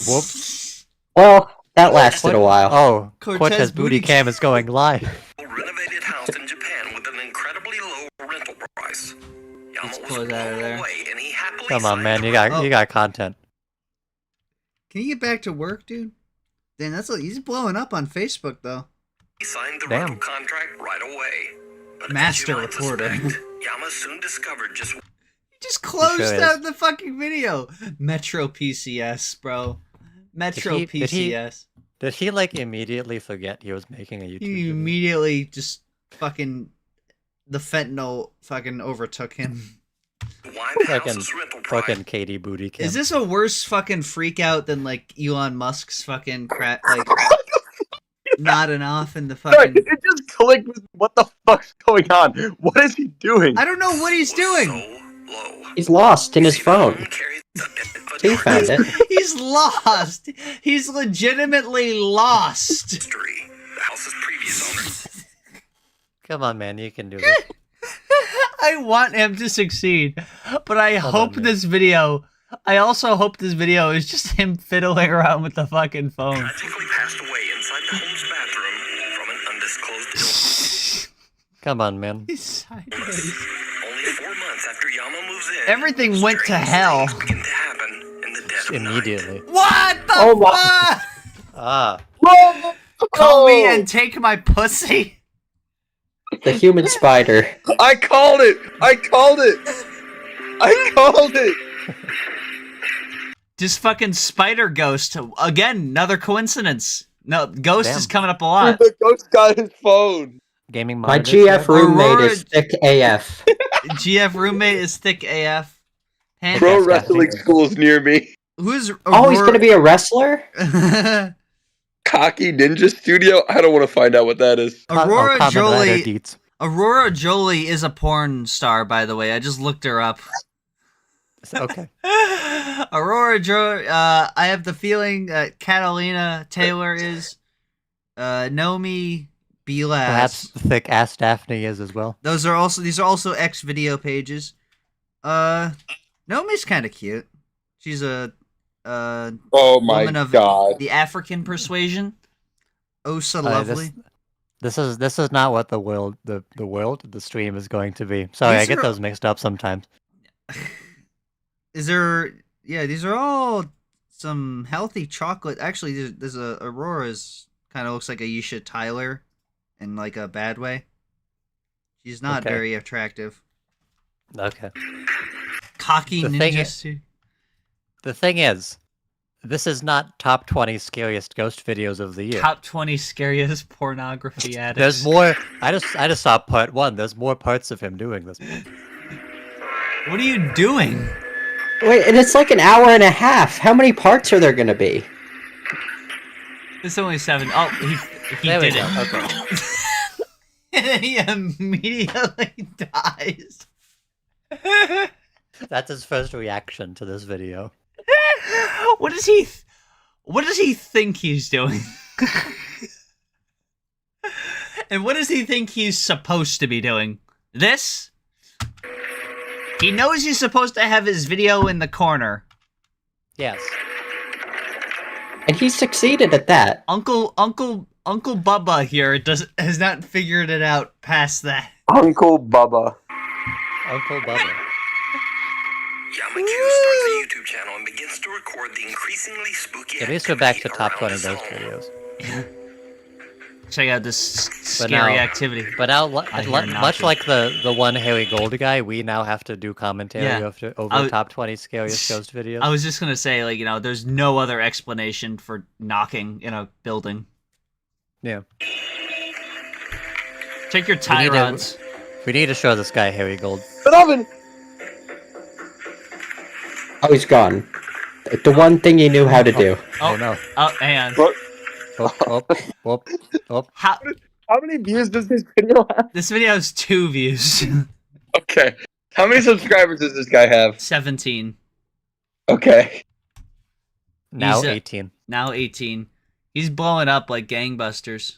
Whoops. Well, that lasted a while. Oh, Cortez Cortez Booty Cam is going live. Renovated house in Japan with an incredibly low rental price. Let's close out of there. Come on, man, you got content. Can you get back to work, dude? Damn, he's blowing up on Facebook though. He signed the rental contract right away. But Master reporter. Yama soon discovered just. He just closed out the fucking video. Metro PCS, bro. Metro PCS. Did he like immediately forget he was making a YouTube video? He immediately just fucking the fentanyl fucking overtook him. Fucking Katie Booty Cam. Is this a worse fucking freak out than like Elon Musk's fucking crap like nodding off in the fucking It just clicked with what the fuck's going on? What is he doing? I don't know what he's doing. He's lost in his phone. He found it. He's lost. He's legitimately lost. The house's previous owner. Come on, man, you can do this. I want him to succeed, but I also hope this video is just him fiddling around with the fucking phone. Tragically passed away inside the home's bathroom from an undisclosed illness. Come on, man. He's sideways. Only 4 months after Yama moves in, Everything went to hell. begin to happen in the dead of Immediately. What the fuck? Ah. Call me and take my pussy. The human spider. I called it! I called it! Just fucking spider ghost. Again, another coincidence. No, ghost is coming up a lot. The ghost got his phone. Gaming My monitor. GF roommate is thick AF. GF roommate is thick AF. Pro wrestling school's near me. Who's Oh, he's gonna be a wrestler? Cocky Ninja Studio? I don't want to find out what that is. Aurora Jolie is a porn star, by the way. I just looked her up. Okay. Aurora Jolie. I have the feeling that Catalina Taylor is. Nomi Bilas. Perhaps thick ass Daphne is as well. These are also X video pages. Nomi's kind of cute. She's a oh my woman of god, the African persuasion. Oh, so lovely. This is not what the stream is going to be. Sorry, I get those mixed up sometimes. These are all some healthy chocolate. Actually, there's a Aurora's kind of looks like Aisha Tyler in like a bad way. She's not very attractive. Okay. Cocky ninja. The thing is, this is not top 20 scariest ghost videos of the year. Top 20 scariest pornography addicts. There's more. I just saw part 1. There's more parts of him doing this. What are you doing? Wait, and it's like an hour and a half. How many parts are there gonna be? It's only 7. Oh, he did it. Okay. And then he immediately dies. That's his first reaction to this video. What does he think he's doing? And what does he think he's supposed to be doing? This? He knows he's supposed to have his video in the corner. Yes. And he succeeded at that. Uncle Bubba here has not figured it out past that. Uncle Bubba. Uncle Bubba. Yama Q starts a YouTube channel and begins to record the increasingly spooky At least we're back to top 20 ghost videos. Check out this scary activity. But now, much like the one Harry Gold guy, we now have to do commentary over top 20 scariest ghost videos. I was just gonna say, like, there's no other explanation for knocking in a building. Yeah. Check your tie rods. We need to show this guy Harry Gold. An oven! Oh, he's gone. The one thing he knew how to do. Oh no. Oh, hang on. How many views does this video have? This video has 2 views. Okay. How many subscribers does this guy have? 17. Okay. Now 18. Now 18. He's blowing up like gangbusters.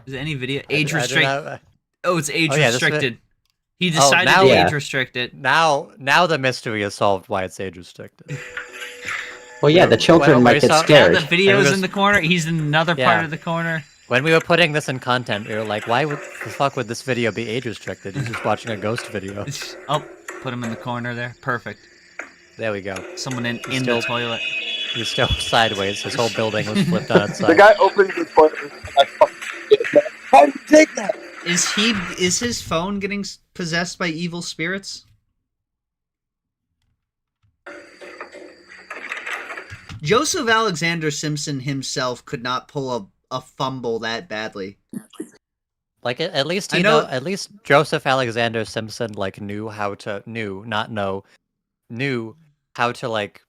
Is there any video? Age restricted. Oh, it's age restricted. He decided to age restrict it. Now the mystery is solved why it's age restricted. Well, yeah, the children might get scared. Now the video's in the corner. He's in another part of the corner. When we were putting this in content, we were like, why the fuck would this video be age restricted? He's just watching a ghost video. Oh, put him in the corner there. Perfect. There we go. Someone in the toilet. He's still sideways. His whole building was flipped on its side. The guy opened the toilet. I fucking did it, man. How did you take that? Is his phone getting possessed by evil spirits? Joseph Alexander Simpson himself could not pull a fumble that badly. Like at least at least Joseph Alexander Simpson like knew how to like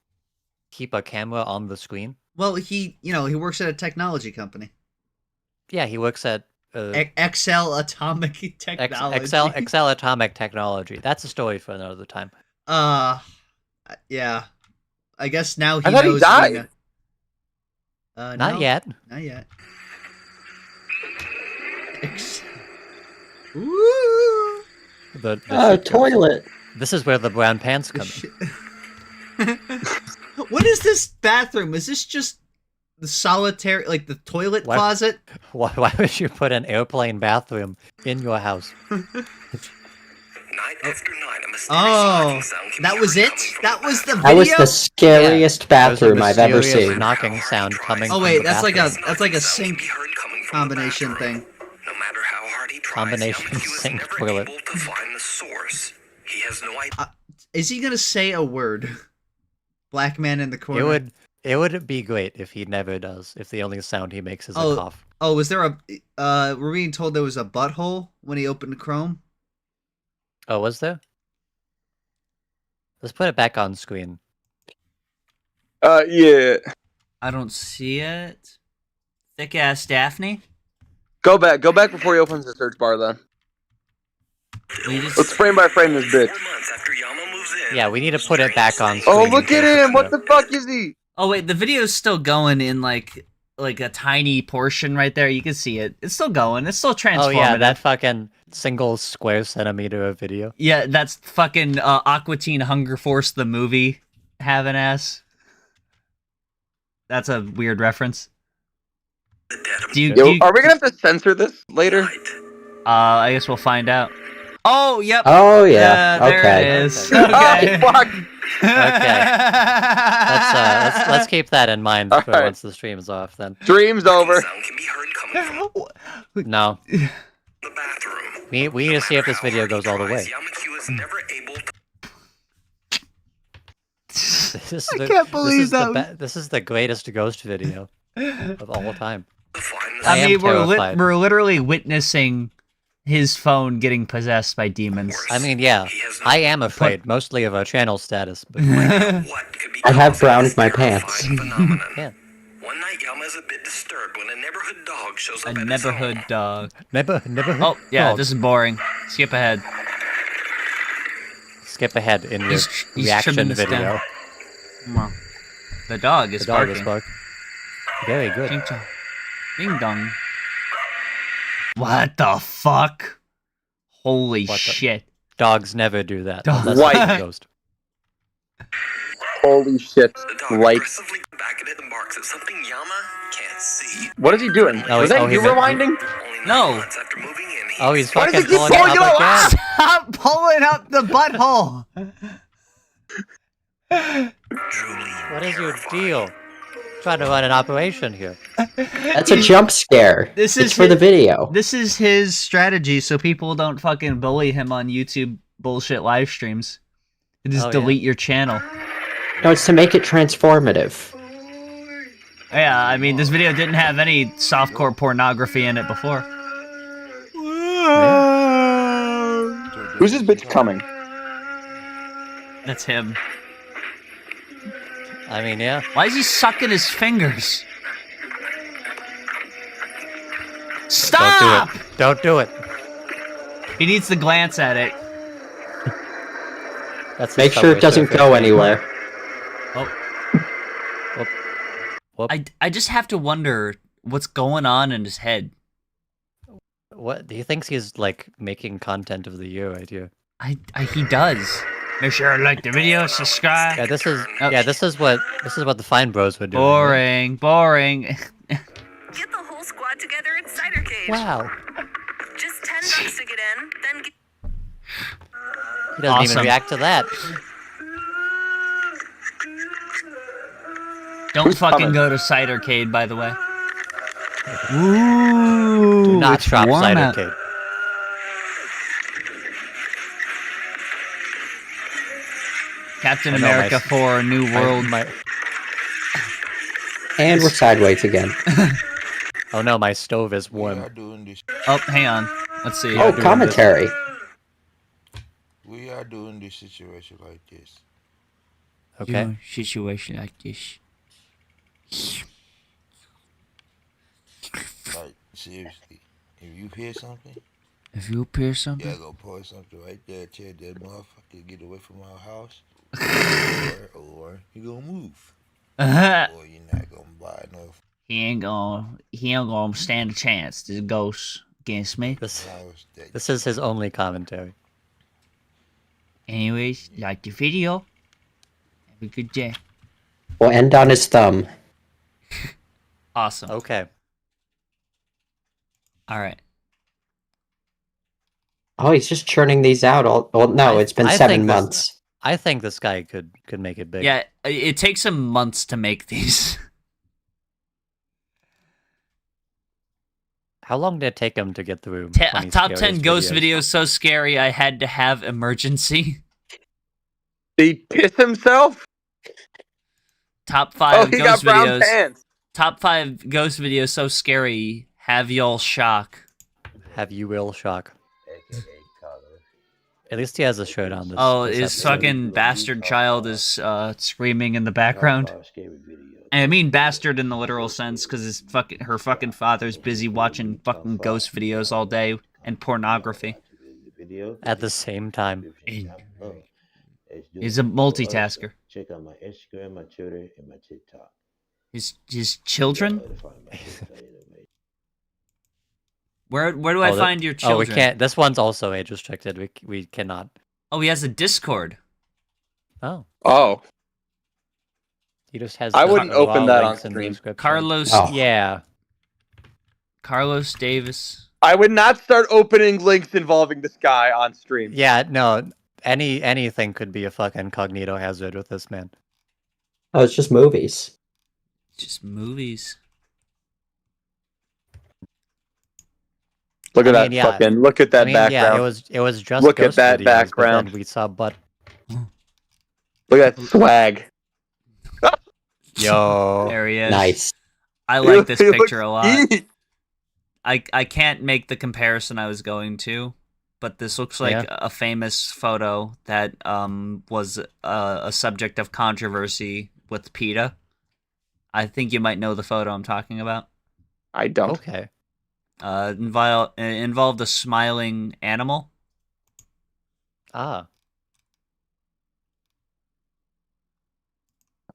keep a camera on the screen. Well, he works at a technology company. Yeah, he works at Excel Atomic Technology. Excel Atomic Technology. That's a story for another time. Yeah. I guess now he I thought knows. he died. Not yet. Not yet. Ooh. The toilet. This is where the brown pants come in. What is this bathroom? Is this just the solitary, like the toilet closet? Why would you put an airplane bathroom in your house? Oh, that was it? That was the video? That was the scariest bathroom I've ever Mysterious seen. knocking sound coming. Oh wait, from the that's like a sink combination thing. Combination sink toilet. Is he gonna say a word? Black man in the corner. It would be great if he never does. If the only sound he makes is a cough. Oh, was there we're being told there was a butthole when he opened Chrome? Oh, was there? Let's put it back on screen. Yeah. I don't see it. Thick ass Daphne. Go back before he opens the search bar then. Let's frame by frame this bitch. Yeah, we need to put it back on screen. Oh, look at him! What the fuck is he? Oh wait, the video's still going in like a tiny portion right there. You can see it. It's still going. It's still transformative. Oh yeah, that fucking single square centimeter of video. Yeah, that's fucking Aqua Teen Hunger Force the movie having ass. That's a weird reference. Are we gonna have to censor this later? I guess we'll find out. Oh, yep. Oh yeah. There Okay. it is. Oh, Okay. fuck. Okay. Let's keep that in mind for once the stream is off. Then stream's over. No. We need to see if this video goes all the way. I can't believe that. This is the greatest ghost video of all time. I mean, we're literally witnessing his phone getting possessed by demons. I mean, yeah, I am afraid, mostly of our channel status. But I have browned my pants. Yeah. One night, Yama is a bit disturbed when a neighborhood dog shows up A at neighborhood dog. Neighborhood. Oh, yeah, dog. this is boring. Skip ahead. Skip ahead in your He's reaction trimming this video. down. Come on. The dog is barking. Very good. Ding dong. Ding dong. What the fuck? Holy shit. Dogs never do that. Dog. Unless it's White. a ghost. Holy shit. Like, back at it and barks at something Yama can't see. what is he doing? Oh, Was oh, that you he's- rewinding? No. Oh, he's Why does fucking he keep pulling it pulling it up up? again. Stop pulling up the butthole. What is your deal? Trying to run an operation here. That's a jump scare. This It's is for the video. This is his strategy, so people don't fucking bully him on YouTube bullshit live streams. And just Oh, yeah. delete your channel. No, it's to make it transformative. Yeah, I mean, this video didn't have any softcore pornography in it before. Who's this bitch coming? That's him. I mean, yeah. Why is he sucking his fingers? Stop! Don't do it. He needs to glance at it. That's Make sure it doesn't go anywhere. I just have to wonder what's going on in his head. What he thinks he's like making content of the year right here. He does. Make sure you like the video, subscribe. Yeah, this is what the Fine Bros would do. Boring, boring. Get the whole squad together in Cider Cage. Wow. Just $10 to get in, then get... He doesn't even react to that. Don't fucking go to Cidercade, by the way. Ooh, Do not it's shop warm out. Cidercade. Captain Oh, no, America 4, New World. And we're sideways again. Oh no, my stove is warm. Oh, hang on. Let's see. Oh, commentary. We are doing this situation like this. Okay. Situation like this. Like, seriously. If you hear something, you hear something, yeah, go pour something right there. Tell that motherfucker get away from our house. or you gonna move. Or you're not gonna buy no. He ain't gonna stand a chance. This ghost against me. This is his only commentary. Anyways, like the video. Have a good day. We'll end on his thumb. Awesome. Okay. All right. Oh, he's just churning these out. Well, no, it's been 7 months. I think this guy could make it big. Yeah, it takes him months to make these. How long did it take him to get through? Top 10 ghost videos so scary I had to have emergency. Did he piss himself? Top 5 he ghost got brown videos. pants. Top 5 ghost videos so scary. Have y'all shock. Have you will shock. At least he has a shirt on. His episode. fucking bastard child is screaming in the background. And I mean bastard in the literal sense because her fucking father's busy watching fucking ghost videos all day and pornography. At the same time. He's a multitasker. Check out my Instagram, my Twitter, and my TikTok. His children? Where do I find your children? Oh, we can't. This one's also age restricted. We cannot. Oh, he has a Discord. Oh. Oh. He just has. I wouldn't open that on stream. Carlos. Oh. Yeah. Carlos Davis. I would not start opening links involving this guy on stream. Yeah. No. Anything could be a fucking cognito hazard with this man. Oh, it's just movies. Just movies. Look at that fucking. Look at that background. Yeah, it was just. Look at that background. We saw butt. Look at that swag. Yo. There he is. Nice. I like this picture a lot. I can't make the comparison I was going to, but this looks like a famous photo that was a subject of controversy with PETA. I think you might know the photo I'm talking about. I don't. Okay. Involved a smiling animal. Ah.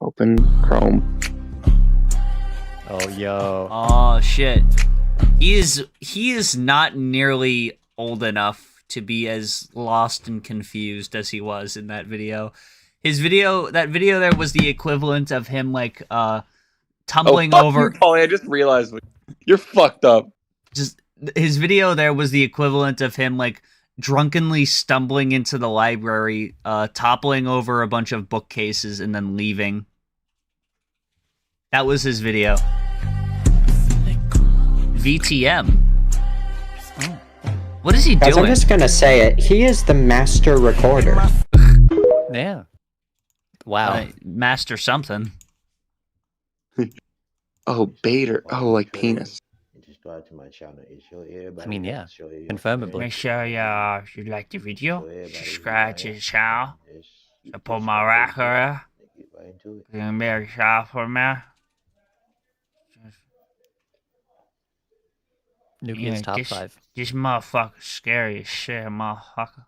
Open Chrome. Oh, yo. Oh, shit. He is not nearly old enough to be as lost and confused as he was in that video. That video there was the equivalent of him, like, tumbling over... You, Paulie, I just realized you're fucked up. Just his video there was the equivalent of him, like, drunkenly stumbling into the library, toppling over a bunch of bookcases, and then leaving. That was his video. VTM. Oh. What is he doing? Guys, I'm just gonna say it. He is the master recorder. Yeah. Wow. Master something. Oh, Bader. Oh, like penis. Subscribe to my channel. I mean, yeah. Confirmably. Make sure you like the video. Subscribe to the channel. Support my record. Gonna be a shot for me. Nucleus top 5. This motherfucker scary as shit, motherfucker.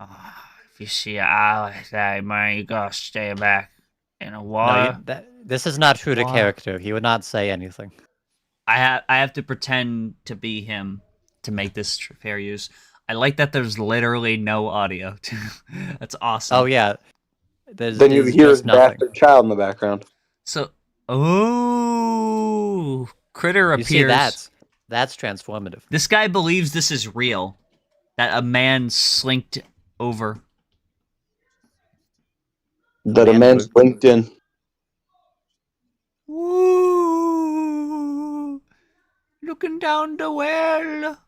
If you see an eye like that, man, you gotta stay back in the water. No, this is not true to character. He would not say anything. I have to pretend to be him to make this fair use. I like that there's literally no audio. That's awesome. Oh, yeah. Then you hear his bastard child in the background. So, Critter appears. You see, that's transformative. This guy believes this is real. That a man slinked over. That a man's LinkedIn. Looking down the well.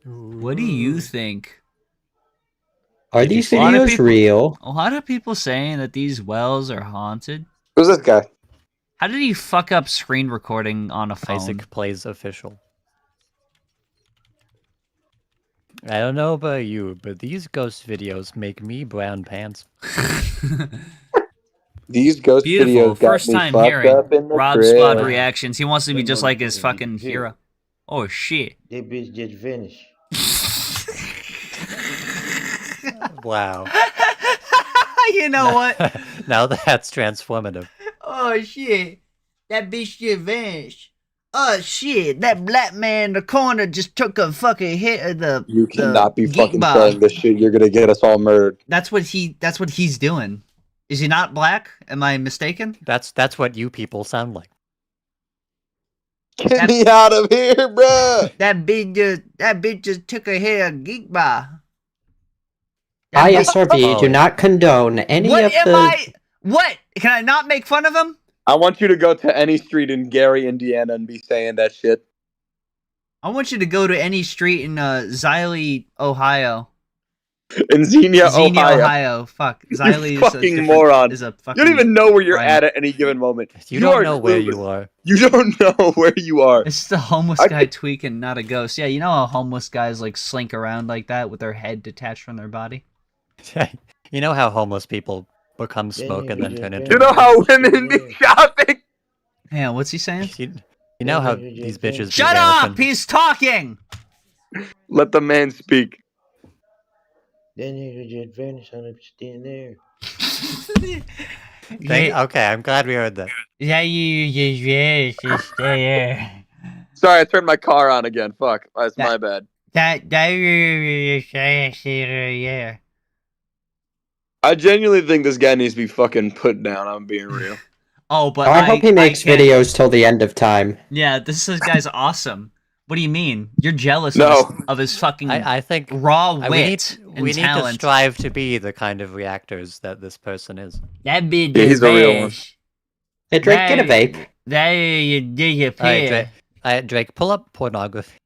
What do you think? Are these videos real? A lot of people saying that these wells are haunted. Who's this guy? How did he fuck up screen recording on a phone? Isaac plays official. I don't know about you, but these ghost videos make me brown pants. These ghost Beautiful. videos got First me time fucked hearing up in the Rob crib. Squad reactions. He wants to be just like his fucking hero. Oh shit. That bitch just vanished. Wow. You know what? Now that's transformative. Oh shit. That bitch just vanished. Oh shit. That black man in the corner just took a fucking hit of the You cannot be geek fucking bar. saying this shit. You're gonna get us all murdered. That's what he's doing. Is he not black? Am I mistaken? That's what you people sound like. Get me out of here, bruh. That bitch just took a hit of geek bar. ISRB do not condone any What of am the... I? What? Can I not make fun of him? I want you to go to any street in Gary, Indiana, and be saying that shit. I want you to go to any street in Xylee, Ohio. In Xenia, Ohio. Fuck. Xylee You fucking is moron. Is a fucking You don't even know where you're crime. at any given moment. You don't are know where clueless. you are. You don't know where you are. It's the homeless guy tweaking, not a ghost. Yeah, you know how homeless guys like slink around like that with their head detached from their body? You know how homeless people become smoke and then turn into... You know how women be shopping? Yeah, what's he saying? You know how these bitches... Shut up! He's talking! Let the man speak. That nigga just vanished on up stand there. Okay, I'm glad we heard that. Yeah, you just there. Sorry, I turned my car on again. Fuck. That's my bad. Yeah. I genuinely think this guy needs to be fucking put down. I'm being real. Oh, but I hope he makes videos till the end of time. Yeah, this guy's awesome. What do you mean? You're jealous No. of his fucking I think raw we wit need, and we need to talent. strive to be the kind of reactors that this person is. That bitch Yeah, he's a real one. Hey, Drake, get a vape. There you disappear. Drake, pull up pornography.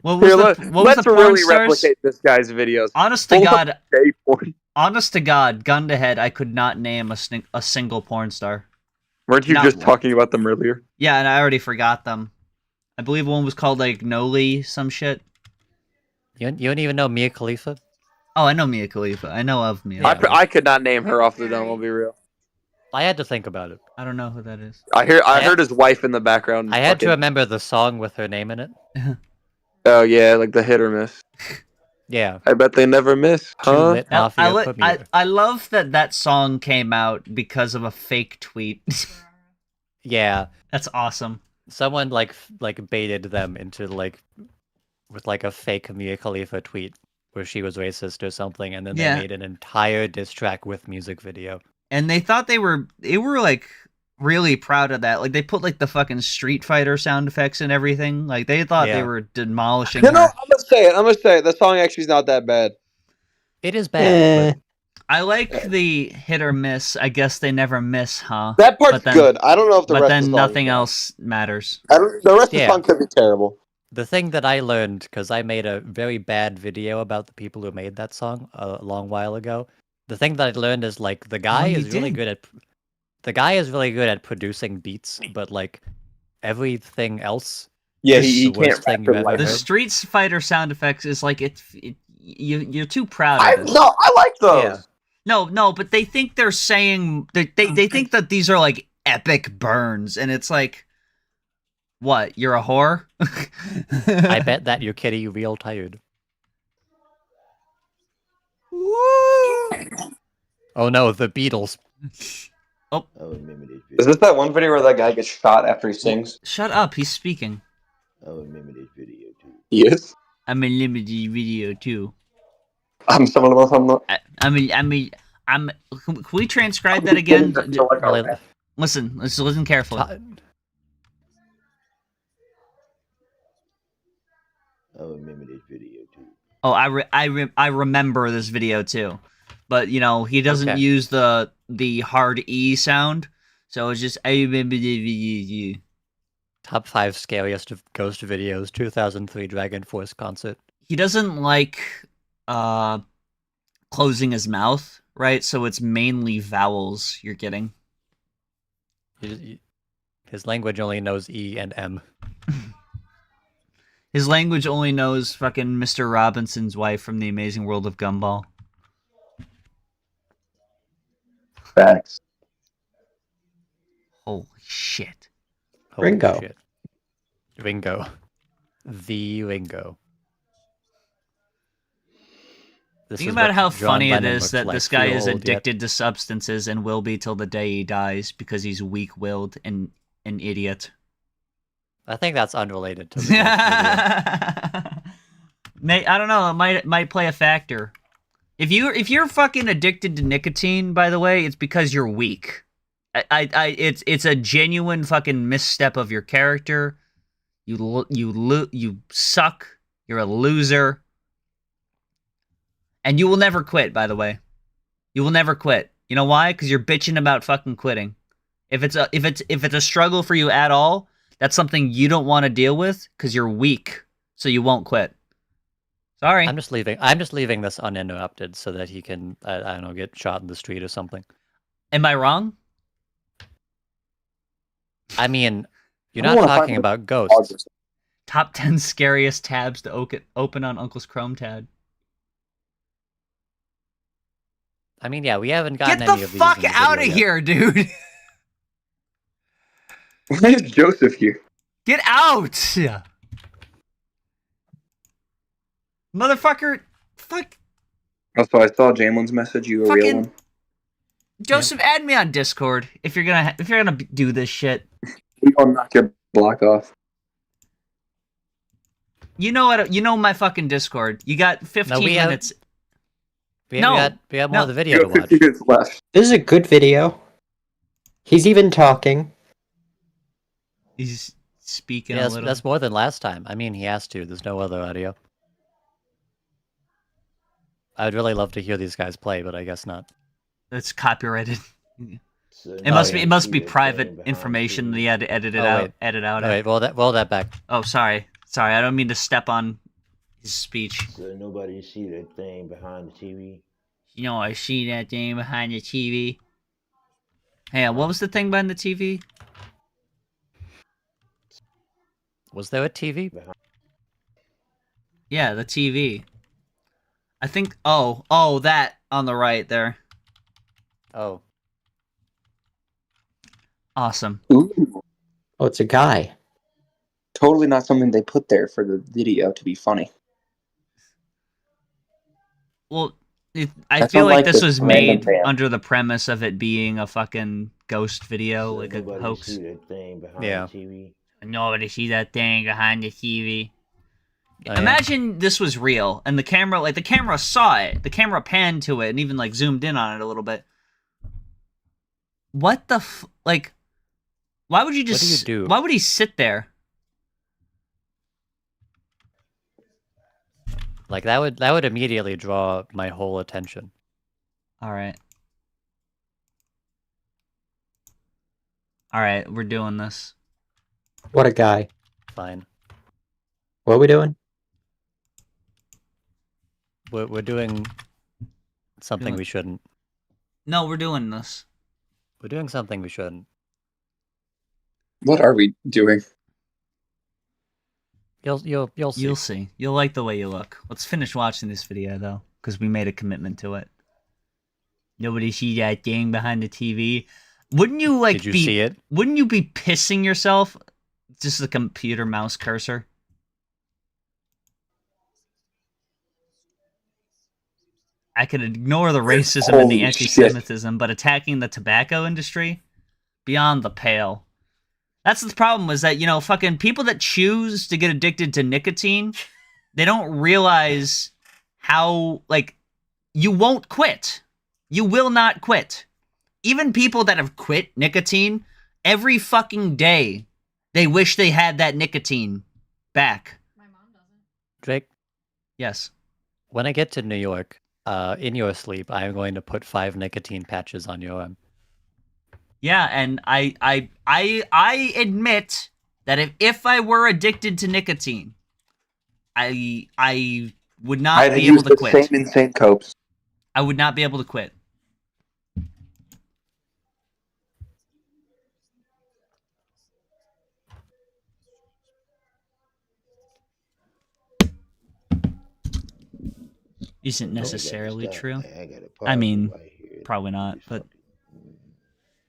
What was Here, the porn really stars? replicate this guy's videos. Honest to Pull God, up gay porn. honest to God, gun to head, I could not name a single porn star. Weren't you Not just one. talking about them earlier? Yeah, and I already forgot them. I believe one was called like Noli, some shit. You don't even know Mia Khalifa? Oh, I know Mia Khalifa. I know of Mia. I could not name her off the dome. I'll be real. I had to think about it. I don't know who that is. I heard his wife in the background. I had to fucking- remember the song with her name in it. Oh yeah, like the hit or miss. Yeah. I bet they never miss, huh? Lit Mafia put me there. I love that song came out because of a fake tweet. Yeah. That's awesome. Someone like baited them into with like a fake Mia Khalifa tweet where she was racist or something, and then Yeah. they made an entire diss track with music video. And they thought they were like really proud of that. Like they put like the fucking Street Fighter sound effects and everything. Like they thought they Yeah. were demolishing You know, her. I'm gonna say it. The song actually is not that bad. It is bad. I like the hit or miss. I guess they never miss, huh? That part's But then- good. I don't know if the but rest then of the song nothing else matters. The rest of the Yeah. song could be terrible. The thing that I learned, because I made a very bad video about the people who made that song a long while ago. The thing that I learned is like the guy you is really did? good at the guy is really good at producing beats, but like everything else. Yeah, is he the worst can't thing rap you've it ever like The heard. Street Fighter sound effects is like you're too proud I of it. like those. Yeah. No, but they think they're saying they think that these are like epic burns, and it's like, what? You're a whore? I bet that your kitty real tired. Oh no, the Beatles. Oh, I remember this Is video. this that one video where that guy gets shot after he sings? shut up! He's speaking. I remember this video too. He is. I'm a limited video too. I'm someone else. I'm not. I'm. Can we transcribe that again? Listen, let's listen carefully. I remember this video too. Oh, I remember this video too, but you know he doesn't Okay. use the hard E sound, so it's just I remember the video. Top 5 scariest of ghost videos, 2003 Dragon Force concert. He doesn't like closing his mouth, right? So it's mainly vowels you're getting. His language only knows E and M. His language only knows fucking Mr. Robinson's wife from The Amazing World of Gumball. Facts. Holy shit. Holy Ringo. Shit. Ringo. The Ringo. Think about how funny it is that this guy is addicted to substances and will be till the day he dies because he's weak-willed and an idiot. I think that's unrelated to the I don't know. It might play a factor. If you're fucking addicted to nicotine, by the way, it's because you're weak. It's a genuine fucking misstep of your character. You suck. You're a loser. And you will never quit, by the way. You will never quit. You know why? Because you're bitching about fucking quitting. If it's a struggle for you at all, that's something you don't want to deal with because you're weak, so you won't quit. Sorry. I'm just leaving this uninterrupted so that he can, I don't know, get shot in the street or something. Am I wrong? I mean, you're not talking about ghosts. Top 10 scariest tabs to open on Uncle's Chrome tab. I mean, yeah, we haven't gotten Get any the of these. fuck out of here, dude! Why is Joseph here? Get out! Motherfucker! Fuck! Also, I saw Jalen's message. You a real one? Joseph, add me on Discord if you're gonna do this shit. We gonna knock your block off. You know what? You know my fucking Discord. You got 15 minutes. We got more of the video to watch. 15 minutes left. This is a good video. He's even talking. He's speaking Yeah, a little. that's more than last time. I mean, he has to. There's no other audio. I'd really love to hear these guys play, but I guess not. It's copyrighted. It must be private information. They had to edit it out. Edit out. All right, roll that back. Oh, sorry. I don't mean to step on his speech. So nobody see that thing behind the TV? You know, I see that thing behind the TV. Hey, what was the thing behind the TV? Was there a TV? Yeah, the TV. I think. Oh, that on the right there. Oh. Awesome. Ooh. Oh, it's a guy. Totally not something they put there for the video to be funny. Well, I feel like this was made under the premise of it being a fucking ghost video, So like a nobody hoax. see that thing behind Yeah. the TV? Nobody see that thing behind the TV. Oh, yeah. Imagine this was real, and the camera saw it. The camera panned to it, and even like zoomed in on it a little bit. What the why would you just? What do you do? Why would he sit there? Like that would immediately draw my whole attention. All right, we're doing this. What a guy. Fine. What are we doing? We're doing something we shouldn't. No, we're doing this. We're doing something we shouldn't. What are we doing? You'll see. You'll see. You'll like the way you look. Let's finish watching this video though, because we made a commitment to it. Nobody see that thing behind the TV. Wouldn't you Did you see it? Wouldn't you be pissing yourself? Just the computer mouse cursor. I could ignore the racism and the Holy anti-Semitism, but attacking the tobacco industry? Beyond the pale. That's the problem, is that, fucking people that choose to get addicted to nicotine, they don't realize how, you won't quit. You will not quit. Even people that have quit nicotine, every fucking day, they wish they had that nicotine back. Drake? Yes. When I get to New York, in your sleep, I am going to put 5 nicotine patches on your arm. Yeah, and I admit that if I were addicted to nicotine, I would not be able to quit. Same insane copes. I would not be able to quit. Isn't necessarily true. I mean, probably not, but...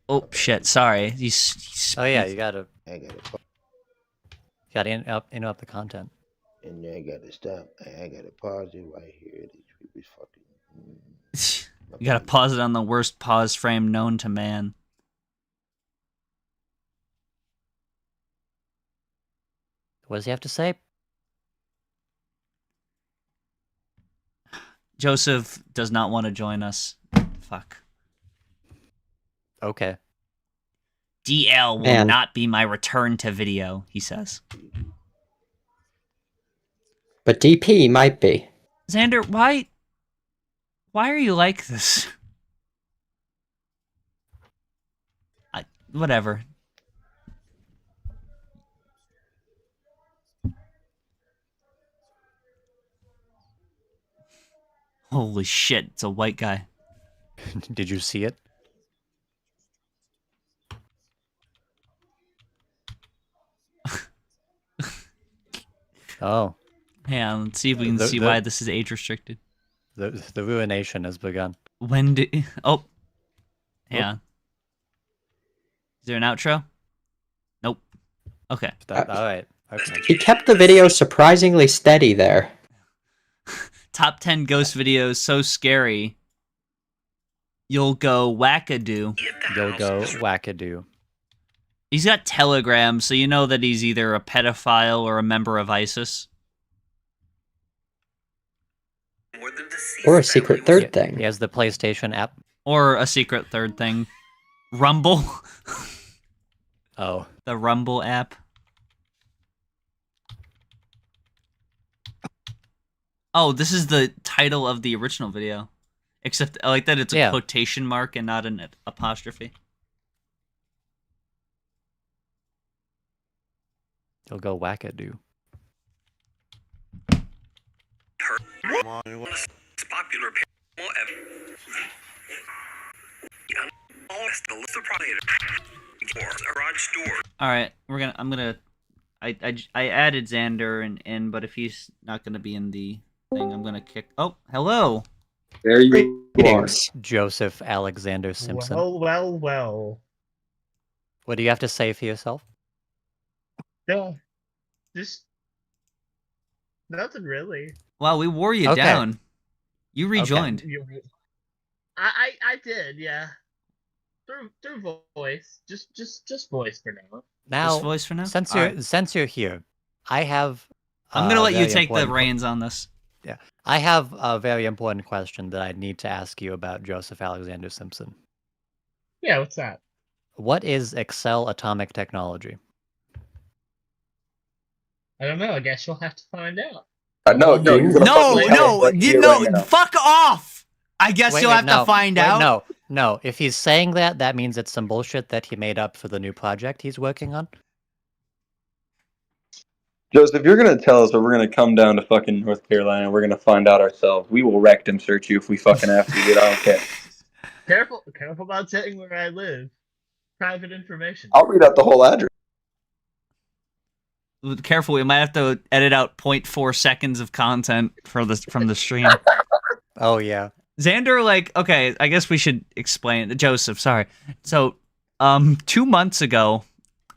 Oh, shit, sorry. Oh, yeah, you gotta interrupt the content. And then I gotta stop. I gotta pause it right here. These people's fucking... You gotta pause it on the worst pause frame known to man. What does he have to say? Joseph does not want to join us. Fuck. Okay. DL will not be my return to video, he says. But DP might be. Xander, why are you like this? Whatever. Holy shit, it's a white guy. Did you see it? Oh. Yeah, let's see if we can see why this is age restricted. The ruination has begun. When did... Oh. Yeah. Is there an outro? Nope. Okay. Alright. Okay. He kept the video surprisingly steady there. Top 10 ghost videos so scary. You'll go wackadoo. You'll go wackadoo. He's got Telegram, so you know that he's either a pedophile or a member of ISIS. Or a secret third thing. He has the PlayStation app. Or a secret third thing. Rumble. Oh. The Rumble app. Oh, this is the title of the original video. Except I like that it's a quotation mark and not an apostrophe. He'll go wackadoo. Popular All right, I added Xander in, but if he's not gonna be in the thing, I'm gonna kick. Oh, hello. There you are, Joseph Alexander Simpson. Well. What do you have to say for yourself? No, just nothing really. Wow, we wore you down. You rejoined. Okay. I did, yeah. Through voice, just voice for now. Now, just voice for now. Since you're here, I have. I'm gonna let you take the reins on this. Yeah, I have a very important question that I need to ask you about Joseph Alexander Simpson. Yeah, what's that? What is Excel atomic technology? I don't know. I guess you'll have to find out. No, fuck off! I guess you'll have to find out. No. If he's saying that means it's some bullshit that he made up for the new project he's working on. Joseph, if you're gonna tell us that we're gonna come down to fucking North Carolina and we're gonna find out ourselves, we will rectum search you if we fucking have to. Dude, I don't care. Careful about saying where I live. Private information. I'll read out the whole address. Careful, we might have to edit out 0.4 seconds of content from the stream. Oh yeah. Xander, okay, I guess we should explain. Joseph, sorry. So, 2 months ago,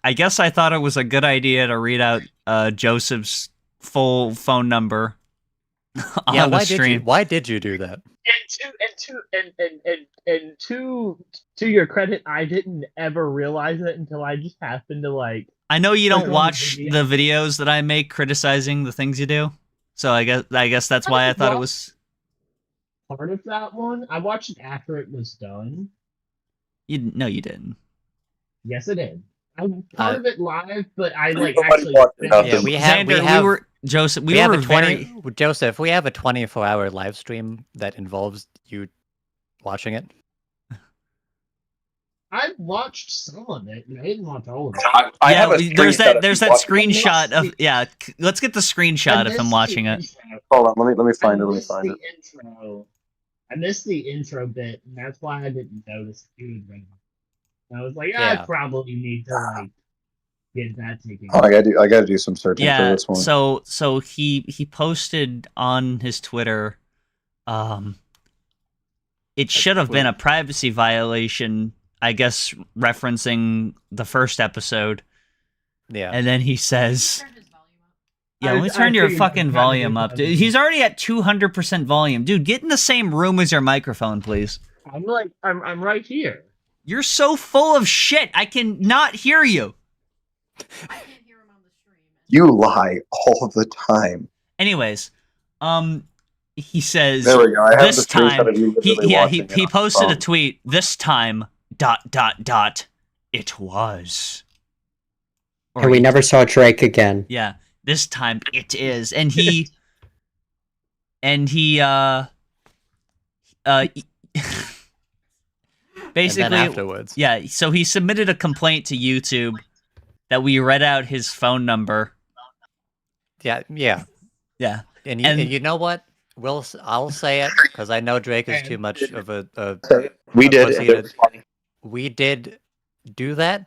I guess I thought it was a good idea to read out Joseph's full phone number on the stream. Why did you do that? And to your credit, I didn't ever realize it until I just happened to I know you don't watch the videos that I make criticizing the things you do, so I guess that's why I thought it was part of that one. I watched it after it was done. No, you didn't. Yes, I did. I was part of it live, but I actually. Yeah, Joseph. We have a 24-hour live stream that involves you watching it. I watched some of it. I didn't watch all of it. I have a there's that screenshot screenshot of let's get the screenshot of him watching it. Hold on, let me find it. Let me find it. Intro. I missed the intro bit, and that's why I didn't notice Dude right now. I was like, I probably need to like get that taken. Oh, I gotta do some searching for this one. So he posted on his Twitter, it should have been a privacy violation, I guess, referencing the first episode. Yeah. And then he says, let me turn your fucking volume up. Dude, he's already at 200% volume. Dude, get in the same room as your microphone, please. I'm right here. You're so full of shit. I can not hear you. You lie all the time. Anyways, he says, there we go. I have this the screenshot time, of you literally he posted a tweet, this time, ... it was. And we never saw Drake again. Yeah, this time it is. And he, basically, and then afterwards. Yeah, so he submitted a complaint to YouTube that we read out his phone number. Yeah. And you know what? I'll say it because I know Drake is too much of a we did. We did do that,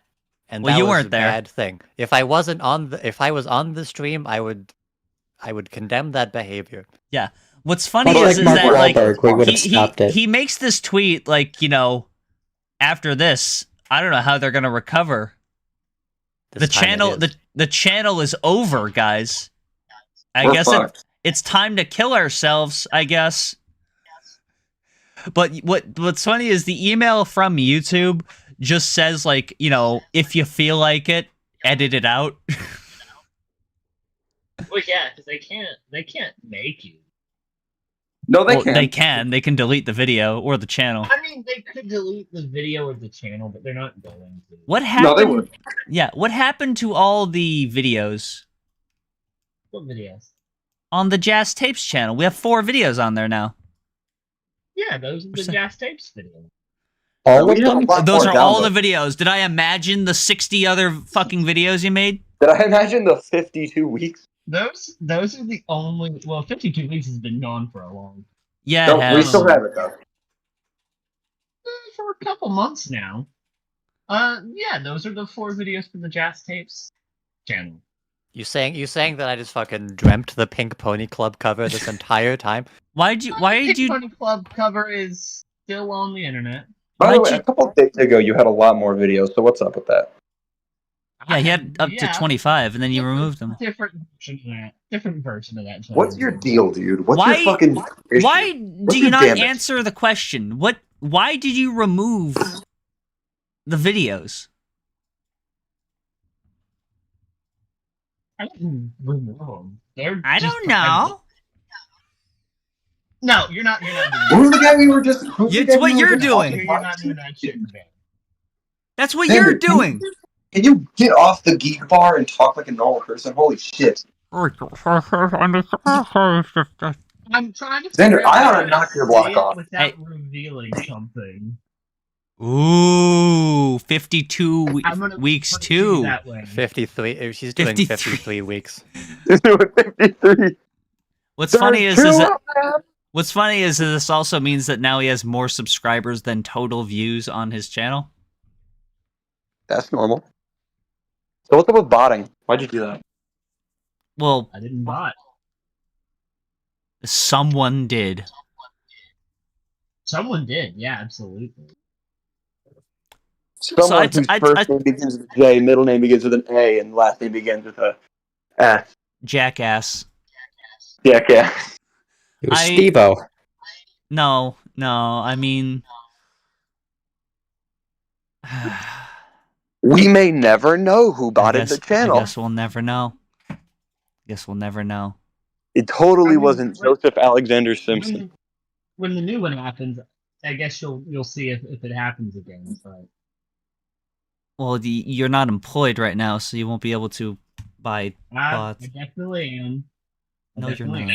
and well, that you was weren't a there. bad thing. If I was on the stream, I would condemn that behavior. Yeah. What's funny is that like we would have stopped it. He makes this tweet like, after this, I don't know how they're gonna recover. The channel is over, guys. I guess it's time to kill ourselves, I guess. But what's funny is the email from YouTube just says like, if you feel like it, edit it out. Well, yeah, because they can't make you. No, they can't. They can. They can delete the video or the channel. I mean, they could delete the video or the channel, but they're not going to. What happened? No, they would. Yeah, what happened to all the videos? What videos? On the Jazz Tapes channel. We have 4 videos on there now. Yeah, those are the Jazz Tapes videos. All of them? Those are all the videos. Did I imagine the 60 other fucking videos you made? Did I imagine the 52 weeks? Those are the only. Well, 52 weeks has been gone for a long. Yeah, it has. We still have it though. For a couple months now. Yeah, those are the 4 videos for the Jazz Tapes channel. You saying that I just fucking dreamt the Pink Pony Club cover this entire time? Why did you? Pink Pony Club cover is still on the internet. By the way, a couple of days ago, you had a lot more videos. So what's up with that? Yeah, he had up to 25, and then you removed them. Different version of that. What's your deal, dude? What's your fucking issue? Why do you not answer the question? Why did you remove the videos? I didn't remove them. I don't know. No, you're not doing that. Who's the guy we were just? It's what you're doing. You're not doing that shit, man. That's what you're doing. Can you get off the geek bar and talk like a normal person? Holy shit. I'm trying to. Xander, I ought to knock your block off. Without revealing something. Ooh, 52 weeks too. 53. She's doing 53 weeks. She's doing 53. What's funny is this also means that now he has more subscribers than total views on his channel. That's normal. So what's up with botting? Why'd you do that? Well, I didn't bot. Someone did. Someone did, yeah, absolutely. Someone whose first name begins with a J, middle name begins with an A, and last name begins with a S. Jackass. Jackass. It was Steve-O. No, I mean... We may never know who botted the channel. I guess we'll never know. It totally wasn't Joseph Alexander Simpson. When the new one happens, I guess you'll see if it happens again. But... Well, you're not employed right now, so you won't be able to buy bots. I definitely am. No, you're not.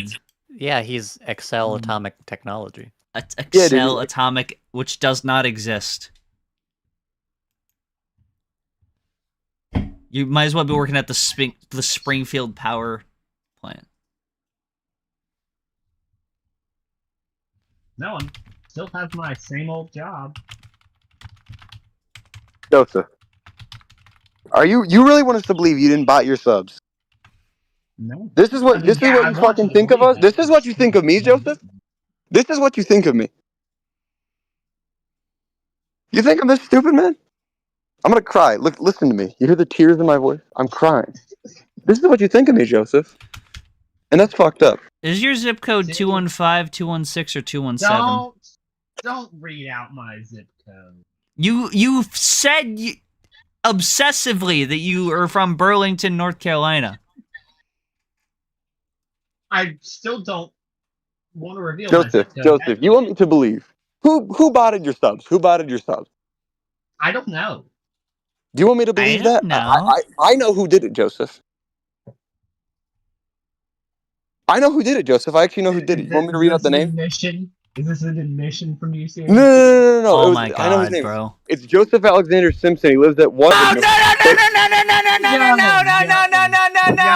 Yeah, he's Excel Atomic Technology. Excel Atomic, which does not exist. You might as well be working at the Springfield power plant. No, I still have my same old job. Joseph, you really want us to believe you didn't bot your subs? No. This is what you fucking think of us? This is what you think of me, Joseph? This is what you think of me. You think I'm this stupid, man? I'm gonna cry. Look, listen to me. You hear the tears in my voice? I'm crying. This is what you think of me, Joseph. And that's fucked up. Is your zip code 215, 216, or 217? Don't read out my zip code. You said obsessively that you are from Burlington, North Carolina. I still don't want to reveal my zip code. Joseph, you want me to believe? Who botted your subs? Who botted your subs? I don't know. Do you want me to believe that? I know who did it, Joseph. I know who did it, Joseph. I actually know who did it. You want me to read out the name? Admission? Is this an admission from you? No. Oh my God, I know his name. Bro. It's Joseph Alexander Simpson. He lives at one. Oh, no.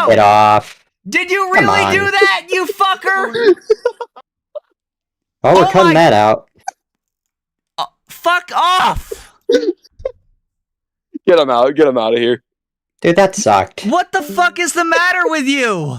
Get off. Did you really do that, you fucker? Oh, we're cutting that out. Fuck off. Get him out. Get him out of here. Dude, that sucked. What the fuck is the matter with you?